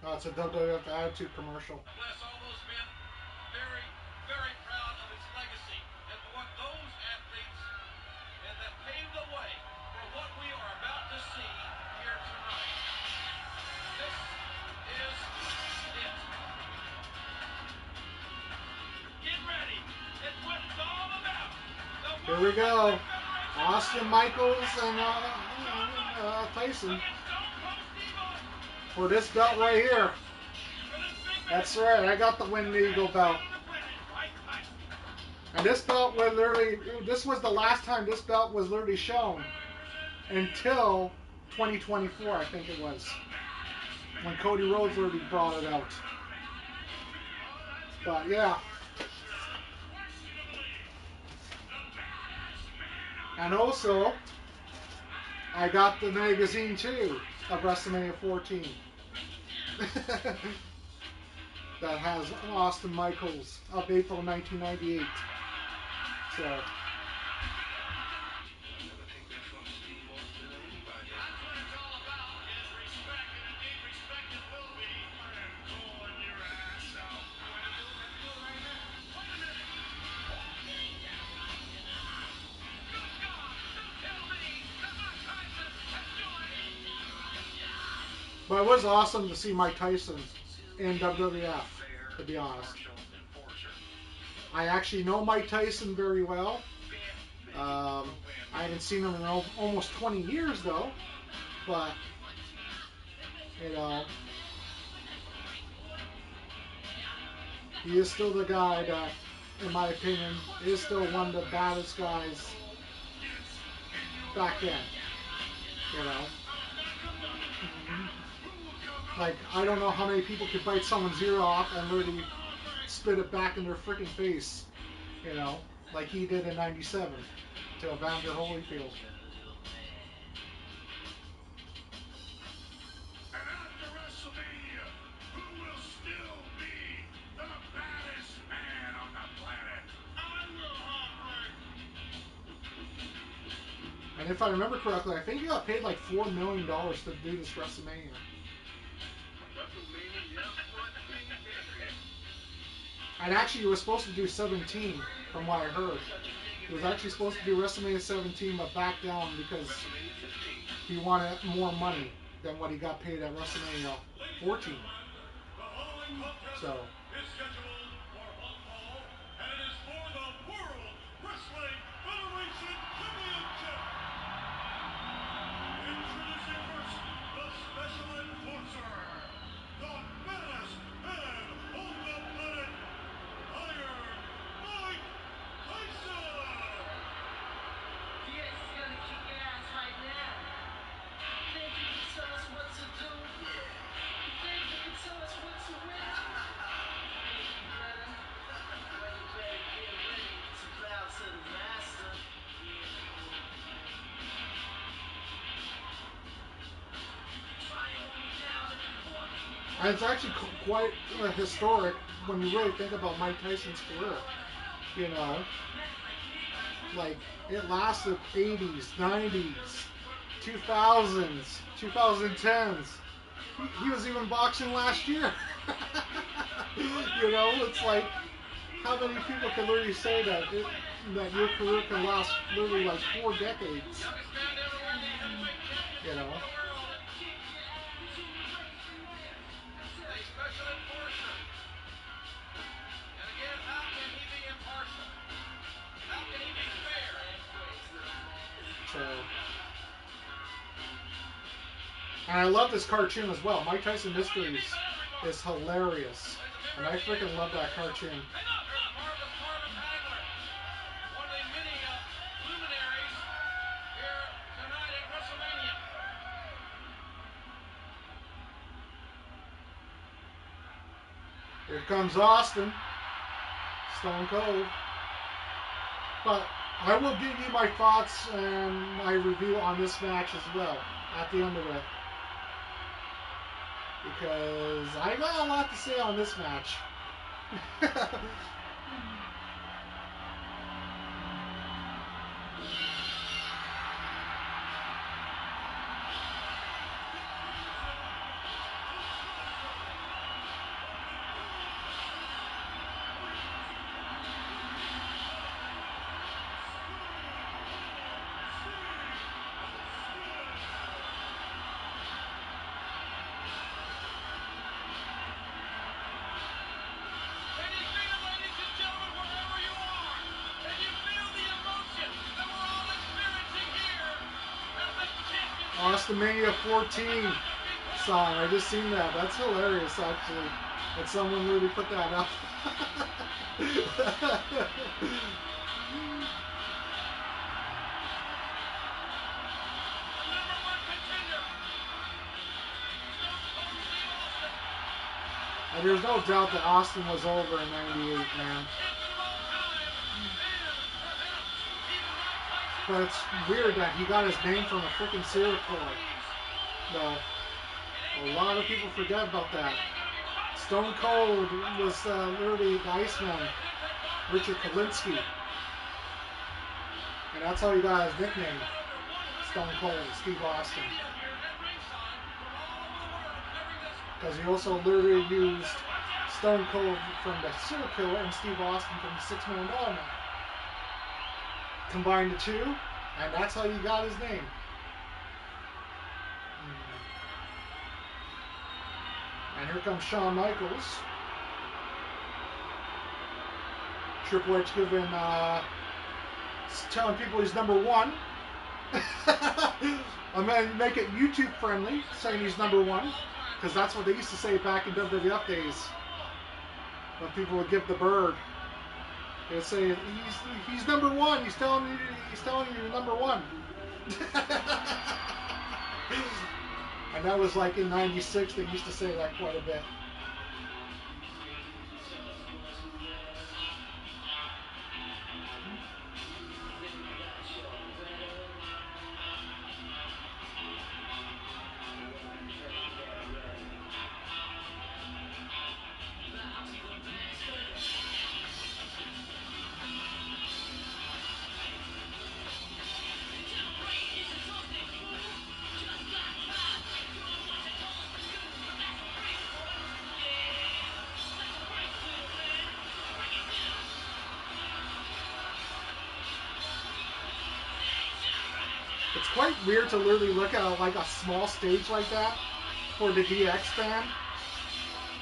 Oh, it's a WWF Attitude commercial. Bless all those men. Very, very proud of its legacy and what those athletes and that paved the way for what we are about to see here tonight. This is it. Get ready. It's what it's all about. Here we go. Austin Michaels and Tyson for this belt right here. That's right. I got the Wind Eagle belt. And this belt was literally, this was the last time this belt was literally shown until 2024, I think it was, when Cody Rhodes literally brought it out. But yeah. And also, I got the magazine too of WrestleMania 14. That has Austin Michaels of April 1998. So. Never take that from Steve Austin or anybody. That's what it's all about, is respect, and indeed respect it will be. And calling your ass out. You want to do it? Let's do it right now. Wait a minute. Good God, don't tell me that Mike Tyson has joined. But it was awesome to see Mike Tyson in WWF, to be honest. I actually know Mike Tyson very well. I haven't seen him in almost 20 years though, but you know, he is still the guy that, in my opinion, is still one of the baddest guys back then. You know, like I don't know how many people could bite someone's ear off and literally spit it back in their freaking face. You know, like he did in '97 to Evander Holyfield. And after WrestleMania, who will still be the baddest man on the planet? I will, Heartbreak. And if I remember correctly, I think he got paid like $4 million to do this WrestleMania. WrestleMania, yeah, what And actually, he was supposed to do 17, from what I heard. He was actually supposed to do WrestleMania 17, but backed down because he wanted more money than what he got paid at WrestleMania 14. So. Is scheduled for one fall, and it is for the World Wrestling Federation Championship. Introducing first, the Special Enforcer, the baddest man on the planet, Iron Mike Tyson. Yes, he's gonna kick your ass right now. Think you can tell us what to do? Yeah. You think you can tell us what to win? Think you better? Well, you better get ready to bow to the master. And it's actually quite historic when you really think about Mike Tyson's career. You know, like it lasted 80s, 90s, 2000s, 2010s. He was even boxing last year. You know, it's like how many people can literally say that that your career can last literally like 4 decades. You know. Special Enforcer. And again, how can he be impartial? How can he be fair? So, and I love this cartoon as well. Mike Tyson Mysteries is hilarious, and I freaking love that cartoon. Hey, look, there's Marvin Hagler, one of the many luminaries here tonight at WrestleMania. Here comes Austin, Stone Cold. But I will give you my thoughts and my review on this match as well at the end of it. Because I got a lot to say on this match. Can you feel it, ladies and gentlemen, wherever you are? Can you feel the emotion that we're all experiencing here as the championship? Wrestlemania 14 song. I just seen that. That's hilarious, actually. That someone really put that up. And there's no doubt that Austin was over in '98, man. But it's weird that he got his name from a freaking serial killer. No, a lot of people forget about that. Stone Cold was literally the Iceman, Richard Kalinsky. And that's how he got his nickname, Stone Cold, Steve Austin. Because he also literally used Stone Cold from the serial killer and Steve Austin from the $6 Million Man. Combine the two, and that's how he got his name. And here comes Shawn Michaels. Triple H giving, telling people he's #1. I'm going to make it YouTube friendly, saying he's #1. Because that's what they used to say back in WWF days. When people would give the bird. They'd say, he's #1. He's telling you you're #1. And that was like in '96. They used to say that quite a bit. It's quite weird to literally look at like a small stage like that for the DX band,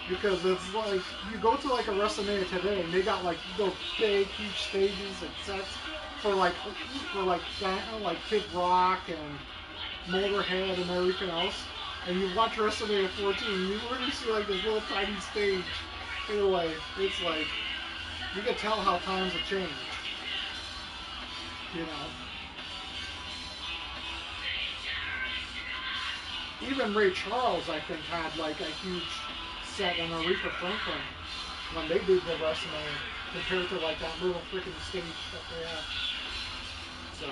because it's like you go to like a Wrestlemania today and they got like those big huge stages and sets for like Kid Rock and Motorhead and everything else, and you watch WrestleMania 14 and you literally see like this little tiny stage. Anyway, it's like you can tell how times have changed, you know. Even Ray Charles, I think, had like a huge set on Aretha Franklin when they did the WrestleMania, compared to like that little freaking stage that they had. So.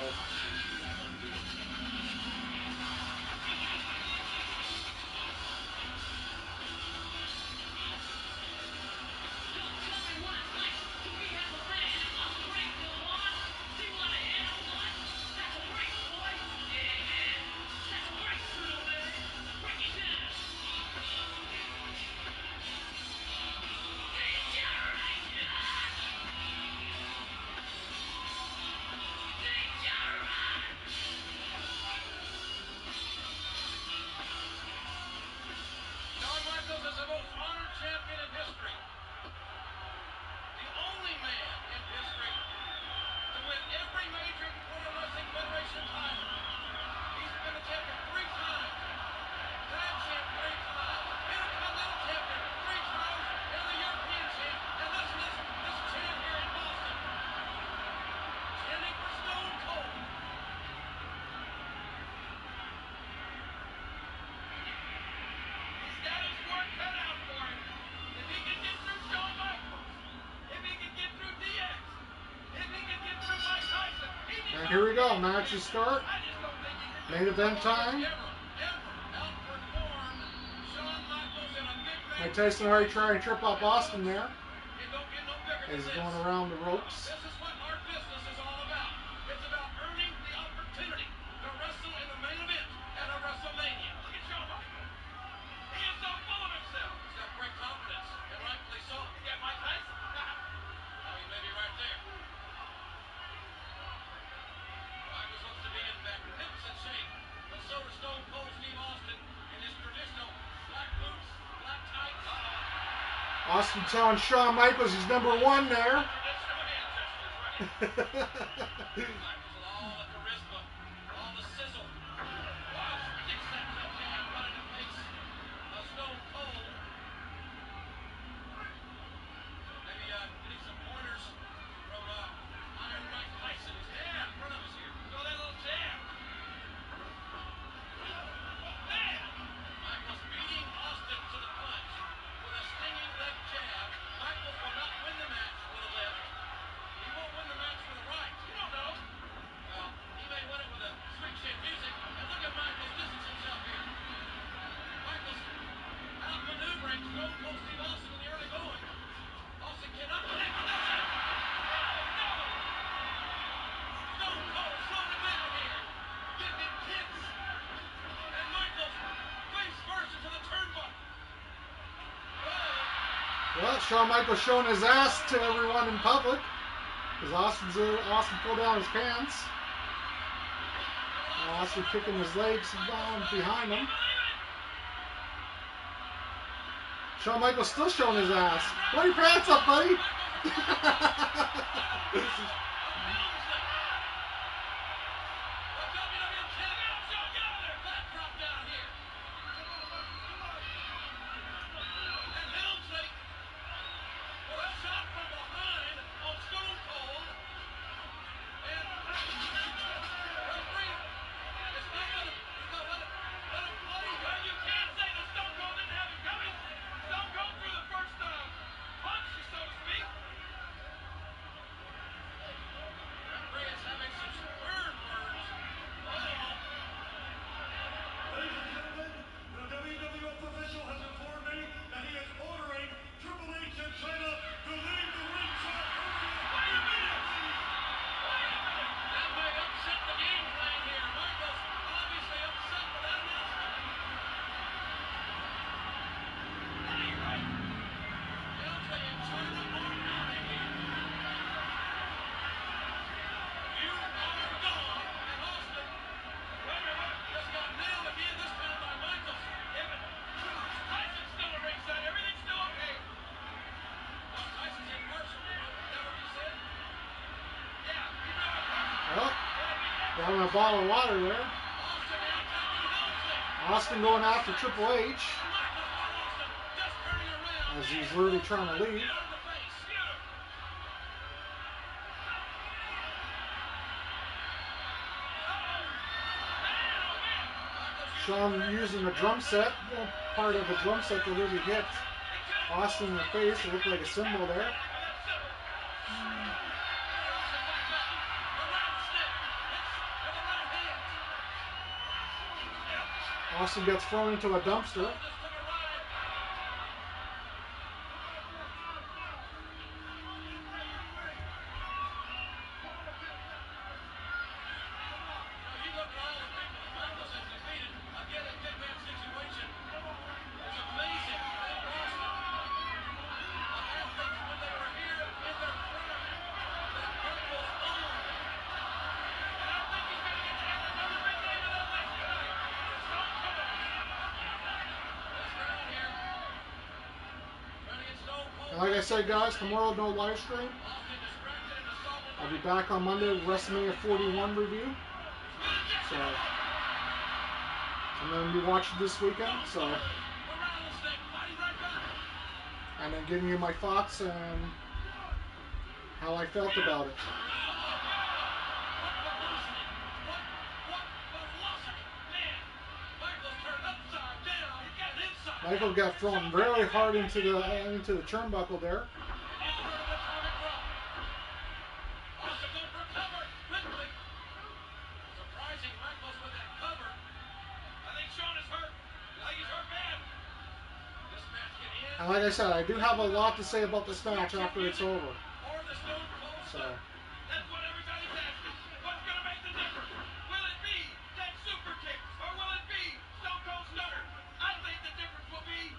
And here we go, matches start. Main event time. Mike Tyson already tried to trip up Austin there. He's going around the ropes. This is what our business is all about. It's about earning the opportunity to wrestle in the main event at a WrestleMania. Look at Shawn Michaels. He is so full of himself. He's got great confidence, and rightfully so. You got Mike Tyson? Oh, he may be right there. Michaels looks to be in magnificent shape, but so does Stone Cold Steve Austin in his traditional black boots, black tights. Austin telling Shawn Michaels he's #1 there. Michaels with all the charisma, all the sizzle. Wow, sticks that left hand right in the face of Stone Cold. Maybe getting some pointers from Iron Mike Tyson, who's standing in front of us here. Throw that little jab. Man! Michaels beating Austin to the punch with a stinging left jab. Michaels will not win the match with a left. He won't win the match with a right. You don't know. Well, Shawn Michaels showing his ass to everyone in public. Because Austin pulled down his pants. Austin kicking his legs down behind him. Shawn Michaels still showing his ass. Pull your pants up, buddy. Down a bottle of water there. Austin going after Triple H as he's literally trying to leave. Shawn using a drum set, part of a drum set that really hit Austin in the face. It looked like a symbol there. Austin gets thrown into a dumpster. And like I said, guys, tomorrow no live stream. I'll be back on Monday with WrestleMania 41 review. So I'm going to be watching this weekend. So, and then giving you my thoughts and how I felt about it. Michael got thrown very hard into the turnbuckle there. And like I said, I do have a lot to say about this match after it's over. So. That's what everybody's asking. What's going to make the difference? Will it be that super kick, or will it be Stone Cold Stunner? I think the difference will be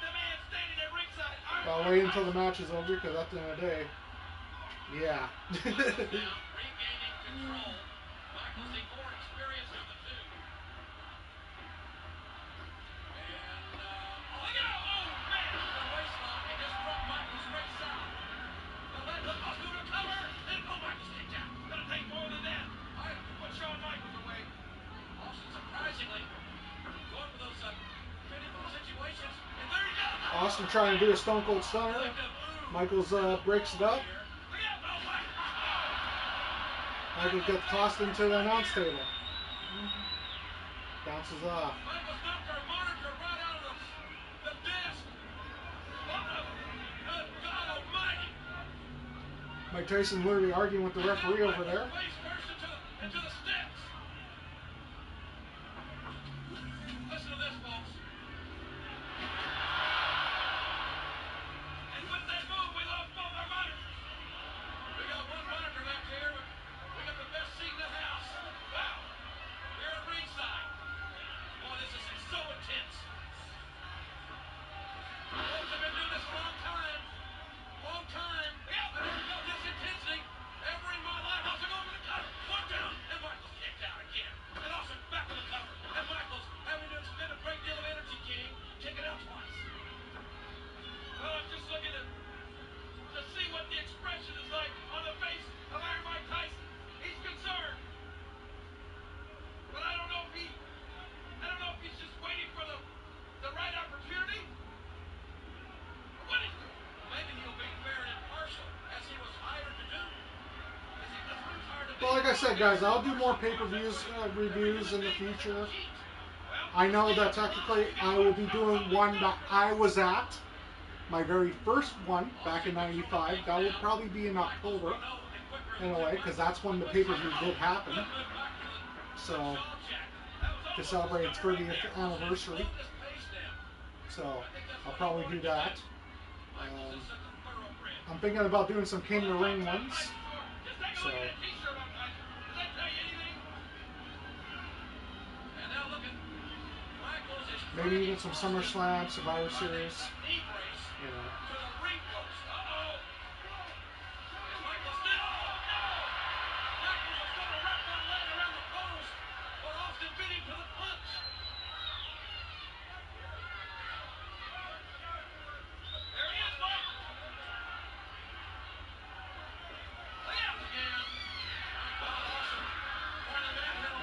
the man standing at ringside. I'll wait until the match is over, because at the end of the day, yeah. Regaining control. Michael's the more experienced of the two. And, look out! Oh, man! The waistlock, it just brought Michael straight south. The left hook, Austin will cover, and Michael's kicked out. Gonna take more than that. I put Shawn Michaels away. Austin surprisingly going for those pinfall situations, and there he goes. Austin trying to do a Stone Cold Stunner. Michaels breaks it up. Michaels gets tossed into the announce table. Bounces off. Michaels knocked our monitor right out of the desk. Good God Almighty! Mike Tyson literally arguing with the referee over there. Face first into the steps. Listen to this, folks. And with that move, we lost both our monitors. We got one monitor left here, but we got the best seat in the house. Wow. We're at ringside. Boy, this is so intense. Folks have been doing this a long time. like I said, guys, I'll do more pay-per-views reviews in the future. I know that technically I will be doing one that I was at, my very first one back in '95. That will probably be in October, in a way, because that's when the pay-per-view did happen. So, to celebrate its 30th anniversary. So, I'll probably do that. I'm thinking about doing some King of the Ring ones. So, maybe even some SummerSlam, Survivor Series. You know.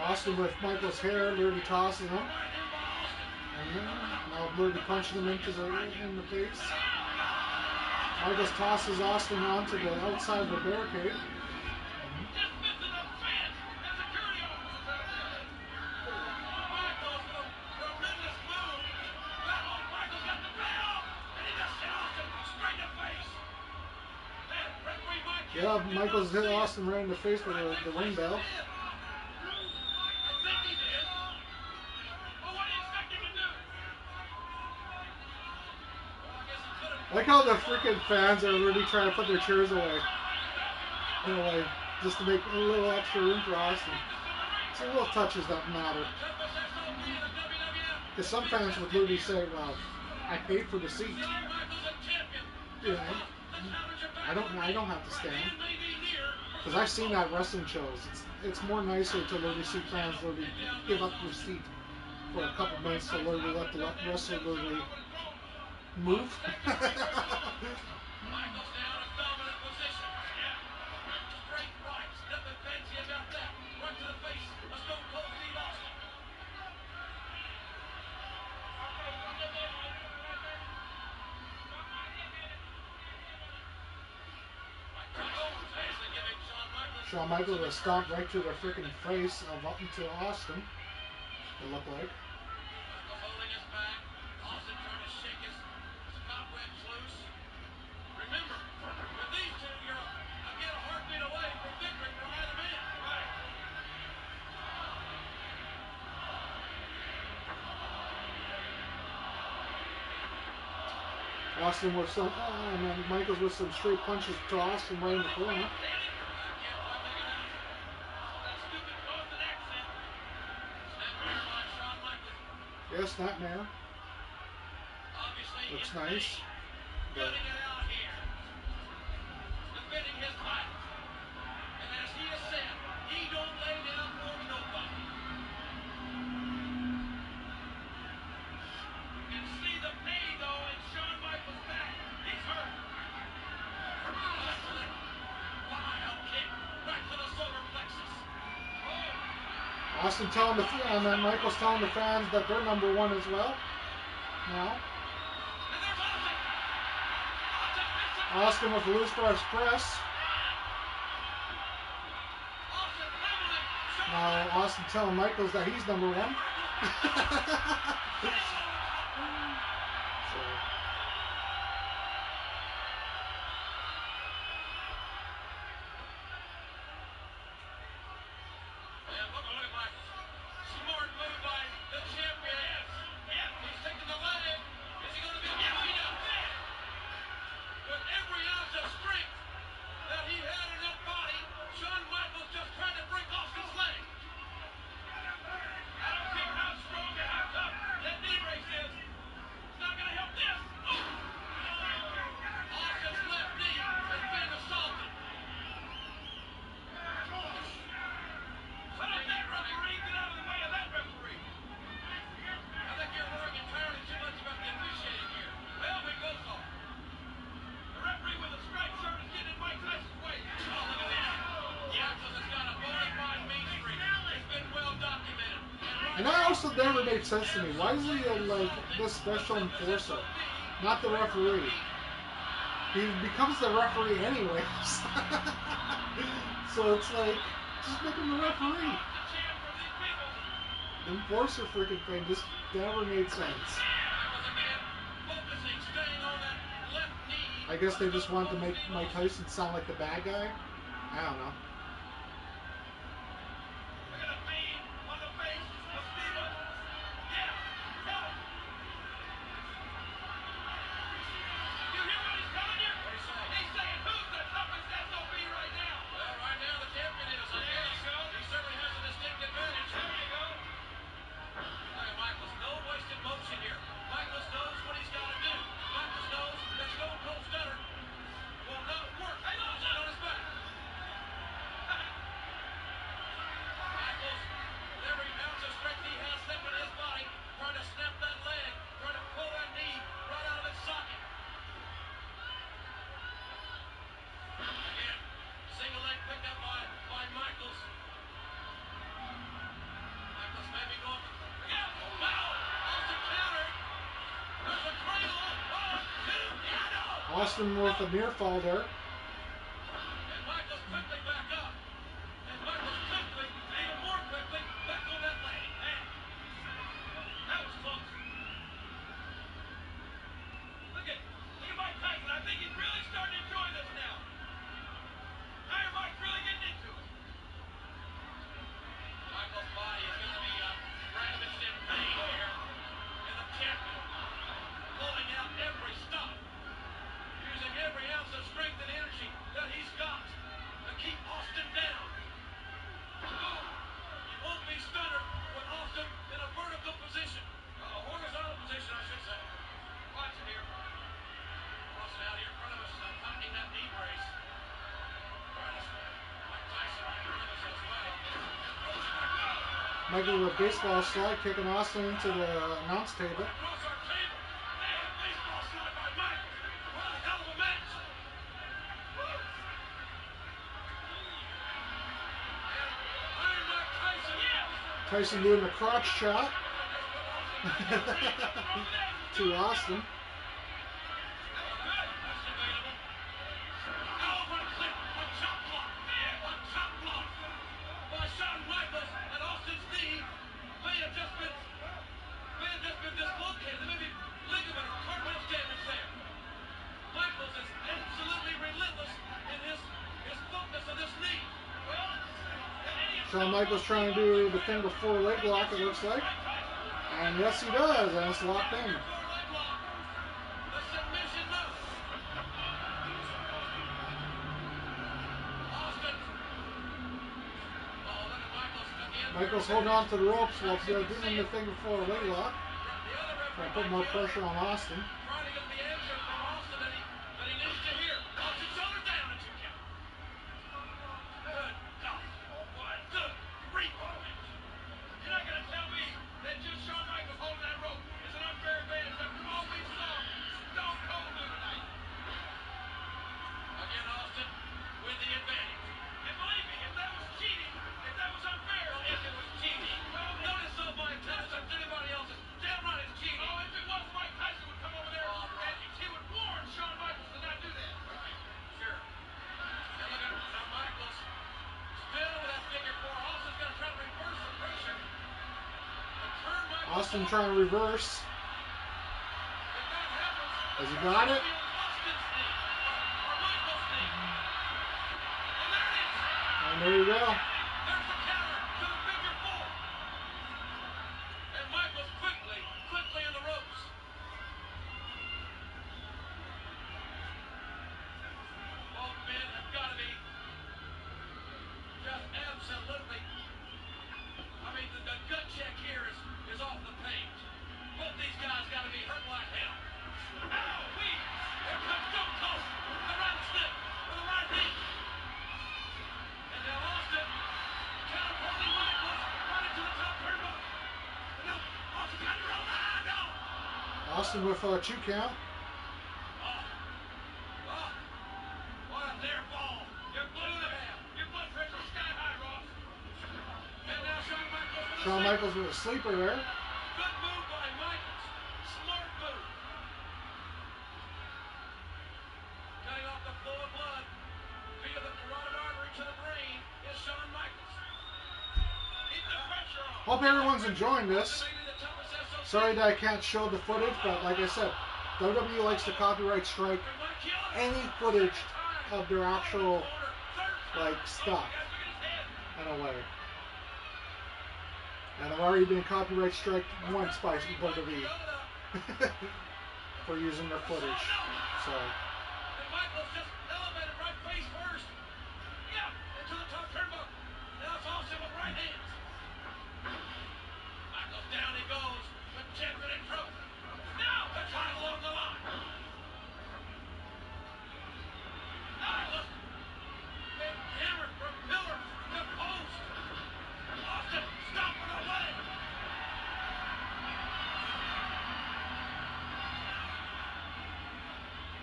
Austin with Michael's hair, literally tosses him. And now literally punching him in the face. Michaels tosses Austin onto the outside of the barricade. Yeah, Michaels hit Austin right in the face with the ring bell. I like how the freaking fans are really trying to put their chairs away. You know, like, just to make a little extra room for Austin. It's the little touches that matter. Because some fans would literally say, well, I paid for the seat. You know, I don't have to stand. Because I've seen that at wrestling shows. It's more nicer to literally see fans literally give up their seat for a couple minutes to literally let the wrestler literally move. Shawn Michaels was stomped right to the freaking face of to Austin. It looked like. Holding his back. Austin trying to shake his cobwebs loose. Remember, with these two, you're again a heartbeat away from victory for either man. Right. Austin with some, and then Michaels with some straight punches to Austin right in the corner. Yes, Snapmare. Looks nice. But Defending his title. And as he has said, he don't lay down for nobody. You can see the pain, though, in Shawn Michaels' back. He's hurt. Wild kick right to the solar plexus. Austin telling and then Michaels telling the fans that they're number one as well. Now. Austin with the loose brush press. Now Austin telling Michaels that he's number one. So. And that also never made sense to me. Why is he like this special enforcer, not the referee? He becomes the referee anyways. So it's like, Just make him the referee. The champ for these people. The enforcer freaking thing just never made sense. That was a man focusing, staying on that left knee. I guess they just wanted to make Mike Tyson sound like the bad guy. I don't know. Look at the pain on the face of Steve Austin. Yeah, tell him. You hear what he's telling you? What he's saying? He's saying, who's the toughest SOB right now? Well, right now the champion is. There you go. He certainly has a distinct advantage. There you go. Look at Michaels. No wasted motion here. Michaels knows what he's got to do. Michaels knows that Stone Cold Stunner will not work. Hey, look, on his back. Michaels, with every ounce of strength he has left in his body, trying to snap that leg, trying to pull that knee right out of its socket. Again, single leg picked up by Michaels. Michaels may be going. Yeah! Wow! Austin countered. There's a cradle. 1, 2, yeah, no! Austin with a near fall there. And Michaels quickly back up. And Michaels quickly, even more quickly, back on that leg. Man, that was close. Look at Mike Tyson. I think he's really starting to enjoy this now. Iron Mike's really getting into it. Michaels' body is going to be ravaged in pain here. And the champion pulling out every stop. Using every ounce of strength and energy that he's got to keep Austin down. You won't be stunned with Austin in a vertical position. A horizontal position, I should say. Watch it here. Austin out here in front of us, tightening that knee brace. Mike Tyson right in front of us as well. Michael with a baseball slide kicking Austin into the announce table. Across our table. Man, baseball slide by Michaels. What a hell of a match. Woo. And Iron Mike Tyson, yeah. Tyson doing the crotch chop to Austin. Shawn Michaels trying to do the finger four leg lock, it looks like. And yes, he does, and it's locked in. Michaels holding on to the ropes while doing the finger four leg lock. Trying to put more pressure on Austin. Trying to get the answer from Austin that he needs to hear. Austin shoulders down and 2 count. Good God. What? Good grief on a match. You're not going to tell me that just Shawn Michaels holding that rope is an unfair advantage after all we saw Stone Cold do tonight. Again, Austin with the advantage. And believe me, if that was cheating, if that was unfair, well, if it was cheating. Well, notice so Mike Tyson to anybody else's. Damn right it's cheating. Oh, if it was, Mike Tyson would come over there and he would warn Shawn Michaels to not do that. Right. Sure. And look at now Michaels still with that figure four. Austin's going to try to reverse the pressure. Austin trying to reverse. Has he got it? And there you go. There's the counter to the figure four. And Michaels quickly in the ropes. Both men have got to be just absolutely. I mean, the gut check here is off the page. Both these guys got to be hurt like hell. Ow, wee! Here comes Stone Cold. The rattlesnake with a right knee. And now Austin catapulting Michaels right into the top turnbuckle. And now Austin got it rolled. Ah, no! Austin with a 2 count. What a near fall. Your blood pressure sky high, Ross. And now Shawn Michaels with a sleeper there. Good move by Michaels. Smart move. Cutting off the flow of blood via the carotid artery to the brain is Shawn Michaels. Hope everyone's enjoying this. Sorry that I can't show the footage, but like I said, WWE likes to copyright strike any footage of their actual stuff in a way. And I've already been copyright striked once by WWE for using their footage. So. Michaels just elevated right face first. Yeah, into the top turnbuckle. Now it's Austin with right hands. Michaels down he goes. The champion in trouble. Now the title on the line. Look. Been hammered from pillar to post. Austin stomping away.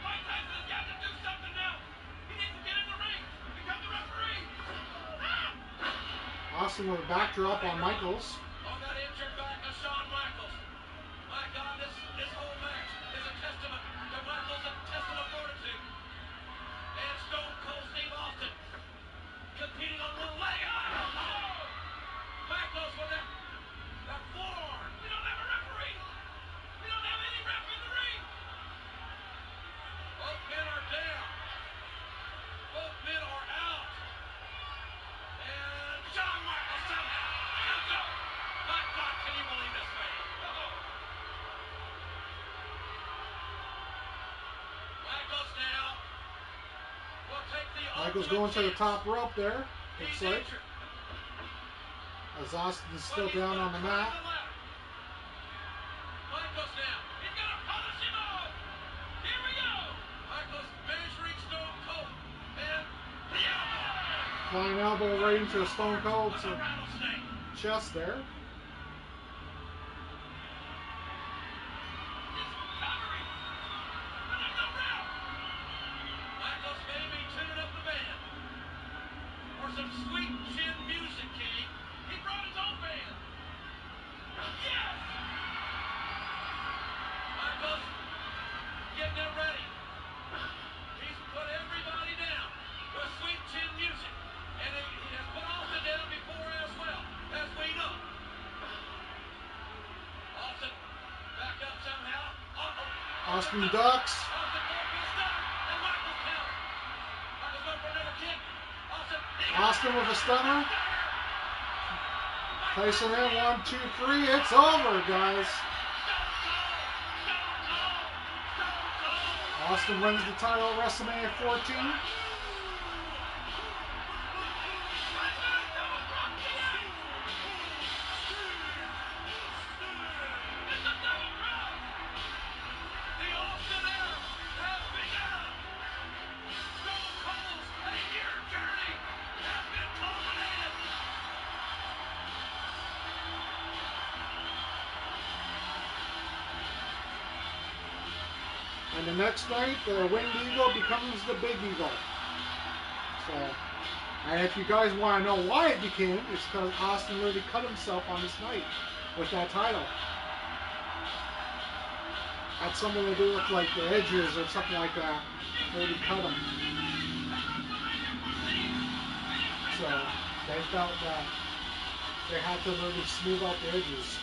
Mike Tyson has got to do something now. He needs to get in the ring. Become the referee. Austin with a backdrop on Michaels. On that injured back of Shawn Michaels. My God, this whole match is a testament to Michaels' intestinal fortitude. And Stone Cold Steve Austin competing on one leg. Oh! Michaels with that forearm. We don't have a referee. We don't have any ref in the ring. Both men are down. Both men are out. And Shawn Michaels somehow comes up. My God, can you believe this man? Michaels now will take the Michaels going to the top rope there. Looks like. As Austin's still down on the mat. Michaels now. He's going to polish him off. Here we go. Michaels measuring Stone Cold. And the elbow. Flying elbow right into Stone Cold's chest there. Michaels maybe tuning up the band. Or some sweet chin music, King. He brought his own band. Yes! Michaels getting it ready. He's put everybody down with sweet chin music. And he has put Austin down before as well, as we know. Austin back up somehow. Austin ducks. Austin going for the stunner. And Michaels counter. Michaels going for another kick. Austin with a stunner. Tyson in 1, 2, 3. It's over, guys. Austin wins the title at Wrestlemania 14. And the next night, the Winged Eagle becomes the Big Eagle. So, and if you guys want to know why it became, it's because Austin really cut himself on this night with that title. Had something to do with like the edges or something like that. Really cut him. So, they felt that they had to really smooth out the edges.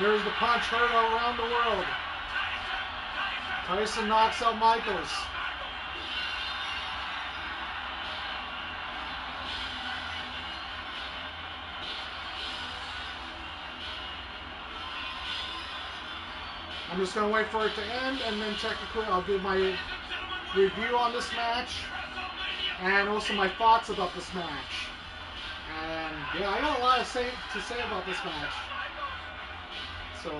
there's the punch heard all around the world. Tyson knocks out Michaels. I'm just going to wait for it to end, and then technically I'll give my review on this match and also my thoughts about this match. And yeah, I got a lot to say about this match. So,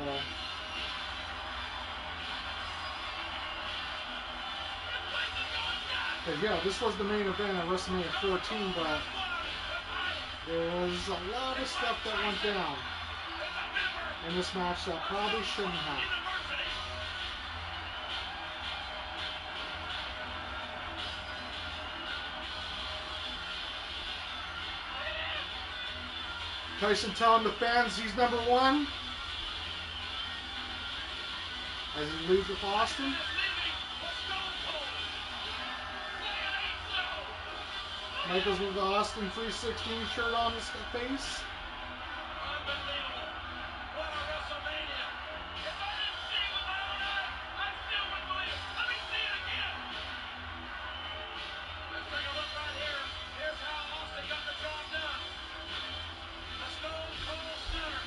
yeah, this was the main event at WrestleMania 14, but there was a lot of stuff that went down in this match that probably shouldn't have. Tyson telling the fans he's number one as he leaves with Austin. Michaels with the Austin 316 shirt on his face. Unbelievable. What a WrestleMania. If I didn't see it with my own eyes, I still wouldn't believe it. Let me see it again. Let's take a look right here. Here's how Austin got the job done. A Stone Cold Stunner.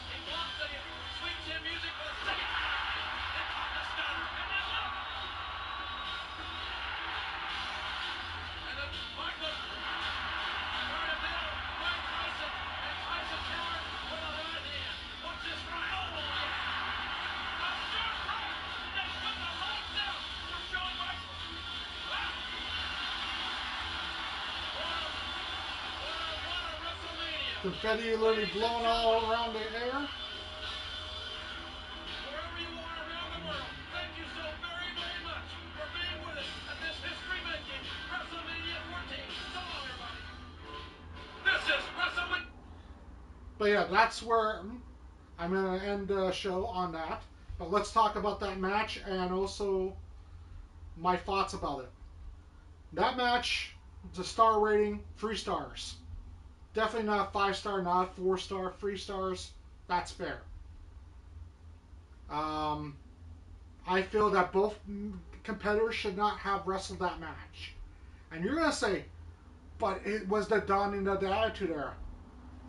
He blocked the sweet chin music for the second time and caught the stunner. And then look. And then Michaels trying to build Mike Tyson. And Tyson counters with a right hand. Watch this right. Oh, yeah. A sharp right. Then put the lights out for Shawn Michaels. Wow. What a WrestleMania. Confetti literally blown all around the air. Wherever you are around the world, thank you so very, very much for being with us at this history-making WrestleMania 14. So long, everybody. This is WrestleMania. But yeah, that's where I'm going to end the show on that. But let's talk about that match and also my thoughts about it. That match, the star rating, 3 stars. Definitely not 5-star, not 4-star, 3 stars. That's fair. I feel that both competitors should not have wrestled that match. And you're going to say, but it was the dawn in the Attitude Era.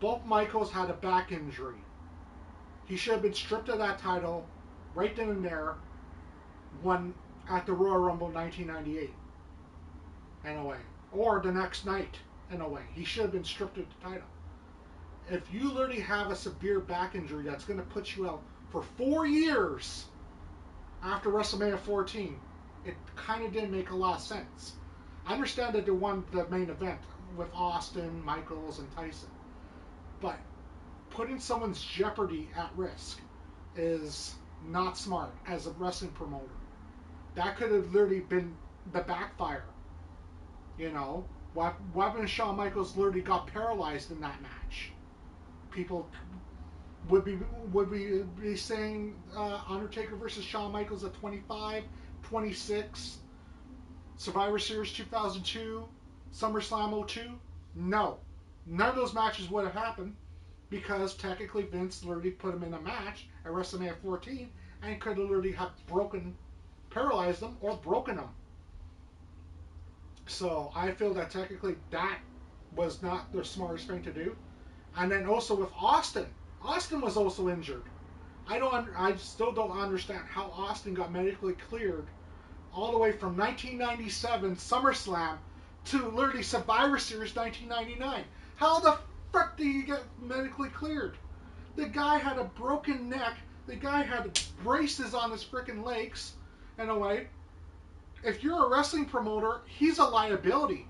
Both Michaels had a back injury. He should have been stripped of that title right then and there when at the Royal Rumble 1998 in a way. Or the next night in a way. He should have been stripped of the title. If you literally have a severe back injury that's going to put you out for 4 years after WrestleMania 14, it kind of didn't make a lot of sense. I understand that they won the main event with Austin, Michaels, and Tyson. But putting someone's jeopardy at risk is not smart as a wrestling promoter. That could have literally been the backfire. You know, Weapon Shawn Michaels literally got paralyzed in that match. People would be saying Undertaker versus Shawn Michaels at 25, 26, Survivor Series 2002, SummerSlam 02. No, none of those matches would have happened because technically Vince literally put him in a match at WrestleMania 14 and could have literally have paralyzed them or broken them. So I feel that technically that was not the smartest thing to do. And then also with Austin was also injured. I still don't understand how Austin got medically cleared all the way from 1997 SummerSlam to literally Survivor Series 1999. How the frick did he get medically cleared? The guy had a broken neck. The guy had braces on his freaking legs. In a way, if you're a wrestling promoter, he's a liability.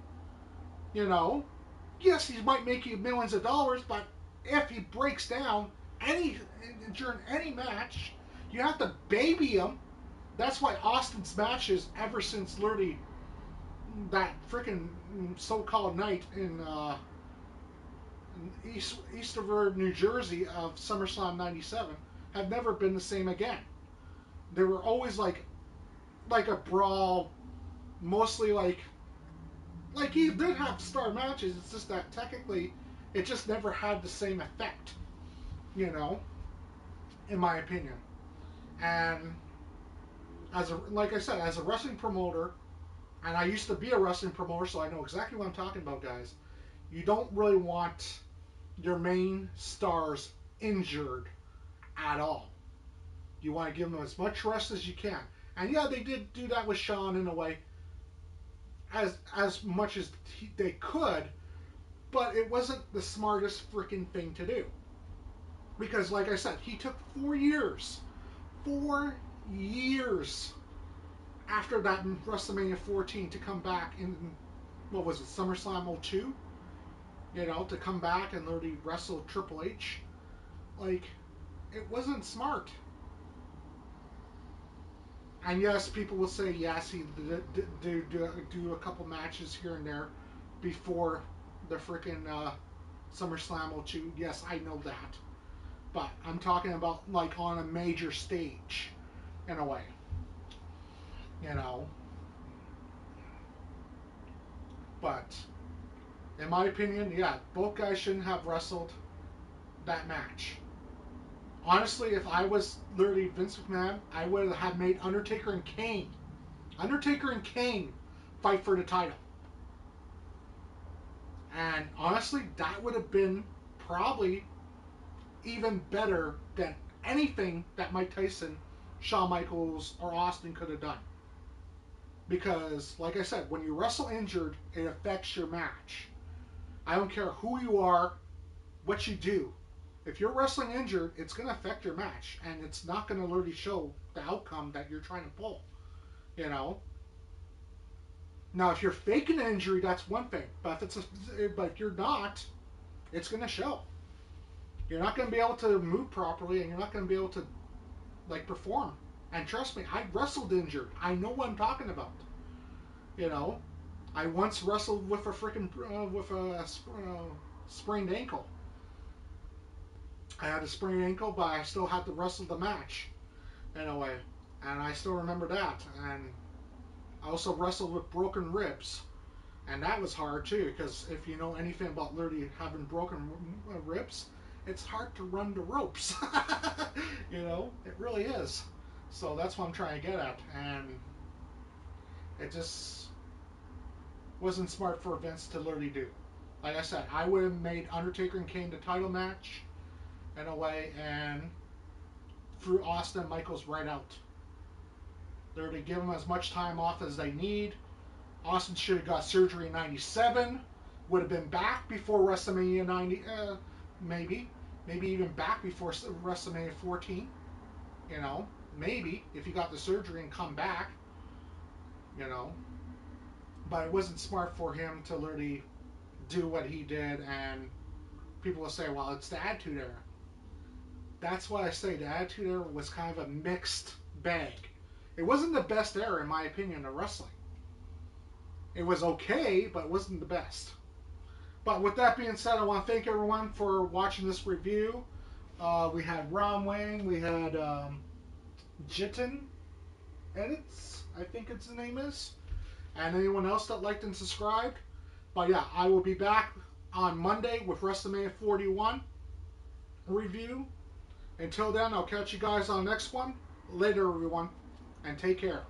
You know, yes, he might make you millions of dollars, but if he breaks down during any match, you have to baby him. That's why Austin's matches, ever since literally that freaking so-called night in Eastover, New Jersey of SummerSlam 97, have never been the same again. They were always like a brawl, mostly like he did have star matches. It's just that technically it just never had the same effect, you know, in my opinion. And like I said, as a wrestling promoter, and I used to be a wrestling promoter, so I know exactly what I'm talking about, guys. You don't really want your main stars injured at all. You want to give them as much rest as you can. And yeah, they did do that with Shawn in a way, as much as they could, but it wasn't the smartest freaking thing to do. Because, like I said, he took 4 years. 4 years after that WrestleMania 14 to come back in, what was it, SummerSlam 02? You know, to come back and literally wrestle Triple H. Like, it wasn't smart. And yes, people will say, yes, he did do a couple matches here and there before the freaking SummerSlam 02. Yes, I know that. But I'm talking about, like, on a major stage, in a way. You know? But, in my opinion, yeah, both guys shouldn't have wrestled that match. Honestly, if I was literally Vince McMahon, I would have made Undertaker and Kane fight for the title. And honestly, that would have been probably even better than anything that Mike Tyson, Shawn Michaels, or Austin could have done. Because, like I said, when you wrestle injured, it affects your match. I don't care who you are, what you do. If you're wrestling injured, it's going to affect your match. And it's not going to literally show the outcome that you're trying to pull. You know? Now, if you're faking an injury, that's one thing. But if you're not, it's going to show. You're not going to be able to move properly, and you're not going to be able to, like, perform. And trust me, I wrestled injured. I know what I'm talking about. You know, I once wrestled with a freaking sprained ankle. I had a sprained ankle, but I still had to wrestle the match in a way, and I still remember that. And I also wrestled with broken ribs, and that was hard too, because if you know anything about literally having broken ribs, it's hard to run the ropes. You know, it really is. So that's what I'm trying to get at, and it just wasn't smart for Vince to literally do. Like I said, I would have made Undertaker and Kane the title match in a way, and threw Austin and Michaels right out. They're to give them as much time off as they need. Austin should have got surgery in '97. Would have been back before WrestleMania 90, maybe even back before WrestleMania 14. You know, maybe if he got the surgery and come back. You know, but it wasn't smart for him to literally do what he did, and people will say, well, it's the Attitude Era. That's why I say the Attitude Era was kind of a mixed bag. It wasn't the best era, in my opinion, of wrestling. It was okay, but it wasn't the best. But with that being said, I want to thank everyone for watching this review. We had Ron Wayne, we had Jitten Edits, I think its name is, and anyone else that liked and subscribed. But yeah, I will be back on Monday with WrestleMania 41 review. Until then, I'll catch you guys on the next one. Later, everyone, and take care.